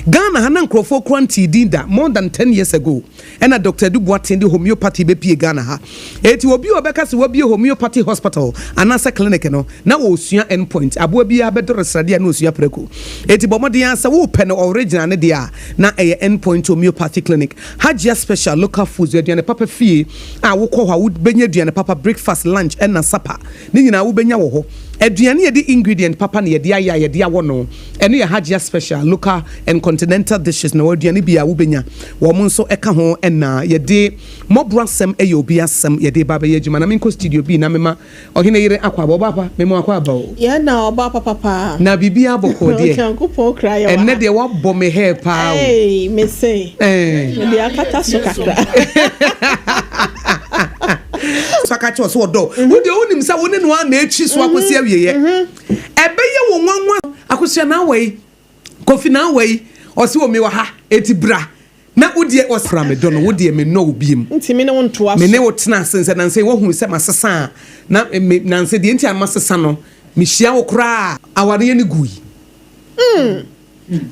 Ghana hana nkrofo kwanti dinda more than 10 years ago and Dr. Dubois attended homeopathy be Ghana ha eti obi obeka se obi homeopathy hospital anasa clinic no na wo sua endpoint abo bia bedo resade na osua preko eti bomode ansa wo pe no original ne dia na endpoint homeopathy clinic hajia special local foods aduane papa fie a wo kɔ hɔ wo benya aduane papa breakfast lunch and na supper ni nyina wo benya wo ho aduane ye di ingredient papa ne ye dia ya ye dia wo no eno ye hajia special local and continental dishes na aduane bia wo benya wo mo nso eka ho na ye de mobrasem obi asem ye de baba ye adwuma na menko studio bi na mema ohene yire akwa bo papa memo akwa ba o ye na oba papa na bibia aboko de Nyankopon kra ye wa enne de wo bɔ me hair pa o eh me say me de akata so kakra sakacho so do wo de onim sa wo ne no na echi so akosi awieye ebe ye wo nwanwa akosia na wei kofi na wei o se wo me wa ha eti bra na wodie osra me do no wodie me no obiem ntimi ne wonto aso me ne wotena sense na nse wo hu se masesa na na nse de ntia masesa no me hia wo kra aware ne gui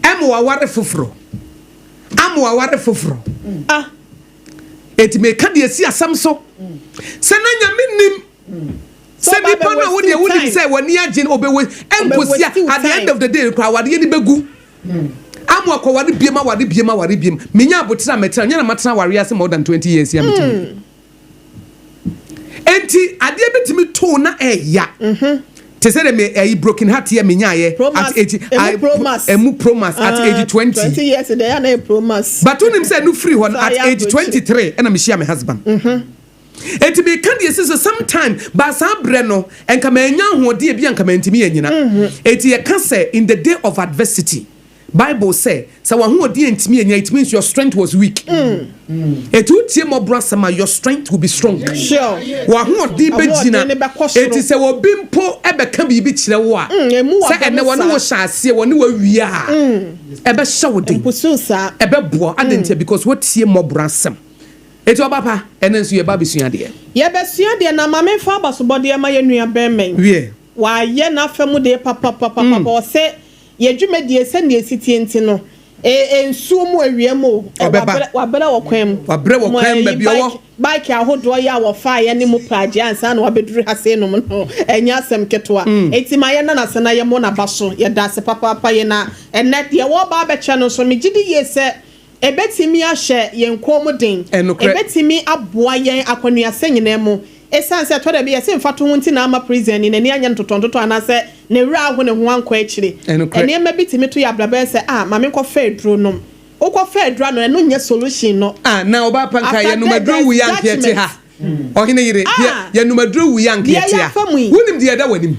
emo aware foforo eti me ka de si asam so se na nya menim se nipa na wodie wodi se wani agye obewe enkosia at the end of the day kra aware ne begu amu akwawari biem menya abotira metira nya na matira wari ase more than 20 years ya metira enti ade betimi to na eya te say me broken heart ya menya ye at age promise at age 20 years they are na promise but when him say no free one at age 23 and me share my husband enti me kan dey say sometime ba sa bre no enka menya hoode bia enka mentimi yanyina enti ye can say in the day of adversity Bible say so wa hu odi entimi enya it means your strength was weak etu tie mo brasama your strength will be strong sure wa hu odi begina eti se wo bimpo ebeka bibi kire wo a se ene wo ne wo hyase wo ne wo wia a ebe shawde ebe bo adentia because what tie mo brasam eti obapa ene nso ye ba besua de ye besua de na mame fa basobode ma ye nua bemen wie wa ye na famu de papa o se ye dwumadie se ne esitie nti no ensuo mu awiem o wabere wokwam ba bi owo bike ahodo ya wo fa ye ne mu page ansa na wabeduru hase no no enya asem ketwa enti ma ye na se na ye mo na baso ye da se papa ye na enet ye wo ba beche no so me gidi ye se ebetimi ahye ye nkom den ebetimi aboa ye akwanua se nyina mu esanse to da bi yesi mfato ho nti na ama prison ni nani anya ntotonto anase ne wura ho ne ho anko akire ene ma bitimi to ya blaba se mame ko fa eduro no ukọ fa eduro no eno nya solution no na oba panka ye no maduro wu yank yete ha ohine yire ye no maduro wu yank yete ha wonim de da wanim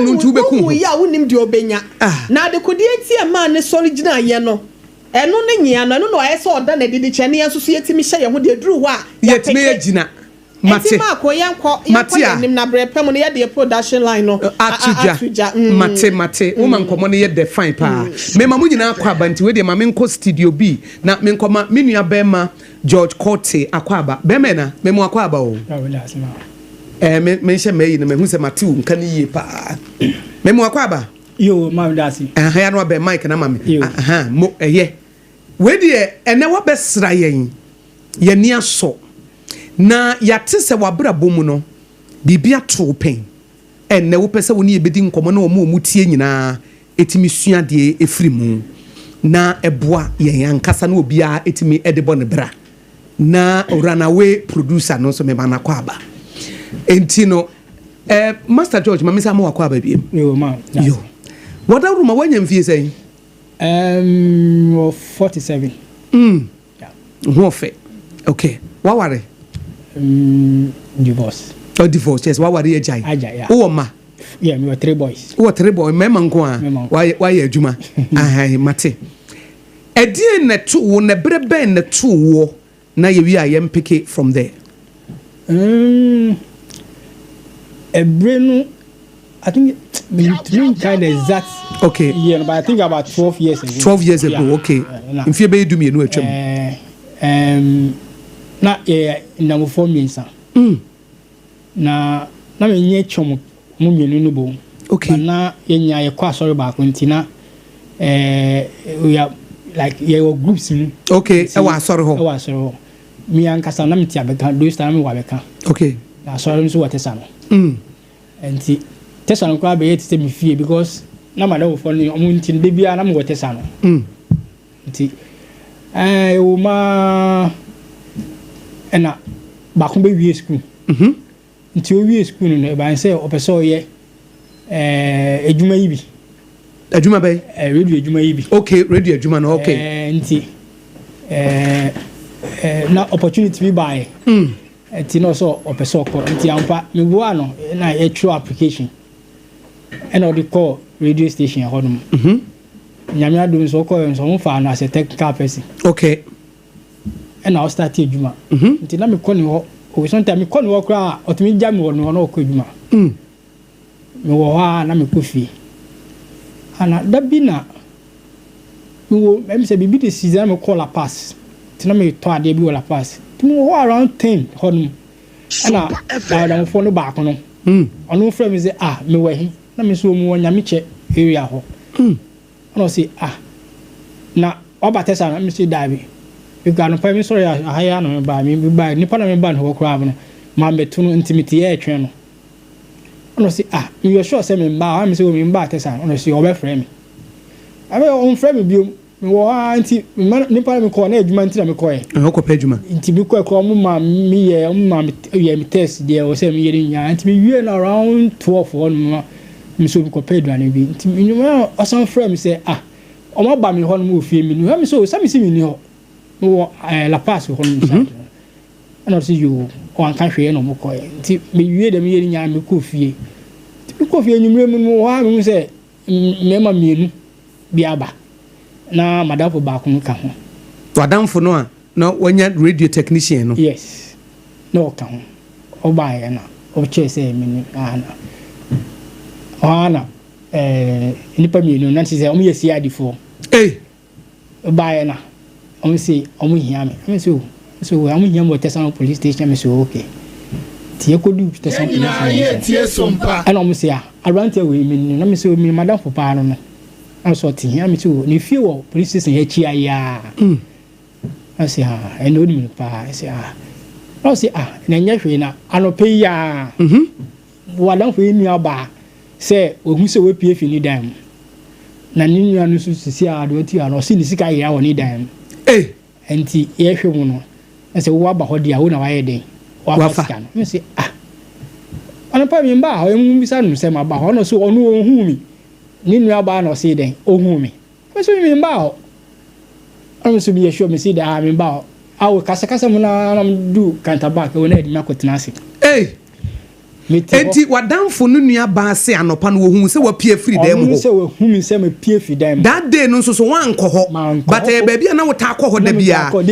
no ntu beku wu ya wonim de obenya na de kodi enti e ma ne original ye no eno ne nyia no eno no ayese oda na didi chene yansusu yetimi hye ye ho de eduro wa yetimi agina Mate nim na brepem no ye the production line no atuja mate woman komo no ye the fine pa me ma mu nyina akwa banti we de ma me nko studio B na me nkoma me nua bema George Cote akwaba bema na me mu akwaba o me hye me na me hu se mate wo nka ni ye pa me mu akwaba yo ma dasi ya no be mic na ma me mo eye we de ene wo besra yen ye ni aso na yate se wabra bomu no bibia tro pen enne wo pese woni ebedi nkomo na omo tie nyina etimi sua de efiri mu na eboa ye yankasa na obia etimi edebo ne bra na runaway producer no so me bana kwa aba enti no Master George mamisa mo kwa aba biem yo what a room wanya mfie say 47 yeah wo fe okay waware divorce yes why were you jai oh ma yeah me were 3 boys mema nko a why adwuma ahai mate edie na to wo na brebe na to wo na ye wi ayem pick from there ebrenu I think between kind exact okay yeah but I think about 12 years ago okay if you be do me no atwam na na mo form yinsa na me nye chom mo mienu no bo okay na yenya ye kwa sorry ba ko ntina we are like ye groups ni okay e wa sorry ho mi ankasa na meti abeka do sta na me wa beka okay na sorry so what esa no enti tesa no kwa be yeti se mi fie because na ma da wo for ni omo ntin de bia na mo tesa no enti o ma ena ba ko be wie school nti o wie school no e ba say opeso ye ejuma yi bi ejuma bay radio ejuma yi bi okay radio ejuma no okay nti na opportunity bi buy nti no so opeso ko nti ampa me bua no na e true application ena the call radio station ya hodum nyame adum so ko so mo fa na as a technical person okay and I start ejuma nti na me kɔ ne ho o so ntame kɔ ne ho kra otumi gya me wɔ ne ho na okɔ ejuma me wɔ ha na me kɔ fie ana da bi na wo em say bibi the season me call La Paz tina me to ade bi La Paz timi wo around 10 honum ana da fo no baako no ono frɛ me say me wa hi na me so mu wonya me che area ho ono say na oba tesa na me say dabi you got no me sorry ahaya no me ba nipa na me ba no kra no ma metu no intimity e twen no ono say you sure say me ba me say me ba tesa ono say oba frɛ me abe on frɛ me biom wo anti nipa me ko na adwuma nti na me ko e ko pa adwuma nti bi ko ko ma me ye me test there o say me ye nya nti me wie na around 12 on me so ko pa aduane bi nti me nyuma asan frɛ me say o ma ba me ho no mo fie me no me so say me si me ni ho wo La Paz ho no ana si you o an kan hwe no mo ko e nti me wie de me ye nya me ko fie nti ko fie nyumre mu mo ha me say me ma mienu bi aba na madafo ba ko ka ho wadamfo no a na wanya radio technician no yes no ka ho o ba ya na o che say me ni ana nipa mienu na ti say o me yesi adifo o ba ya na o me say o me hia me so am hia mo Tesano police station me so okay ti e ko du Tesano police station tie sompa ana o me say around we me na me say me madafo pa no also ti hia me so ni fie wo police station ya chi aya I say I know me pa I say I say na nya hwe na anope ya wadan fo enu aba say ohu se we pie fi ni dan na ni nua no so sisi ado ti ano si ni sika ya wo ni dan enti ye hwe mu no I say wo aba ho dia wo na wa ye den wa fa me say anopa mi mba ho emu bisa no se ma ba ho no so onu ohu mi ni nua ba na say den ohu mi me so mi mba ho I'm so be sure me see that I'm about our kasa mu na do counter back we na edi makotena ase enti wadamfo no nua ba ase anopa no wo hu se wa pie free dem ho se wo hu mi se me pie free dem that day no so wan kɔ hɔ but e ba bia na wo ta kɔ hɔ da bia but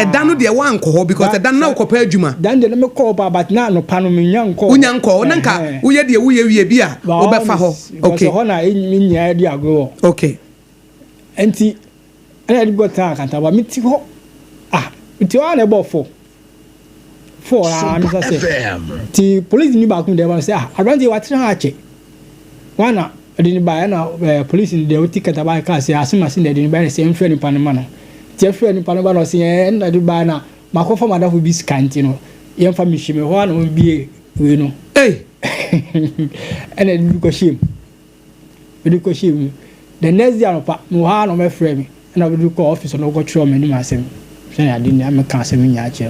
e da no de wan kɔ hɔ because e da na wo kɔ pa adwuma dan de me kɔ ba but na anopa no me nya nkɔ unya nkɔ na nka wo ye de wo ye wie bia wo be fa hɔ okay ho na enyi nya di agro okay enti ana di gota kanta ba miti ho miti wa na bo for am say ti police ni ba kun de ba say around the water ha che wana edi ni ba na police ni de oti kata ba ka say asima sin de ni ba say mfre ni panema no ti afre ni panema no say na di ba na makofa madafo bi skanti no ye mfa mi hime ho na bie we no ana di ko shim the next day pa no ha no me frame me na we do call office no go throw me ni ma asem say ya di ni am ka asem nya che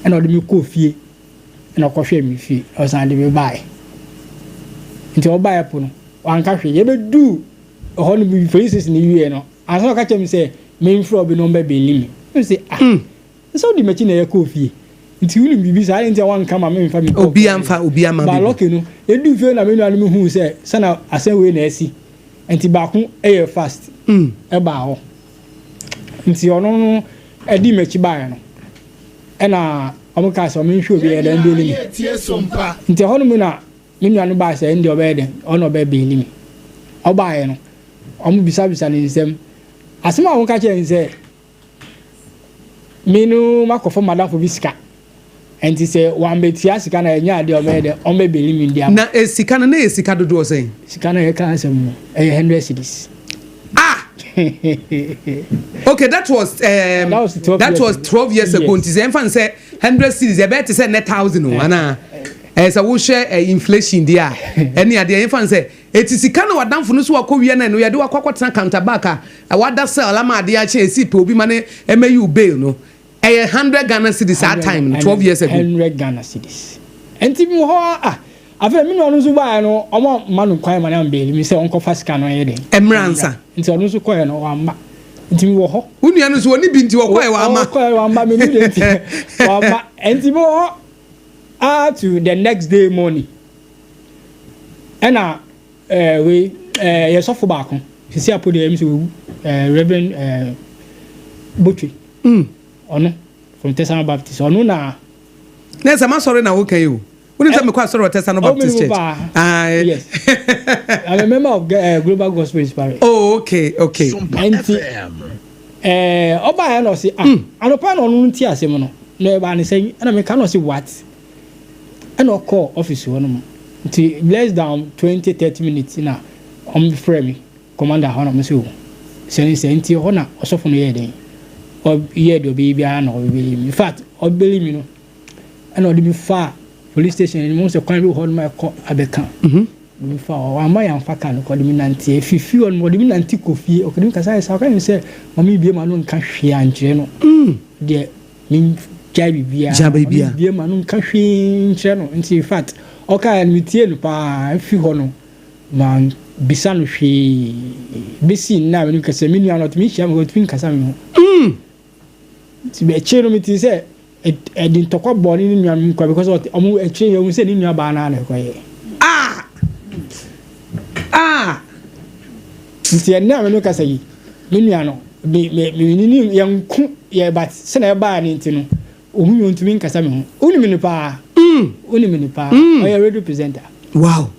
na odi me ko fie na ko hwe me fie o san de me buy nti o buy po no wan ka hwe ye be do ho no bi faces ni wie no aso ka che me say me mfro bi no be limi me say so di me chi na ye ko fie nti wuni bibi sa nti wan ka ma me mfa me obi ama ba loke no e du fie na me no anu hu say sana asem we na asi nti ba ko e fast e ba ho nti ono edi me chi ba no ena omuka so me hwe bi e dan be ni tie sompa nti hono mu na me nua no ba se ndi oba den ono be be ni oba ye no omu bisa ni nsem asema won ka che nse minu makofo madam for bisika enti se wan betia sika na nya ade oba den on be be ni ndia na esika na esika dodo o sen sika na ye ka asem 100 cedis okay, that was 12 years ago. Nti say fan say 100 cedis e bet say 1,000 ana as a wo share inflation dia any ade fan say etisika na wadamfo no so akɔwie na no yade wakɔkɔtena counter back a wada sell ama ade a che esi pe obi mane emayu bail no 100 Ghana cedis at time 12 years ago 100 Ghana cedis enti mo ho afa mi no so ba no omo manu kwan ma na bail mi say onko fasika no ye de emransa nti ono so koye no wa ma nti mi wo ho unua no so oni bi nti wo koye wa ma me ni de nti wa ma enti mo to the next day morning ena we ye sofo ba ko sisi apo de mi so Reverend Butchi ono from Tesano Baptist ono na sama sorry na wo kan you we need to make sorry Tesano Baptist Church yes I'm a member of Global Gospel Inspiration. Oh okay and oba ya no say anopa no no nti asem no na ba ne say na me ka no say what and call office one nti less than 20-30 minutes na frame me commander ho na me say say nti ho na osofo no ye den o ye do be bia na o be in fact o believe me no and o be far police station ni mo say kwan bi ho na ko abeka me fa o ma ya mfa kan ko de mi nanti fifi on mo de mi nanti kofi o kedi kasa sa kan say mami bie ma no nka hwe ankyere no de mi jabi bia ma no nka hwe nkyere no nti in fact o ka mi tie no pa fi ho no man bisa no hwe bisi na me kasa mi nua no to mi hia mo to mi kasa me ti be chero mi ti say e din to kwa body ni nua mi kwa because o mo e che yo say ni nua ba na ko ye nti na me no kasa yi me nua no me ni yanku ye but se na e ba ni nti no ohun yo ntumi nkasa me ho oni me ni pa o ye radio presenter wow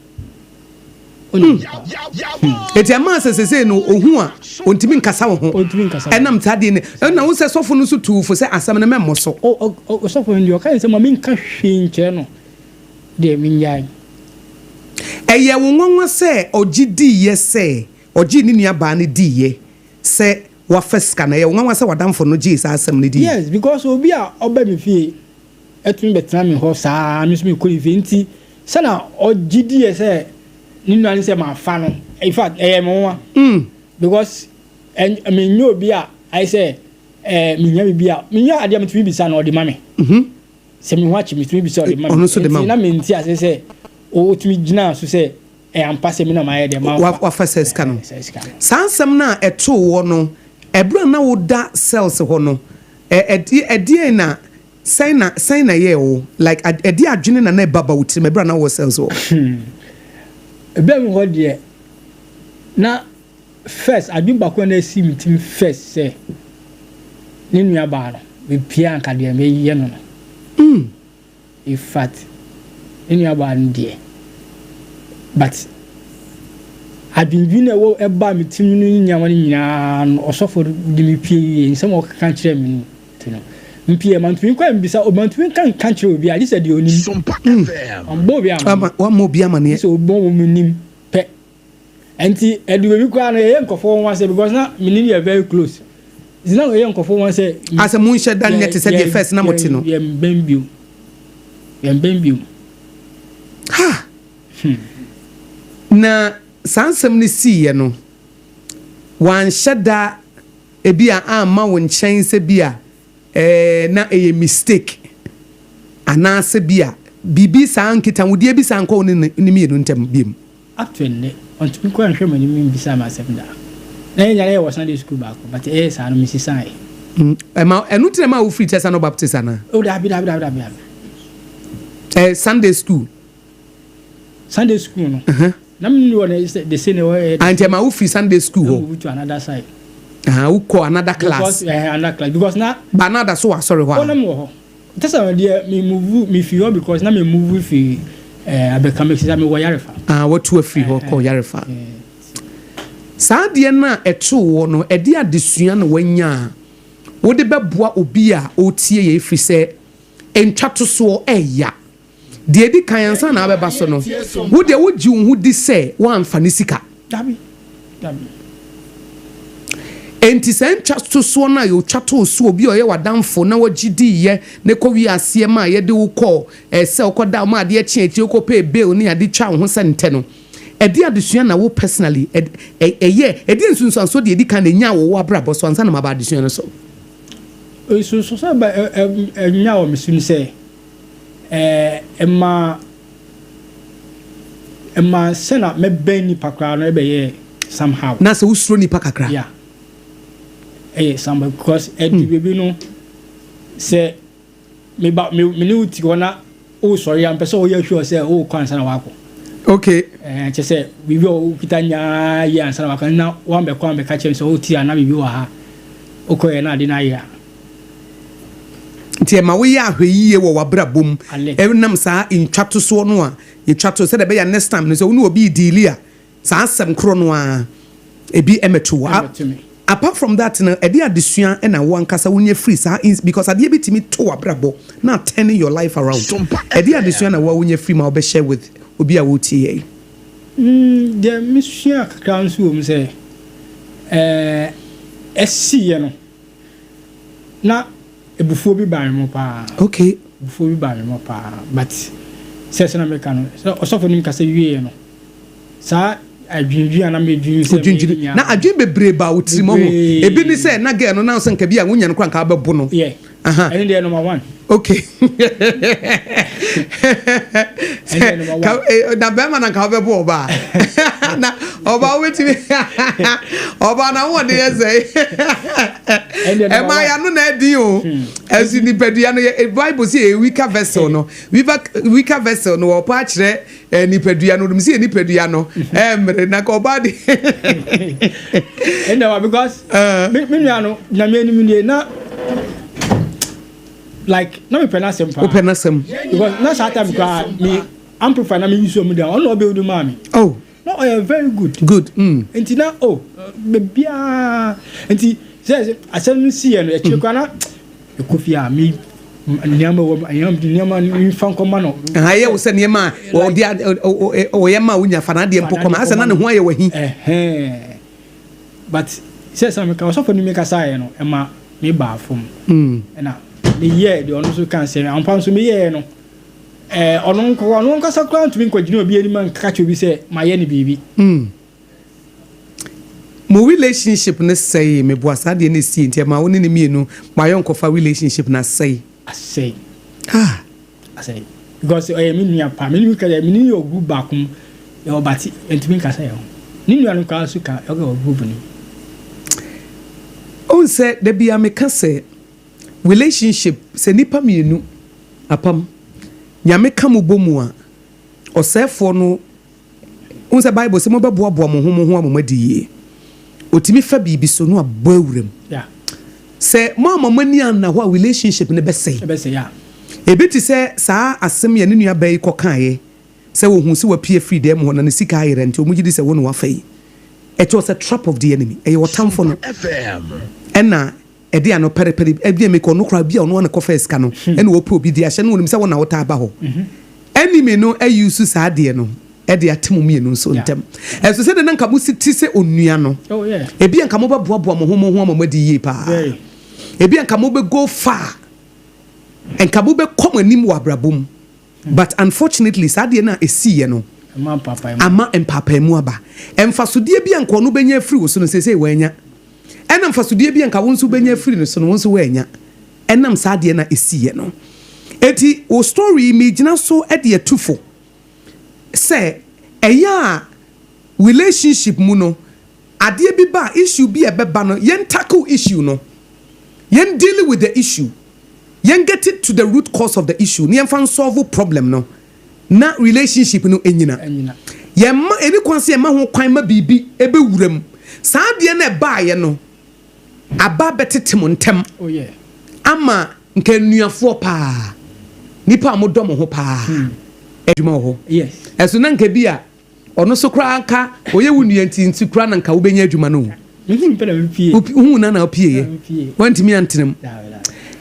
eti ama sese no ohun a ontimi nkasa wo ho enam tade ne na wo se sofo no so tuufo se asam ne memmo so o sofo ndi o kan se ma me nka hwe nche no de me nyai eye wo nwanwa se ogidi ye se ogi ni nua ba ne di ye se wa feska na ye wo nwanwa se wadamfo no gi sa asam ne di yes because obi a oba me fie etumi betra me ho saa me so me kori fie nti se na ogidi ye se ni nua ni se ma fa no in fact mo because me nyo bi a I say me nya bi a me nya ade am tumi bisa na odi ma me se me ho achi me tumi bisa odi ma me na me nti ase se o tumi gina so se am passe me na ma ye de ma wa fa seska no sansam na eto wo no ebra na wo da cells ho no edi na sign na ye wo like edi adwene na baba wuti me ebra na wo cells wo ebe mi ho de na first adwin bako na si meeting first say ni nua ba no be pia nka de me ye no in fact ni nua ba ndie but adwin na wo eba meeting no nyama ni nyina no osofo de me pie nsem o kan kire me no mpie man tumi kwa mbisa o man tumi kan kire obi a this de onim SOMPA FM ambo bi am wa mo bi am ne so bo mo nim pe enti eduwe bi kwa na ye nkofo won say because na me are very close is na ye nkofo won say as a mun shed dan net say the first na moti no ye mbembiu ha na sansam ni si ye no wan sheda ebi a ama won chen se bia na a mistake anase bia bibi san kita wudie bi san ko ni mi no ntem biem actually on to ko anhwe mani mi bisa ma sem da na nya na was Sunday school back but sa no misi sai ma enu tire ma wo free tesa no baptist ana o da bi Sunday school no na me no the same way and ma wo free Sunday school ho to another side who call another class because na banada so sorry why no mo tesa me move me feel because na me move fi abeka me say me wo yarefa what to free ho call yarefa saa de na eto wo no e de adesua na wanya wo de beboa obi a otie ye free say entwato so eya de di kanyansa na abeba so no wo de wo ji wo di say wo amfani sika dabi enti sen twato so na yo twato so obi oye wadamfo na wagidi ye ne ko wi ase ma ye de wo ko se okoda ma de echi wo ko pay bill ni ade twa ho sente no e de adesua na wo personally ye e de nsunsun so de edi kan nya wo abrabo so ansa na ma ba adesua no so so ba nya wo misun se emma sena me beni pakra no e be ye somehow na se usro ni pakakra yeah some because baby no say me ni uti wona o sorry am person o ye sure say o kwansa na wako okay che say we o kitanya ye ansa na wako na wan be kwa be ka che so o ti ana bibi wa ha o ko ye na de na ya nti ma wo ya ahweyiye wo wabrabom nam saa intwato so no a ye twato say de be ya next time no so no obi dealia saa asem kro no a ebi emeto apart from that no edi adesua na wo ankasa wonye free sa because ade bitimi to abrabo na turning your life around edi adesua na wo wonye free ma obe share with obi a wo tie the mission council um say SC no na ebufuo bi ban mo pa okay ebufuo bi ban mo pa but sese na meka no osofo nim kasa wie no sa adwindwi ana medwin se na adwin bebre ba wotiri mo ho ebi ni se na girl no na so nka bi a wonya no kra nka ababu no aha and the number 1 okay na bema na ka ababu oba na oba wetimi oba na wo de say e ma ya no na edi o as in the pedua no Bible say a weaker vessel no weaker vessel no opa kire ni pedua no say ni pedua no emre na ka oba de and because me no na me ni na like no me penasem pa penasem because na sa time ka me amplify na me use o me down no be do mami oh no very good enti na bebia enti say asem si no e chekwa na KOFI a me niama ni fan koma no aye wo se niama o dia o yema unya fana de mpo koma asa na ne ho aye wahi but say some ka so for ni me ka say no e ma me ba fom na the year the ono so kan say ampa so me year no ono nko sa kran to me kwagina obi ani man ka chobi say ma ye ni bibi mo relationship ne say me bo asa de ne si ntia ma woni ne mienu ma yon kofa relationship na say I say because I mean me pa me ka me ni ogu bakum e obati entimi ka say ni nua no ka so ka e go group ni on say de bia me ka say relationship se nipa mienu apam nyame ka mo bomu a osefo no on say Bible se mo beboa mo ho amamadi otimi fa bibi so no abawuram say mama mani na ho relationship ne be say ya ebiti say saa asem ye ne nua bai kokae say wo hu se wa pie free dem ho na ne sika ayere nti omugidi say wo no wa fai it was a trap of the enemy e your time for no fm ena edi ano perepere ebi me ko no kra bia ono na kofa sika no ena wo po bi di ahye no wonim say wo na wo ta ba ho enemy no ayusu saa de no edi atemu mienu nso ntem eso se de nka mo siti se onua no oh yeah ebi nka mo boaboa mo ho amamadi yi pa ebi nka mo be go far enka mo be come anim wa brabom but unfortunately saa de na esiye no ama empapa mu aba emfasodie bi nka no benya free wo so no sese wanya enam fasodie bi nka wo nso benya free no so no nso wanya enam saa de na esiye no eti o story me gina so e de atufo say eya relationship mu no ade bi ba issue bi ebeba no yen tackle issue no yen deal with the issue yen get it to the root cause of the issue yen fan solve problem no na relationship no enyina yen ma eni kwanse yen ma ho kwan ma bibi ebe wuram saa de na eba ye no aba betetem ntem oh yeah ama nke nuafo pa nipa amodom ho pa edwuma ho yes eso na nka bi a ono so kra aka oye wunua nti kra na nka wo benya adwuma no hu na opie wantimi antenem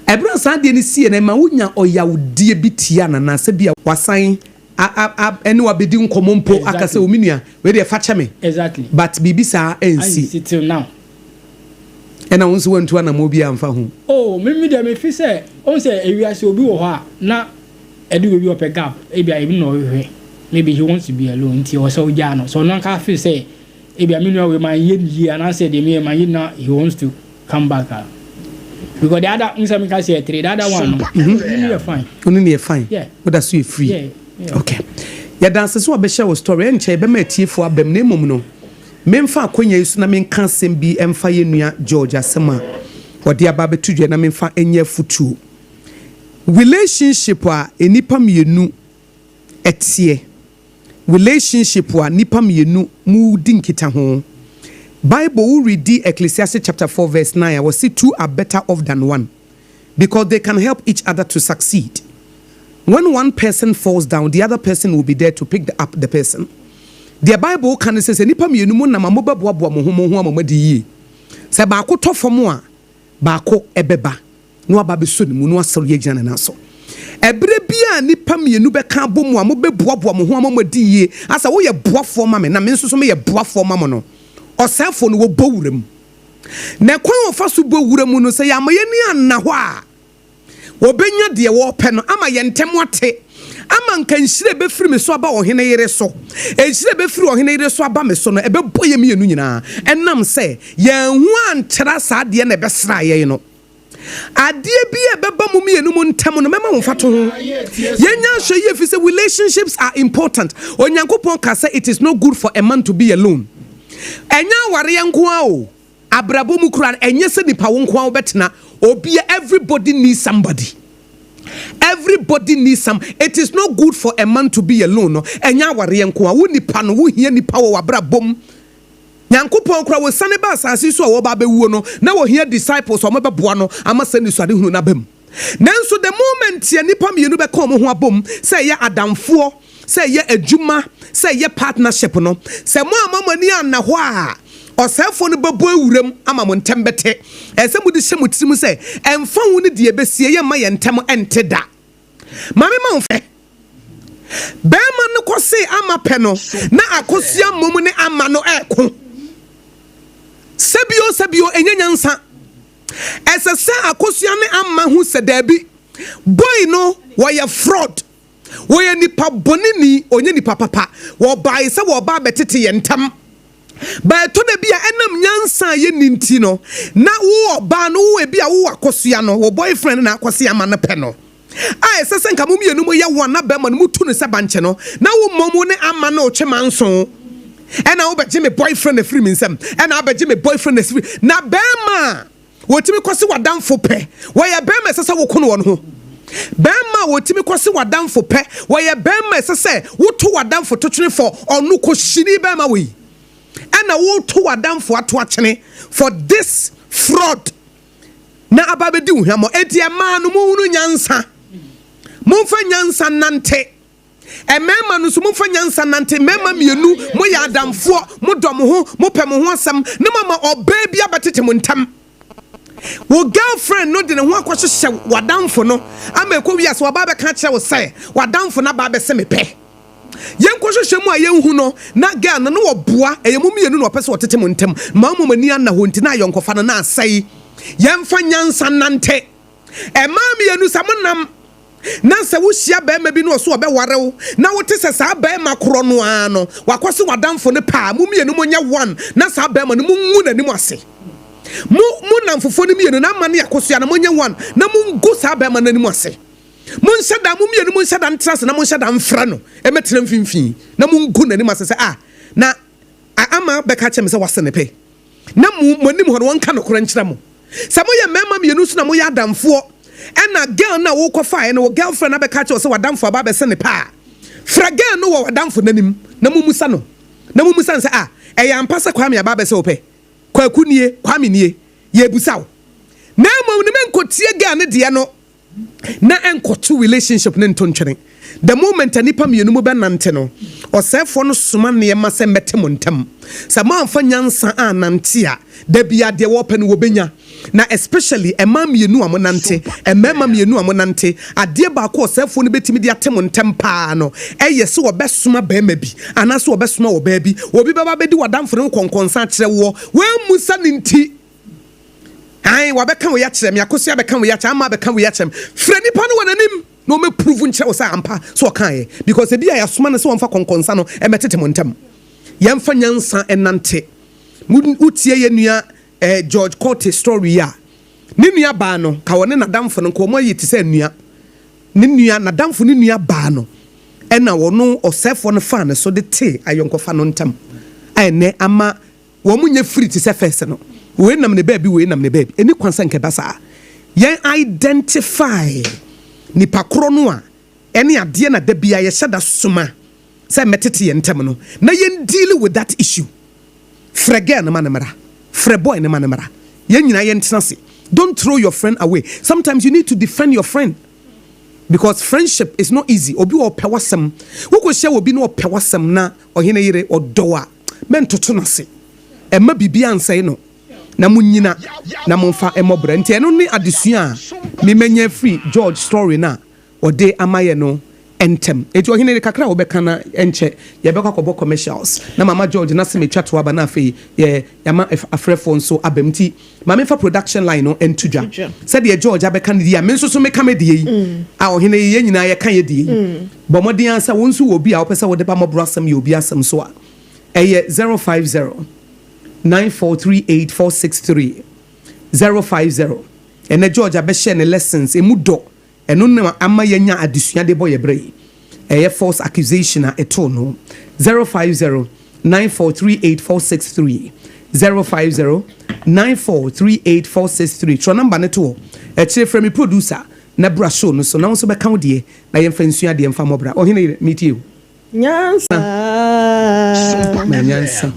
ebra saa de ni sie na ma wonya oyawdie bitia na na se bia wasan eni wabedi nkomompo aka se ominua we de fa cheme exactly but bibi saa ensi till now ena wonso wantu na mo bia amfa ho oh me de me fi se on se ewiase obi wo ho a na edu we be gap ebia ebi no hwe maybe he wants to be alone until also jano so no can feel say ebia me no we man ye and I said me man now he wants to come back because the other inside can say three the other one no fine only fine yeah what that's you free yeah okay ya dance so be share story enche be ma tiefo abem na emom no memfa akonya yisu na menka sem bi emfa ye nua George asema odi aba betudwe na memfa enye futu relationship a enipa mienu etie relationship a nipa mienu mu dinkita ho Bible will read Ecclesiastes chapter 4 verse 9 I will say two are better off than one because they can help each other to succeed. When one person falls down the other person will be there to pick up the person. The Bible can say nipa mienu mu na mamoba boaboa mo ho amamadi yi sɛ baako tɔ fam a baako ɛbɛba na waba bɛso ne mu na wasɔre yɛgyina ne nan so ɛberɛ bia nipa mmienu bɛka abɔ mu a mobɛboaboa mo ho ama madi yie asa woyɛ boafoɔ ma me na me nso so meyɛ boafoɔ ma mo no ɔsɛefoɔ no wɔbɔ wura mu na kwan wɔfa so bɔ wura mu no sɛ yɛama yɛni anna hɔ a wɔbɛnya deɛ wɔpɛ no ama yɛn ntɛm ate ama nka nhyire bɛfiri me so aba ɔhene yere so nhyire bɛfiri ɔhene yere so aba me so no ɛbɛbɔ yɛ mmienu nyinaa ɛnam sɛ yɛn ho ankyerɛ saa deɛ na ɛbɛsra yɛn no adeɛ bi a ɛbɛba mu mmienu mu ntam no mɛma wo mfa to ho yɛnya hwɛ yie fi sɛ relationships are important onyankopɔn ka sɛ it is not good for a man to be alone ɛnya awareɛ nko a o abrabɔ mu kura ɛnyɛ sɛ nipa wo nko a wobɛtena obia everybody needs somebody. Everybody needs some. It is not good for a man to be alone. Enya ware nko a wo nipa no wo hia nipa wo abrabom. Nyankopɔn kura wo sane ba asase so a wo ba bewuo no na wo hia disciples o mo beboa no ama sane suade hunu na bam. Nanso the moment ye nipa mienu be kom ho abom say ye adamfo, say ye adwuma, say ye partnership no. Say mo amamani anna ho a ɔsɛfo no bɛbɔ awuram ama mo ntɛm bɛte ɛsɛ mo de hyɛ mo tirim sɛ ɛmfa wo ne deɛ bɛsie yɛ ma yɛ ntɛm ɛnte da mame ma wo fɛ bɛrima no kɔse ama pɛ no na akɔsia mmom ne ama no ɛko sɛbio ɛnyɛ nyansa ɛsɛ sɛ akɔsia ne ama ho sɛ daabi boy no wɔyɛ fraud wɔyɛ nipa bɔneni ɔnyɛ nipa papa wɔbae sɛ wɔba bɛtete yɛ ntam but to the bia enam nyansa ye ninti no na wo oba no wo bia wo akosua no wo boyfriend na akosua ma no pe no ai sese nka mo mienu mo ye won na be ma no mutu no se banche no na wo momu ne ama na o twema nso ena wo beje me boyfriend na free me nsem ena beje me boyfriend na free na be ma wo timi kwose wadamfo pe wo ye be ma sese wo kono won ho bema wo timi kwose wadamfo pe wo ye be ma sese wo to wadamfo to twene for onu ko hini be ma we and I will to Adam for watching for this fraud. Na ababedu hamo etia manu munu nyansa. Mumfa nyansa nante. E mema no so mumfa nyansa nante mema mienu mo ya adamfo mo dom ho mo pem ho asam na mama oba bia betete mo ntam. Wo girlfriend no de ne ho akwahye wadamfo no ama ekwo wiase wa ba be ka kire wo sai wadamfo na ba be se me pe. Yen kwahwehwemu a yenhu no na girl no wo boa eyemu mienu no opese wotete mo ntem ma mo mani anna ho nti na yonkofa no na asai yemfa nyansa nante e ma mienu samonam na se wo hia ba ma bi no so obewarew na wote se sa ba ma koro no ano wakose wadamfo ne pa mo mienu mo nya one na sa ba ma no mo ngu nanim ase mo namfofo ne mienu na ma ne yakosua na mo nya one na mo ngu sa ba ma nanim ase mun shada mu mienu mun shada ntrase na mun shada mfra no emetre mfimfin na mun gu nanim asese na ama beka chem se wase ne pe na mu anim ho won ka no kora nkyira mo sa mo ye mema mienu so na mo ya adamfo na girl na wo kofa na wo girlfriend na beka che wo se wadamfo aba be se ne pa fra girl no wo wadamfo nanim na mu musa no na mu musa se e ya mpasa kwa me aba be se wo pe kwa kunie kwa me nie ye busaw na mo ne menkotie girl ne de no na enkoto relationship ne ntontwene the moment anipa mienu mu benante no osefo no soma ne ma se mete montam sa ma amfa nyansa anante a da bia de wo pe no wo benya na especially ema mienu amonante emema mienu amonante ade ba ko osefo no betimi de atem ntem pa no eye se wo besoma ba ma bi anaso wo besoma wo ba bi obi baba bedi wadamfo no konkonsa kire wo we musa ninti ai wa beka wo ya kire me akosia beka wo ya kire ama beka wo ya kire frani pa no wananim no me prove nche wo sa ampa so kan because e bia ya soma ne se wo mfa konkonsa no e metete montam ya mfa nyansa enante utie ye nua George Cote story ya ne nua ba no ka woni nadamfo no ko mo yi ti se nua ne nua nadamfo ne nua ba no e na wono osefo no fa ne so de te ayonkofa no ntam ai ne ama wo munye free ti se first no we nam ne baby eni kwansa nke basa yen identify ni pakro no a eni ade na da bia ye hyeda soma say metete ye ntem no na yen deal with that issue frege na manamara fre boy na manamara yen nyina yen tenase don't throw your friend away sometimes you need to defend your friend because friendship is not easy obi wo pewasem wo ko hye obi no pewasem na ohene yire odoa men toto nase emma bibia ansai no na munyina na momfa emobra nti eno ne adesua me menya free George story na ode amaye no entem eti ohine kakra wo beka na enche ye beka kobo commercials na mama George na se metwa to aba na afei ye yama afrefo nso abamti mama fa production line no entudwa said ye George abeka ne dia me nso so meka me die yi a ohine ye nyina ye kan ye die yi bo modin ansa wo nso wo bi a wo pesa wo de ba mobro asem ye obi asem so a eye 050 9438 463 ene George abehye ne lessons emudo eno na ama yanya adesua de boye bre eye false accusation a eto no 050 9438 463 050 9438 463 tro number ne to e kire from producer na bra show no so na so be kan de na ye mfa nsua de mfa mobra ohine meet you nyansa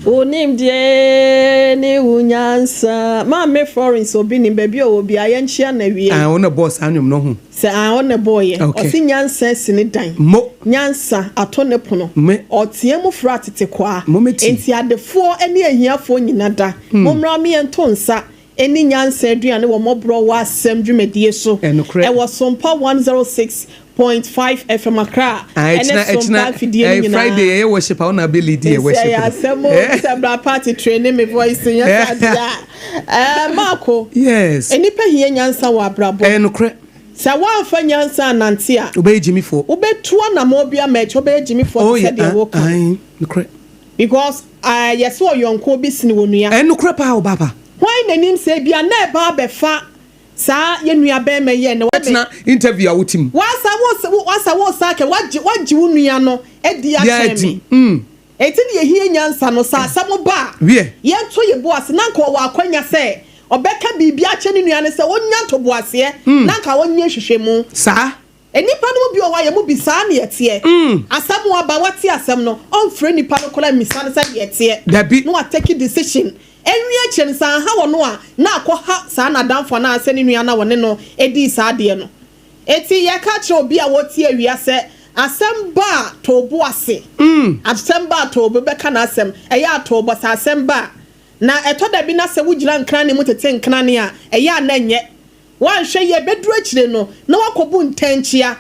onim de ne unyansa ma me Florence obi ni baby obi ayenchia na wie ona boss anwum no ho se ona boy osi nyansa sini dan mo nyansa ato ne pono otie mu fra tete kwa enti adefo ene ahiafo nyina da momra me ento nsa eni nyansa aduane wo mobro wa asem dwumadie so e wo sompa 106.5 FM Accra echna Friday worship on ability e worship asemo party training me voice nya Marco yes enipa hie nyansa wa brabo enukre sa wa fa nyansa nante a obe jimifo obetu na mo bia ma echo obe jimifo se de wo kan enukre because yes wo yonko bi sini wonua enukre pa o baba why nanim say bia na ba befa sa yenua be me ye ne na interview awutim wasa ke waji wonua no edi atemi eti ne hie nyansa no sa asamo ba ye to ye boase na nka wa akwanya se obeka bibia che ne nua ne se wonya to boase na nka wonye hwehwemu sa enipa no bi o wa ye mu bisa na yete asamo aba wati asam no onfre nipa no kola misa na se yete no wa take decision enwie chen san ha wono a na akɔha saa na danfo na ase ne nua na wone no edi saa de no eti ye ka kire obi a woti awia se asem ba to bo ase asem ba to bo beka na asem eya to bo sa asem ba na eto da bi na se wugira nkran ne mutete nkran ne a eya na nye wan hwe ye beduru akire no na wakobu ntanchia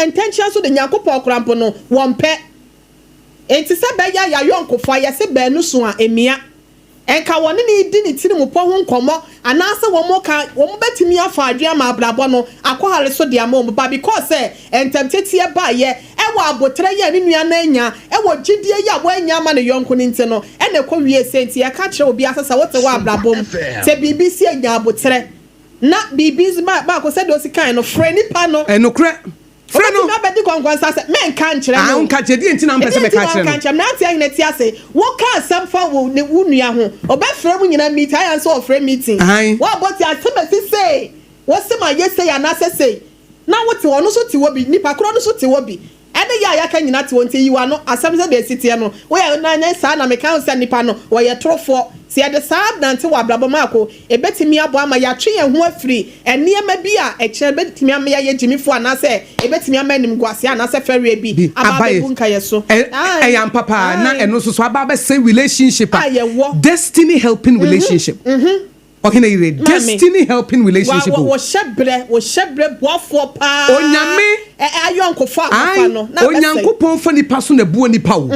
ntanchia so de nyakopo krampo no wonpe enti se be ya yonkofo ya se be no so a emia enka woni ni di ni tiri mu po ho nkomo anase wo mo betimi afa adua ma abrabo no akohare so de ama ba because entemtetie ba ye ewo abotre ye ni nua na anya ewo gidie ye abo anya ma ne yonko ni nte no ene ko wie senti ya ka kire obi asasa wote wa abrabo se BBC anya abotre na BBC ba ko se do sikan no freni pa no enokre freno na bedi kwankwansa se men kan kire no nka chedi enti na mpese me ka kire no kan kire na tia hine tia se wo ka asam fa wo ne wunua ho oba frɛ mu nyina meet ayan so frɛ meeting wo aboti asemesi say wo se ma ye say na say na wo ti wono so ti wo bi nipa kro no so ti wo bi ene ya ka nyina ti wonte yiwa no asam se de sitie no wo ya na nya sa na me kan se nipa no wo ye trofo se de sa nante wa blabo mako ebetimi abo ama ya twe ye ho afiri eniema bi a ekire betimi ama ya jimifo ana se ebetimi ama nim gwase ana se fere bi aba be bunka ye so eyam papa na eno so aba be say relationship destiny helping relationship okay na ire destiny helping relationship wo shebre boafo pa onyame ayonkofo afa no na onyankopon fa nipa so na buo nipa wo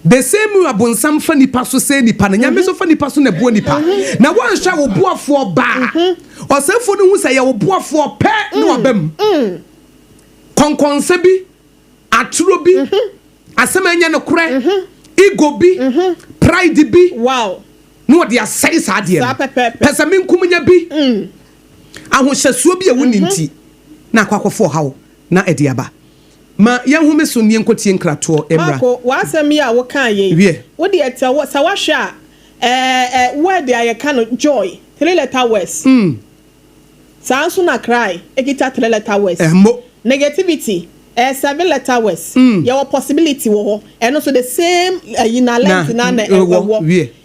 the same abonsam fa nipa so say nipa na nyame so fa nipa so na buo nipa na wan hwa wo boafo ba osefo no hu say wo boafo pe na obam konkonse bi aturo bi asemanya no kure ego bi pride bi wow no what they are saying sad here pesa me nkumunya bi ahohyesuo bi ewu ninti na akwakofo hawo na Odehyieba ma yehu me so nie nkotie nkrato emra ko wasem ya wo kan ye wo de eta wo sa wahwe a word ya kan joy 3 letter words sanso na cry ekita 3 letter words negativity 7 letter words your possibility wo and also the same na length na wo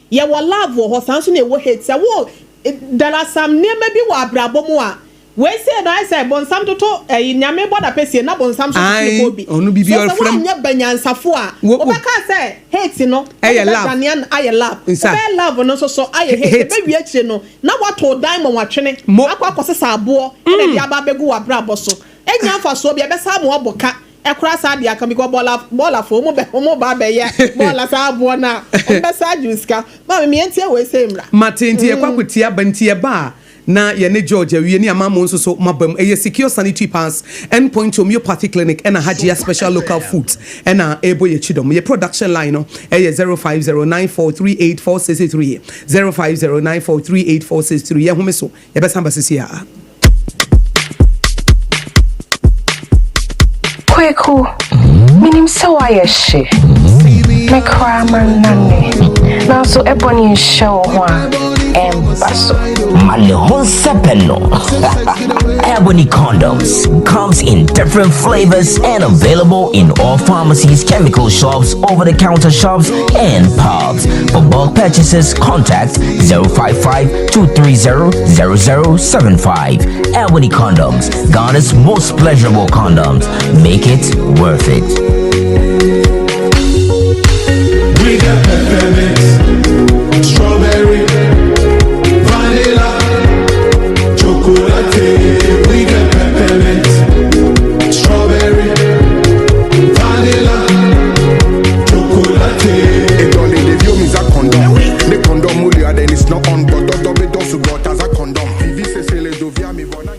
ye wo love wo sanso na wo hate wo there are some name bi wo abrabo mu a we say no I say bonsam toto nyame boda pese na bonsam so ko bi onu bibi or from nya banyansafo a obeka say hate no Daniel aye love be love no so aye hate be wi akire no na wato dan mo watwene akwa kosesa abo e de aba begu wa brabo so enya afa so bi be sa mo oboka ekura sa dia kan because bola fo mo ba be ye bola sa abo na be sa juiska ma me entie we say mra matenti ekwakuti abanti ba na yene Georgia we ni amamo nso so mabam secure sanitary pass endpoint homeopathic clinic and a Hajia special local foods and a ebo ye chidom ye production line no 0509438463 0509438463 ye home so ye be samba sisi ya Kweku, minim sawaye she. Me kraman nane. Now so ebony show one baso. Malehon sepeno. Ebony condoms comes in different flavors and available in all pharmacies, chemical shops, over-the-counter shops, and pubs. For bulk purchases, contact 055-230-0075. Ebony condoms, Ghana's most pleasurable condoms. Make it worth it. We got peppermint, strawberry, vanilla, chocolate. We got peppermint, strawberry, vanilla, chocolate. Et dans les vieux mis à condom. Les condoms moulés à des not on but double dose got as a condom. Vivi c'est les dovia mi bona.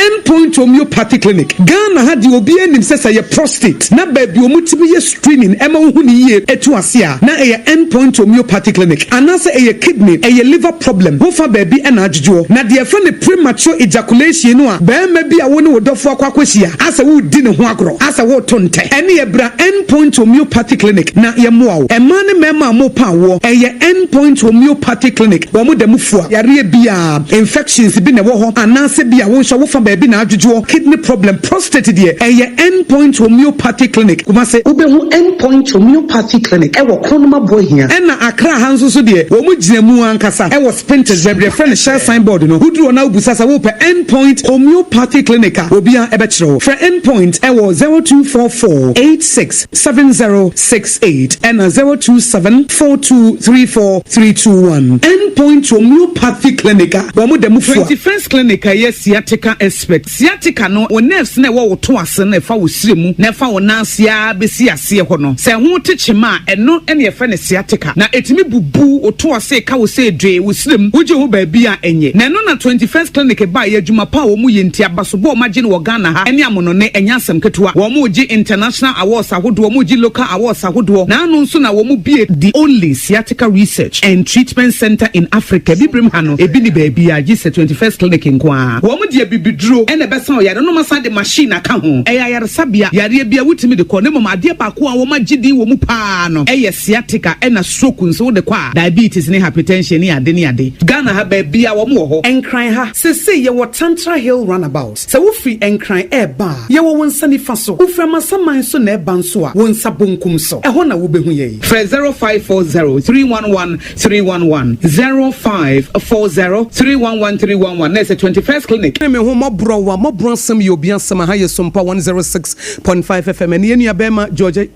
Endpoint homeopathy clinic Ghana had the obi enim say your prostate na baby omutimi ye screening ema hu ni ye etu ase a na e endpoint homeopathy clinic anase e kidney e liver problem ho fa baby e na adjujo na de fa ne premature ejaculation no a ba ma bi a wo ne wodofo akwakwahia asa wo di ne ho agro asa wo tonte ene ye bra endpoint homeopathy clinic na ye moa wo e ma ne mema mo pa wo e ye endpoint homeopathy clinic wo mo dem fua yare bia infections bi ne wo ho anase bia wo hwa wo fa baby na adjujo kidney problem prostate de e endpoint homeopathy clinic kuma se ubehu endpoint homeopathy clinic e wo kronoma boy hia e na akra hanso so de wo mu ginemu ankasa e wo spinters bebre friend share signboard no uduro na ubusasa wo pe endpoint homeopathy clinic a obia e be kire for endpoint e wo 0244867068 and 0274234321 endpoint homeopathy clinic wo mu dem fu 21st clinic yes sciatica expert sciatica no o nerves na wo to ase na fa wo siremu na fa wo nansia besi ase ho no se ho techima eno ene ye fa ne sciatica na etimi bubu o to ase ka wo se dwe wo sirem uje ho ba bia enye na no na 21st clinic ba ye adwuma pa wo mu ye ntia baso bo magine wo Ghana ha ene amono ne enya asem ketua wo mu gi international awards ahodo wo mu gi local awards ahodo na anu nso na wo mu bie the only sciatica research and treatment center in Africa bibrim ha no ebi ni ba bia gi se 21st clinic nkwa wo mu die bibidro ene besa o yare no masa de machine aka ho e yare sabia yare bia wutimi de ko ne mama de pa ko a wo magidi wo mu pa no e ye sciatica e na stroke nso de kwa diabetes ne hypertension ne ade ne ade Ghana ha ba bia wo mu ho enkran ha se ye wo Tantra Hill runabout se wo free enkran e ba ye wo wonsa ni fa so wo fra masaman so na e ba nso a wonsa bonkum so e ho na wo behu ye 0540311311 0540311311 na se 21st clinic me ho mobro sam ye obi ansam ha ye SOMPA 106.5 FM ne nua bema George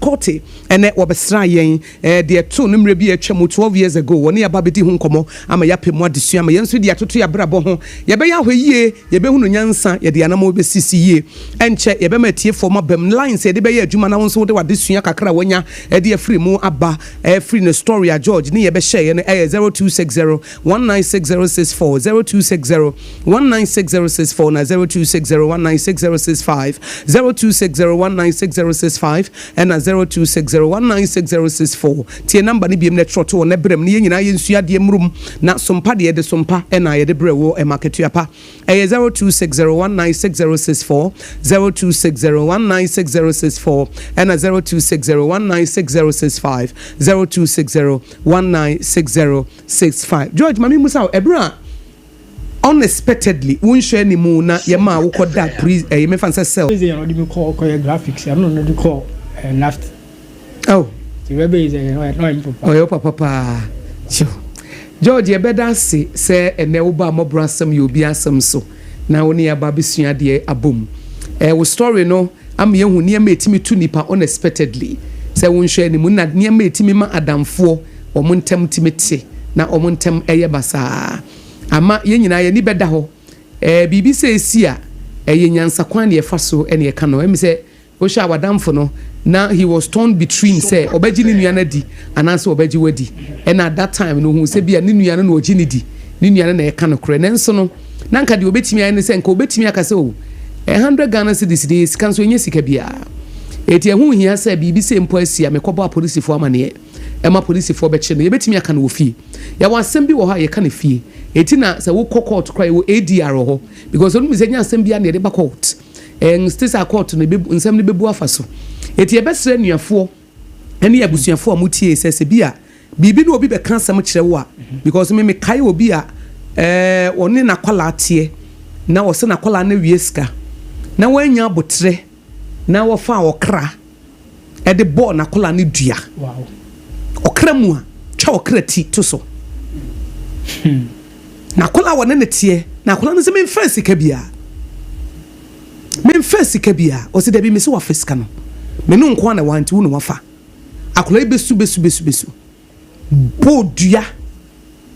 Cote ene wo besra yen de to no mre bi atwa 12 years ago woni aba bedi hu nkomo ama ya pemu adesua ama yenso de atoto ya brabo ho ye be ya hweye ye be hu no nyansa ye de anamo be sisi ye enche ye be matie for mabam lines ye de be ya adwuma na wonso de wadesua kakra wonya de afri mu aba free no story a George ne ye be share no 0260196064 0260196064 na 0260196065 0260196065 and 0260196064 tie number ni biem na troto na brem ne nyina ye nsua de mrum na sompa de de sompa na ye de brewo e marketuapa 0260196064 0260196064 and 0260196065 0260196065 George mami musa ebra unexpectedly won share ni mu na ye ma wo koda pre me fan say sell is you know the call graphics I don't know the call last oh the rebel is no papa oh your papa George ye beda say ene wo ba mo brasam ye obi asam so na wo ne aba besua de abom wo story no am ye hu ne ma etimi tu nipa unexpectedly say wo nhwe ni mu na ne ma etimi ma adamfo o mo ntem timete na o mo ntem eye basa ama ye nyina ye ni beda ho bibi se esi a ye nyansa kwan ne fa so ene ye ka no emi se wo sha wadamfo no na he was torn between say obaji ni nua na di anase obaji wadi and at that time no hu se bia ni nua na oji ni di ni nua na ye ka no kure nenso no na nka de obetimi ayi ne se nka obetimi aka se o 100 Ghana cedis this can so nya sika bia eti ehu hia se bibi se mpo asia mekobo police fo amane ema police fo be chine ye betimi aka no ofie ya wasem bi wo ha ye ka na fie eti na se wo court cry wo ADR ho because onu se nya asem bia na ye ba court state court no be nsem ne bebu afaso eti e besre nuafo ene abusuafo amutie se bia bibi no obi be kan asem kire wo a because me kai obi a oni na kwala tie na wo se na kwala na wieska na wanya abotre na wo fa okra e de ball na kwala ne dua wow okra mu a twa okra ti to so na kwala wo ne tie na kwala no se me fancy ka bia o se de bi me se wa fiska no me no nko na wanti wo no wafa akwala besu bo dua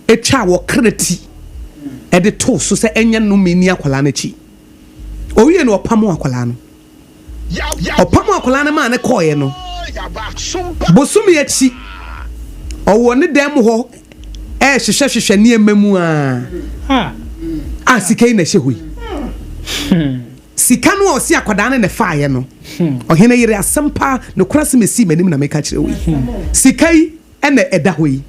e twa wo okra ti e de to so se enya no meni akwala na chi owie no opamo akwala no opamo akwala na ma ne koye no bosumi achi owo ne dem ho hwehwehwehwe ne emamu sikai na hyehui sika no osi akwada ne faaye no ohene yire asempa no krase mesi manim na meka kire wi sikai ene eda hoi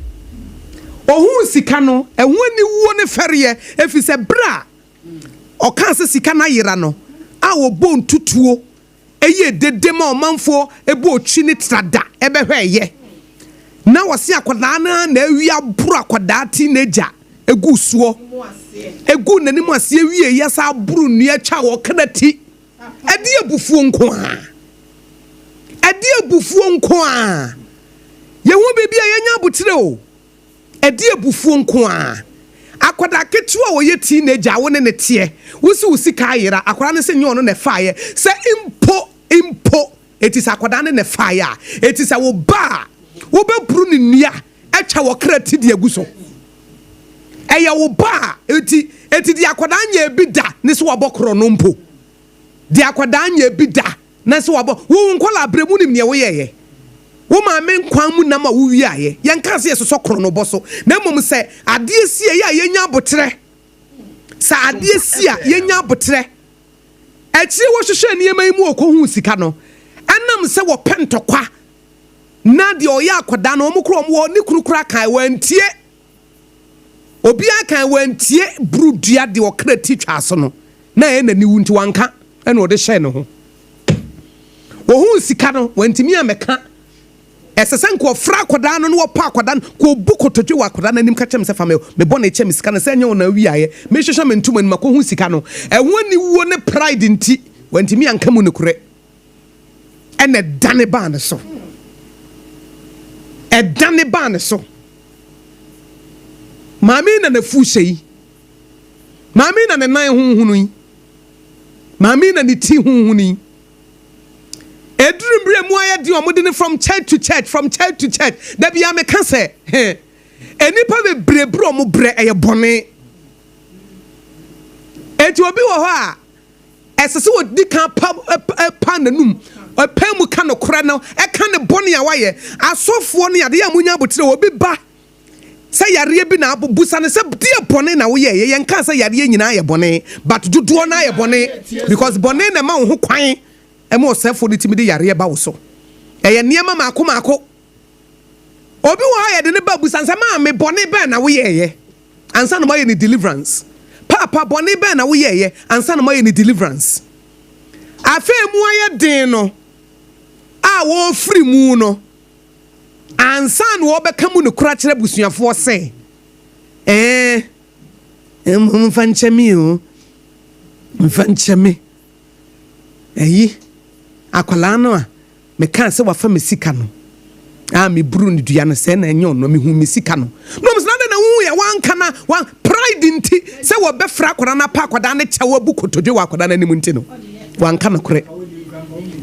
ohun sika no ehwani wo ne feriye efise bra okanse sika na yira no a wo bon tutuo eye dedema omanfo ebo otwi ne trada ebehweye na wose akwada na awi aburu akwada teenager egu suo egu nanimu ase wie yesa aburu nua twa wo kanati ade abufuo nko a ye hu bibia yenya abutire o ade abufuo nko a akwada ketua wo ye teenager wo ne tie wusi ka yira akwada ne se nyo no ne faaye se impo etisa akwada ne faaye etisa wo ba wo be buru ni nua atwa wo krati de aguso eya wo ba eti di akwada anya bi da ne se wo bokro no mpo di akwada anya bi da na se wo wo nkola bremu nim ne wo yeye wo ma men kwan mu na ma wo wi aye yen ka se so kro no boso na mom se ade sie ya yenya botre sa ade sia yenya botre echi wo hwehwe ne yema mu okohu sika no anam se wo pentokwa na de oya akoda na omukro mo ni kurukura kan wantie obi akan wantie brudua de okrati twa so no na ye na ni wunti wanka ena ode hye ne ho wo hu sika no wantimi ameka esesen ko fra akoda no wo pa akoda ko bukotodwe wa akoda na nim ka chem se fa me bone chem sika na se nya wo na wi aye me hwehwe me ntuma nima ko hu sika no ehwani wo ne pride nti wantimi anka mu ne kure ena dane ba ne so edane ba ne so mami na na fuhyi mami na ne nan hunhunu yi mami na ne ti hunhunu edurumbre mu aye di omode ne from church to church da bia me ka se enipa be brebro mu bre eye bone eti obi wo ho a esese wo di kan pa nanum pemu ka no kora no e ka ne bone a waye asofo no yade ya munya botre obi ba se yare bi na busa ne se die bone na wo ye yen ka se yare nyina ye bone but dodo na ye bone because bone na ma wo ho kwan e ma osefo de timi de yare ba wo so e ye niema maako obi wo ha ye de ne ba busa se ma me bone ba na wo ye ansa no ma ye ni deliverance papa bone ba na wo ye ansa no ma ye ni deliverance afa mu aye den no a wo free mu no ansa no wo beka mu ne kura kire busuafo se mfanchemi o mfanchemi eyi akwala no a me kan se wa fa me sika no a me buru ne dua no se na enyo no me hu me sika no no msna na hu ya wankana wan pride nti se wo befra akwada na pa akwada na cha wabu kotodwe wa akwada na nimu nti no wankana kore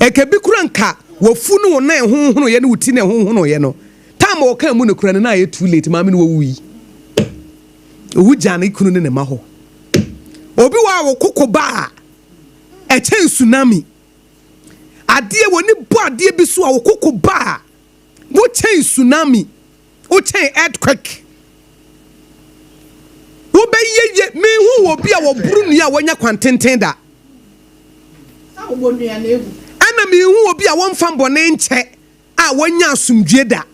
ekebi kura nka wofunu na ehunhunu ye ne wuti na ehunhunu ye no tam wo kan mu ne kura na ye too late maame no wuyi owu jana ikunu ne ma ho obi wa wo kokoba a chen tsunami adie woni bo adie bi so a wo kokoba wo chen tsunami wo chen earthquake wo be ye me hu wo bi a wo buru nua wonya kwantenten da ana me hu wo bi a won fam bone nche a wonya asumdue da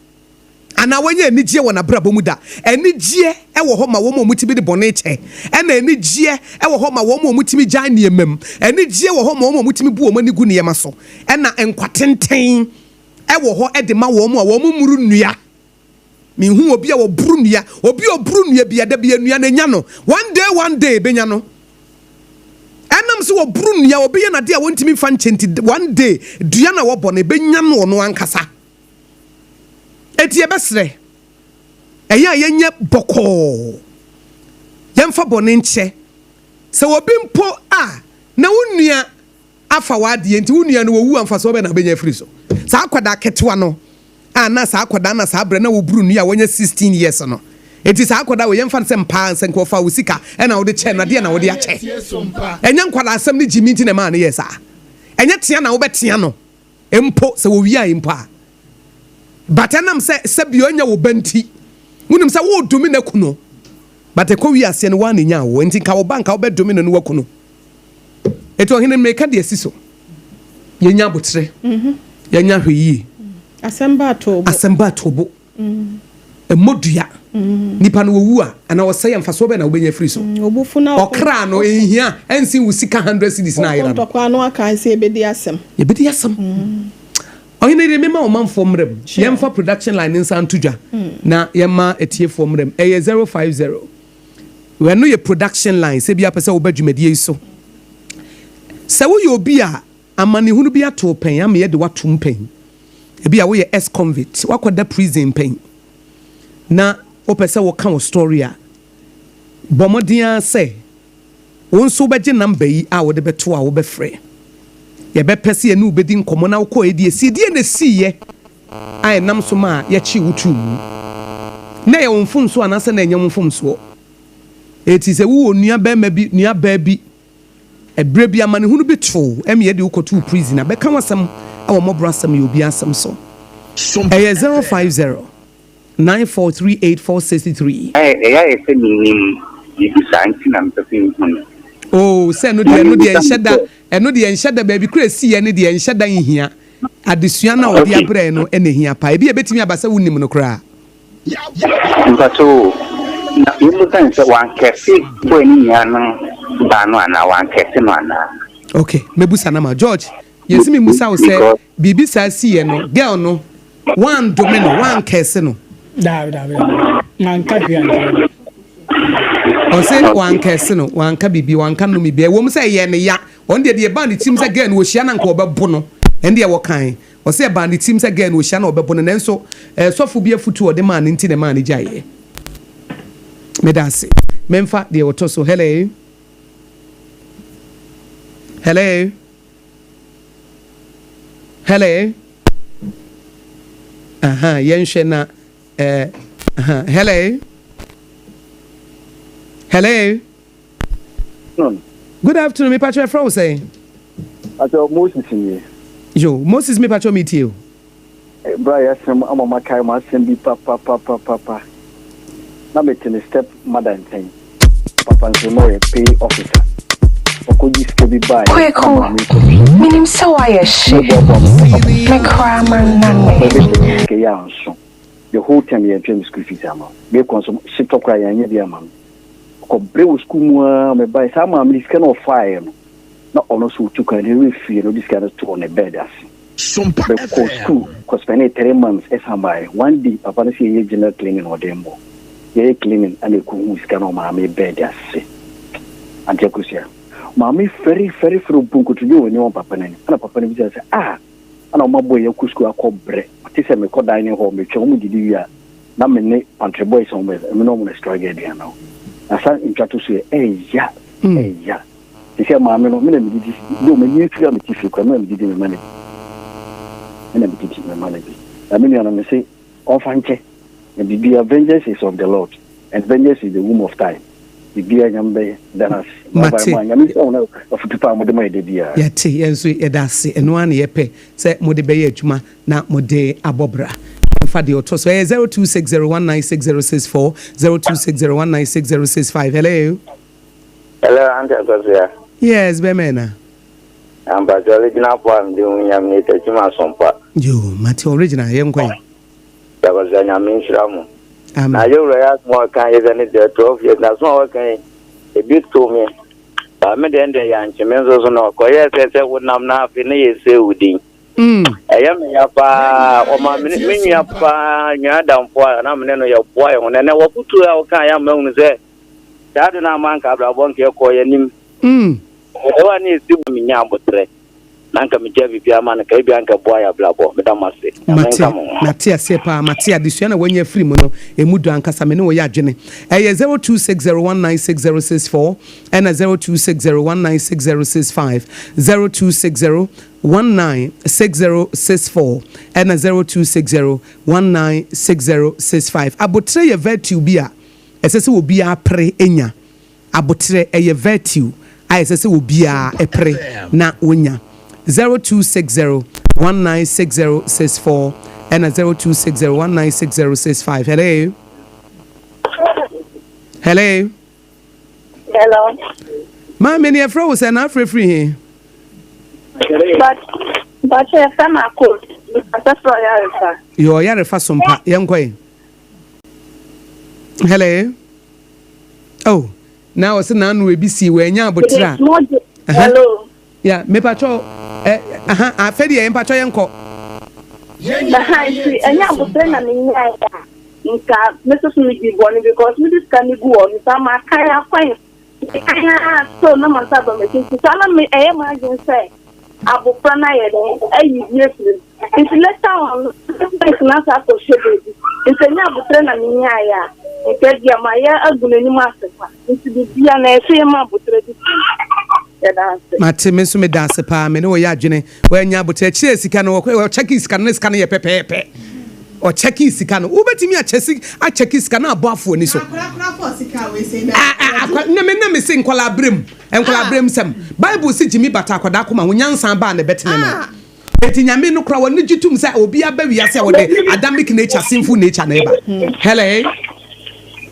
ana wonya enigye wona brabo mu da enigye e wo ho ma wo mo mutimi de bone che ena enigye e wo ho ma wo mo mutimi gyan ne emam enigye wo ho ma wo mo mutimi bu wo mani gu ne yema so ena enkwatenten e wo ho e de ma wo mo a wo mo muru nua me hu obi a wo buru nua obi oburu nua bia da bia nua na nya no one day benya no enam so wo buru nua obi ye na de a wontimi fa nchenti one day dua na wo bone benya no no ankasa etie besre eya yenye boko yemfa bone nche se obi mpo a na wonua afa wade enti wonua no wowu amfa so be na benya free so sa akwada ketwa no na sa akwada na sa abre na wo buru nua wonya 16 years no enti sa akwada wo yemfa se mpa nse nko fa wosika na wo de che na de na wo de ache enya nkwada asem ni jimi nti na ma na yesa enya tia na wo betia no empo se wo wi a empo a batanam se bionya wo banti munim se wo dumi na kuno bateko wi ase ne wan nya wo enti ka wo banka wo be dumi na no wakuno eto hene meka de asiso yenya botre yenya hweyi asemba tobo emodua nipa no wu a ana wo se yemfa so be na wo benya free so okra no ehia ensi wo sika 100 cedis na ayira no kwa no aka se ebedi asem oyine de mema o man fomrem yemfa production line nsan tudwa na yema etie fomrem 050 we no ye production line se bia pese wo badwumadie so se wo ye obi a amane hunu bia to pen am ye de watom pen e bia wo ye ex convict wakoda prison pen na o pese wo kan wo story a bomodin se won so beje number yi a wo de beto a wo be free ye be pese enu bedi nkomo na wo edi esidie na siye ai nam so ma ye chi wutu na ye wonfum so anase na enyam wonfum so eti se wo nua ba ma bi nua ba bi ebre bi amane hunu bi to em ye de wo kotu prison be kan wasam awo mobro asam ye obi asam so 050 9438 ya ese minim yibisa anti na mpepin oh se no de enhyeda eno de enhyeda ba bi kura si ye ne de enhyeda nhia adesua na odi abre no ene hia pa e bi ebetimi abasa wunim no kura mpato na yimu tan se wan kefi bo ni ya no ba no ana wan kefi no ana okay mebusa na ma George yesimi musa wo se bibi sa si ye no girl no wan domino wan kese no da man ka bia o se wan kese no wan ka bibi wan ka no mi bia wo mu se ye ne ya on de ba ni team se girl no hia na nka obebo no ende ye wo kan o se ba ni team se girl no hia na obebo no nenso sofo bia futu o de man nti ne man jaye medase memfa de woto so hello yenhwe na hello good afternoon me patcho from say ato Moses ni yo Moses me patcho meet you Brian sam amama kai ma sem bi papa na metin step madam thing papa nso no ye pay officer okoji skebi buy minim so why she me cry man nane ke ya nso the whole time ye dream school fees ama me consume ship to cry anya dia man ko brew school mu me buy sama am this kind of fire no na ono so tu kan we free no this kind of to on a bed as SOMPA school ko spend 3 months as am one day papa no see general cleaning or demo ye cleaning and ko hu sika no ma me bed as ante kusia mami very from bunku to do when papa nani ana papa ni say ana o maboy ya kusku akobre ati se me ko dining hall me twa mu didi wi a na me ne country boys on me no mo struggle dia now asa intwato so ya they say maame no me na me didi no me ni fia me tifi kwa me didi me mane me didi me mane I mean you say ofanche and the vengeance is of the Lord and vengeance is the womb of time the beer nyambe danas nyame so na of people mo de mai de bia yete yenso edase eno an yepe say mo de beye adwuma na mo de abobra fa de oto so 0260196064 0260196065 hello Auntie Gozia. Yes, Bemena. I'm but original form doing yam to SOMPA. You, Matty original, young queen. That was a yamin shram. I do react more kind than it 12 years. That's not okay. A bit to me. I made the end of young Chimenzo no. Koya said, would not finish say wooding. I am yapa or my mini yapa, Yadam for an amino your boy on and I will put to our kind of moon there. That do not man cabra won't your coy and him. One is to me now, but Nanka Mijavi Piaman, Kabianca boy, a blabo, Madame Matia Sepa, Matia, this year when you're free mono, a Mudan Casamino Yajene. A 0260196064 and a 0260196065, 0260196064 and a 0260196065. Abotre a virtue bia, as will be a pre enya. Abotre a virtue. I say will be a pre na unya 0260196064 and a 0260196065. Hello. My many a froze and not free here. But you're from a court. You are Yarifa Sompa, young quay. Hello. Oh. Now it's an BC where nya botra. Hello. Yeah, me pacho I fed you pacho yanko. Nya botra na nya nka Mrs. Midi born because me this can go on some kaya fine. Kaya so na man sabo me tin so me e imagine say abofra na ye yes. If later on it's not to shebe. It's nya botra na nya ya. Ekedia maya aguleni masepa nti bibia na efe ma botre di Mate me so me dance pa me no ya adwene wa nya botre kire sika no wo check sika no sika no ye pepepe o check sika no ubetimi a check sika na aboafo ni so na me se nkola brem sem Bible si jimi bata akoda akoma wo nyansan ba na betene no eti nyame no kra wo ni gitum say obi abawi ase wo de adamic nature sinful nature na eba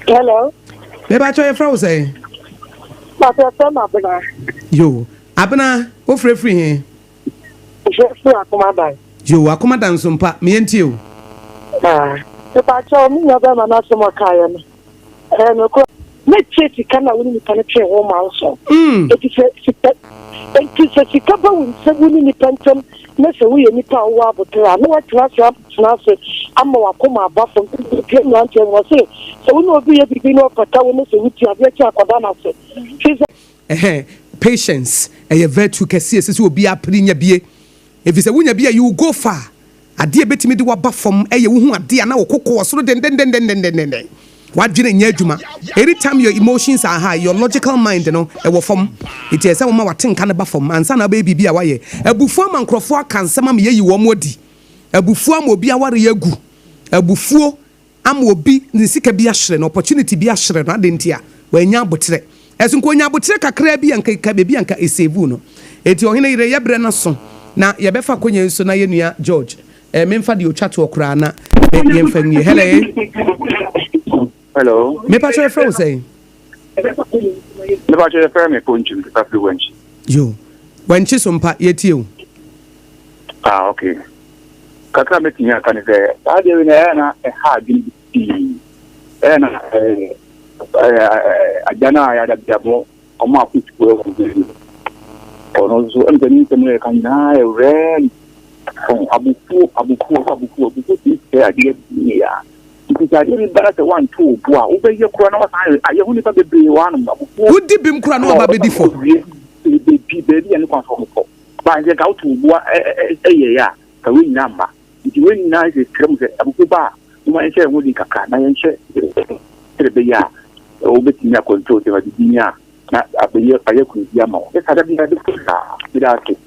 Hello. Maybe I try a frozen. But I'm Abena. You, Abena, who free here? You are commandant Sompa, me and you. If I tell me, you're going to not so much. And let's say you cannot win the penetrate home also. It is a couple with 7 independent. Nese we ni pa wa botra no what class up na say amma wa koma ba from the land was say so we no be e bi no pata we no say we ti abia cha akoda na say patience e virtue kese se obi apri nya bie if say wunya bie you go far ade betimi de wa ba from e ye wo hu ade na wo kokko osoro den wadwene nya adwuma anytime your emotions are high your logical mind no e wo fom it is say wo ma watenka ne ba fom ansa na ba bibia waye abufuo ma nkrofo aka nsema me yi wo modi abufuo ma obi aware yagu abufuo ama obi nsika bi ahre no opportunity bi ahre no ade ntia wa nya abotre esu nko nya abotre kakra bi anka ka bebi anka esevu no eti ohene ire yebre na so na ye befa konye nso na yenua George memfa de otwa to okra na yemfa nwie Hello. Me pa che fro say. Me pa che me ponchi ka flu wenchi. Yo. Wenchi sompa yeti o. Okay. Kaka me tinya kan se. Ta de we na ha bi na ajana ya da biabo o ma ku ku o ku. Ono zo en tani tani kan na e re. Abuku ti e ade ya. Because didn't better 1 2 boa obey your crown I only be one who did bim crown over baby for baby and conform for but they go to boa yeah the win number if you win nice is come abuba my share would be Kaka, and share the obetting a control the Virginia.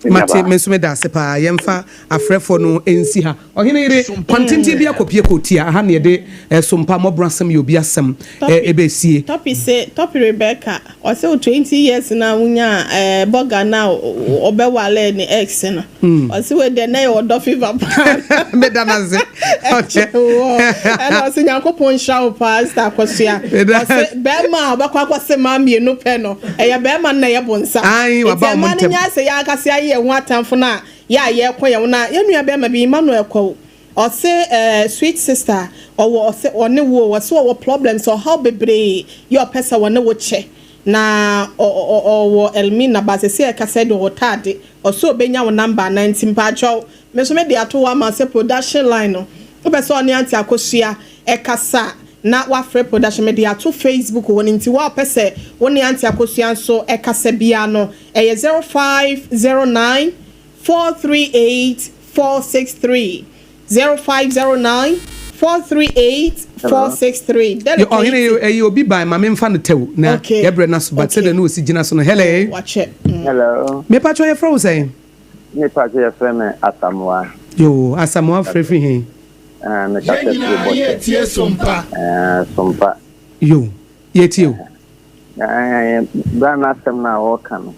Mate mesumeda sepa yemfa afrefo no ensi ha ohene ire content bia kopie kotia ha ne de sompa mobrasem ye obi asem ebesie topi Rebecca o say 20 years na wunya burger na obewale ni ex na o say we de na e odo fever meda naze oche and o say yankopon shaw pastor kwasua o say be ma obakwa kwase ma mienu pe no eya be ma na ye bonsa ai wa ba mo ntem nya se ya akase aye ho atamfo na ya ye kwo ye na ye nua be ma bi Emmanuel kwo o say sweet sister o say one wo so wo problems or how bebre your person one wo che na o Elmina ba se e kase do otade o so benya wo number 19 pa cho me so me de ato wa ma se production line no o be so oni anti akosua e kasa na wa free production media to Facebook woni nti wa pese woni anti akosua so e kasa bia no e 0509 438 463 0509 438 463 oh here you obi by ma me mfa no tew na yebre na so but say no osi gina so no hello watch it hello me pa cho ye fro say me pa cho ye fro me Asamoah yo Asamoah free he me ka tie sompa sompa yo ye tie ba na tem na o kan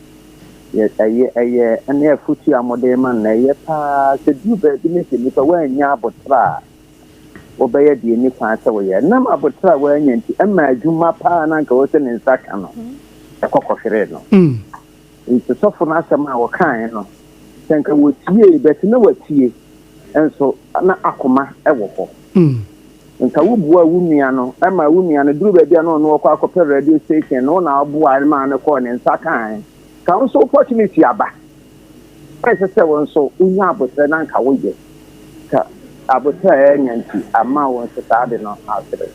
ye aye ene afutu amode man na ye pa se du ba bi ne se ni pa wa nya abotra obeye die ni kwa se wo ye nam abotra wa nya nti ema adwuma pa na nka wo se ne nsaka no ekokofere no nti sofo na asema wo kan no senka wo tie beti na wo tie enso na akoma ewo ho nka wo bua wo nua no ema wo nua no duru ba bia no no kwa akopɛ radio station no na abua ma no ko ne nsaka ka so opportunity aba pese se won so unya abotre na nka wo je ka abotre nyanti ama won se ta de no afre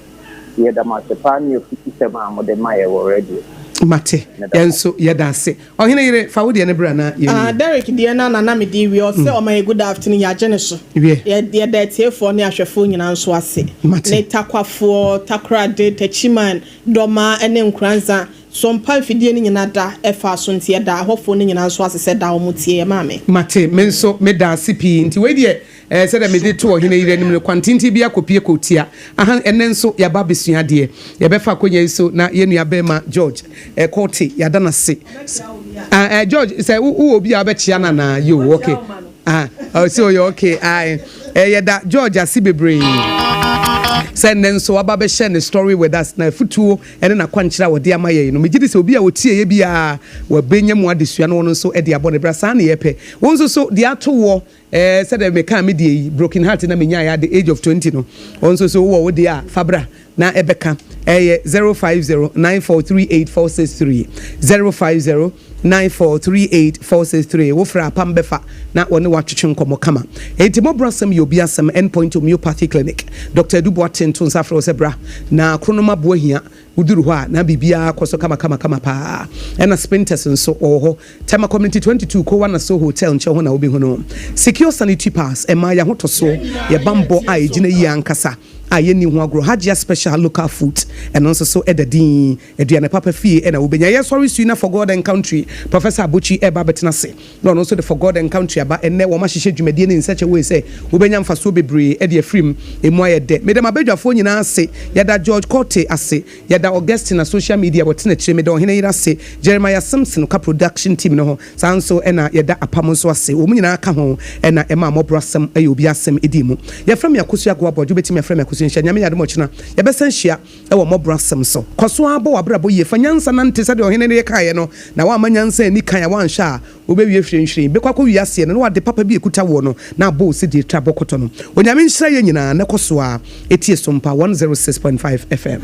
ye da ma se pa ni futi se ma mo de ma ye wo radio mate yenso yedase ohene yire fa wo de ne bra na ye Derek de na me di we o se o my good afternoon ya gene so ye de tiefo ne ahwefo nyina nso ase ne takwafo takrade tachiman doma ene nkranza sompa fidie ni nyina da efa so ntie da ahofo ni nyina nso asese da omutie maame mate menso me da sipi nti we de se da me de to ohene yire nim kwantinti bia kopie kotia aha ene nso ya ba besua de ye befa konya so na ye nua be ma George kote ya da na se George say wo obi a be chia na yo okay so you okay ye da George asibebre send then so aba be share the story with us na futuo ene na kwankyira wo de amaye no megide se obi a wotie ye bia wa benya mu adesua no no so e de abone bra sa na ye pe won so de ato wo said me kan me de broken heart na menya ya the age of 20 no won so wo de a fabra na ebeka 0509438463 0509438463 wo fra pam befa na woni watwetwe nkomo kama entimo brasem ye obi asem endpoint homeopathy clinic Dr. Dubois Tinton safro sebra na kronoma boahia uduru ho a na bibia koso kama pa ena sprinters nso oho tema community 22 ko wana so hotel nche ho na obi ho no secure sanitary pass ema ya hotoso ye bambo a ejina yi ankasa ayeni ho agro hajia special local food and also so edadin eduane papa fie ena obenya yes sorry suina for God and country Professor Abuchi eba betena se no also the for God and country aba enne wo ma hihye dwumadie in such a way say obenya mfaso bebre e de afrim emu ayede medem abadwafo nyina ase yada George Cote ase yada Augustine na social media botena kire medem hene yira ase Jeremiah Simpson ka production team no ho sanso ena yada apam so ase wo nyina aka ho ena ema mobrasem ayi obi asem edimu ya frem yakosu agwa bojo betimi frem yakosu nhya nyame yade mo china ya besen hia e wo mobrasem so koso abo wabrabo ye fanyansa na ntesa de ohene ne kaye no na wa manyansa ni kan ya wan hya obewie hwehwehwe be kwakọ wi ase no wa de papa bi ekuta wo no na bo se de trabokoto no onyame nhira ye nyina ne koso a etie sompa 106.5 FM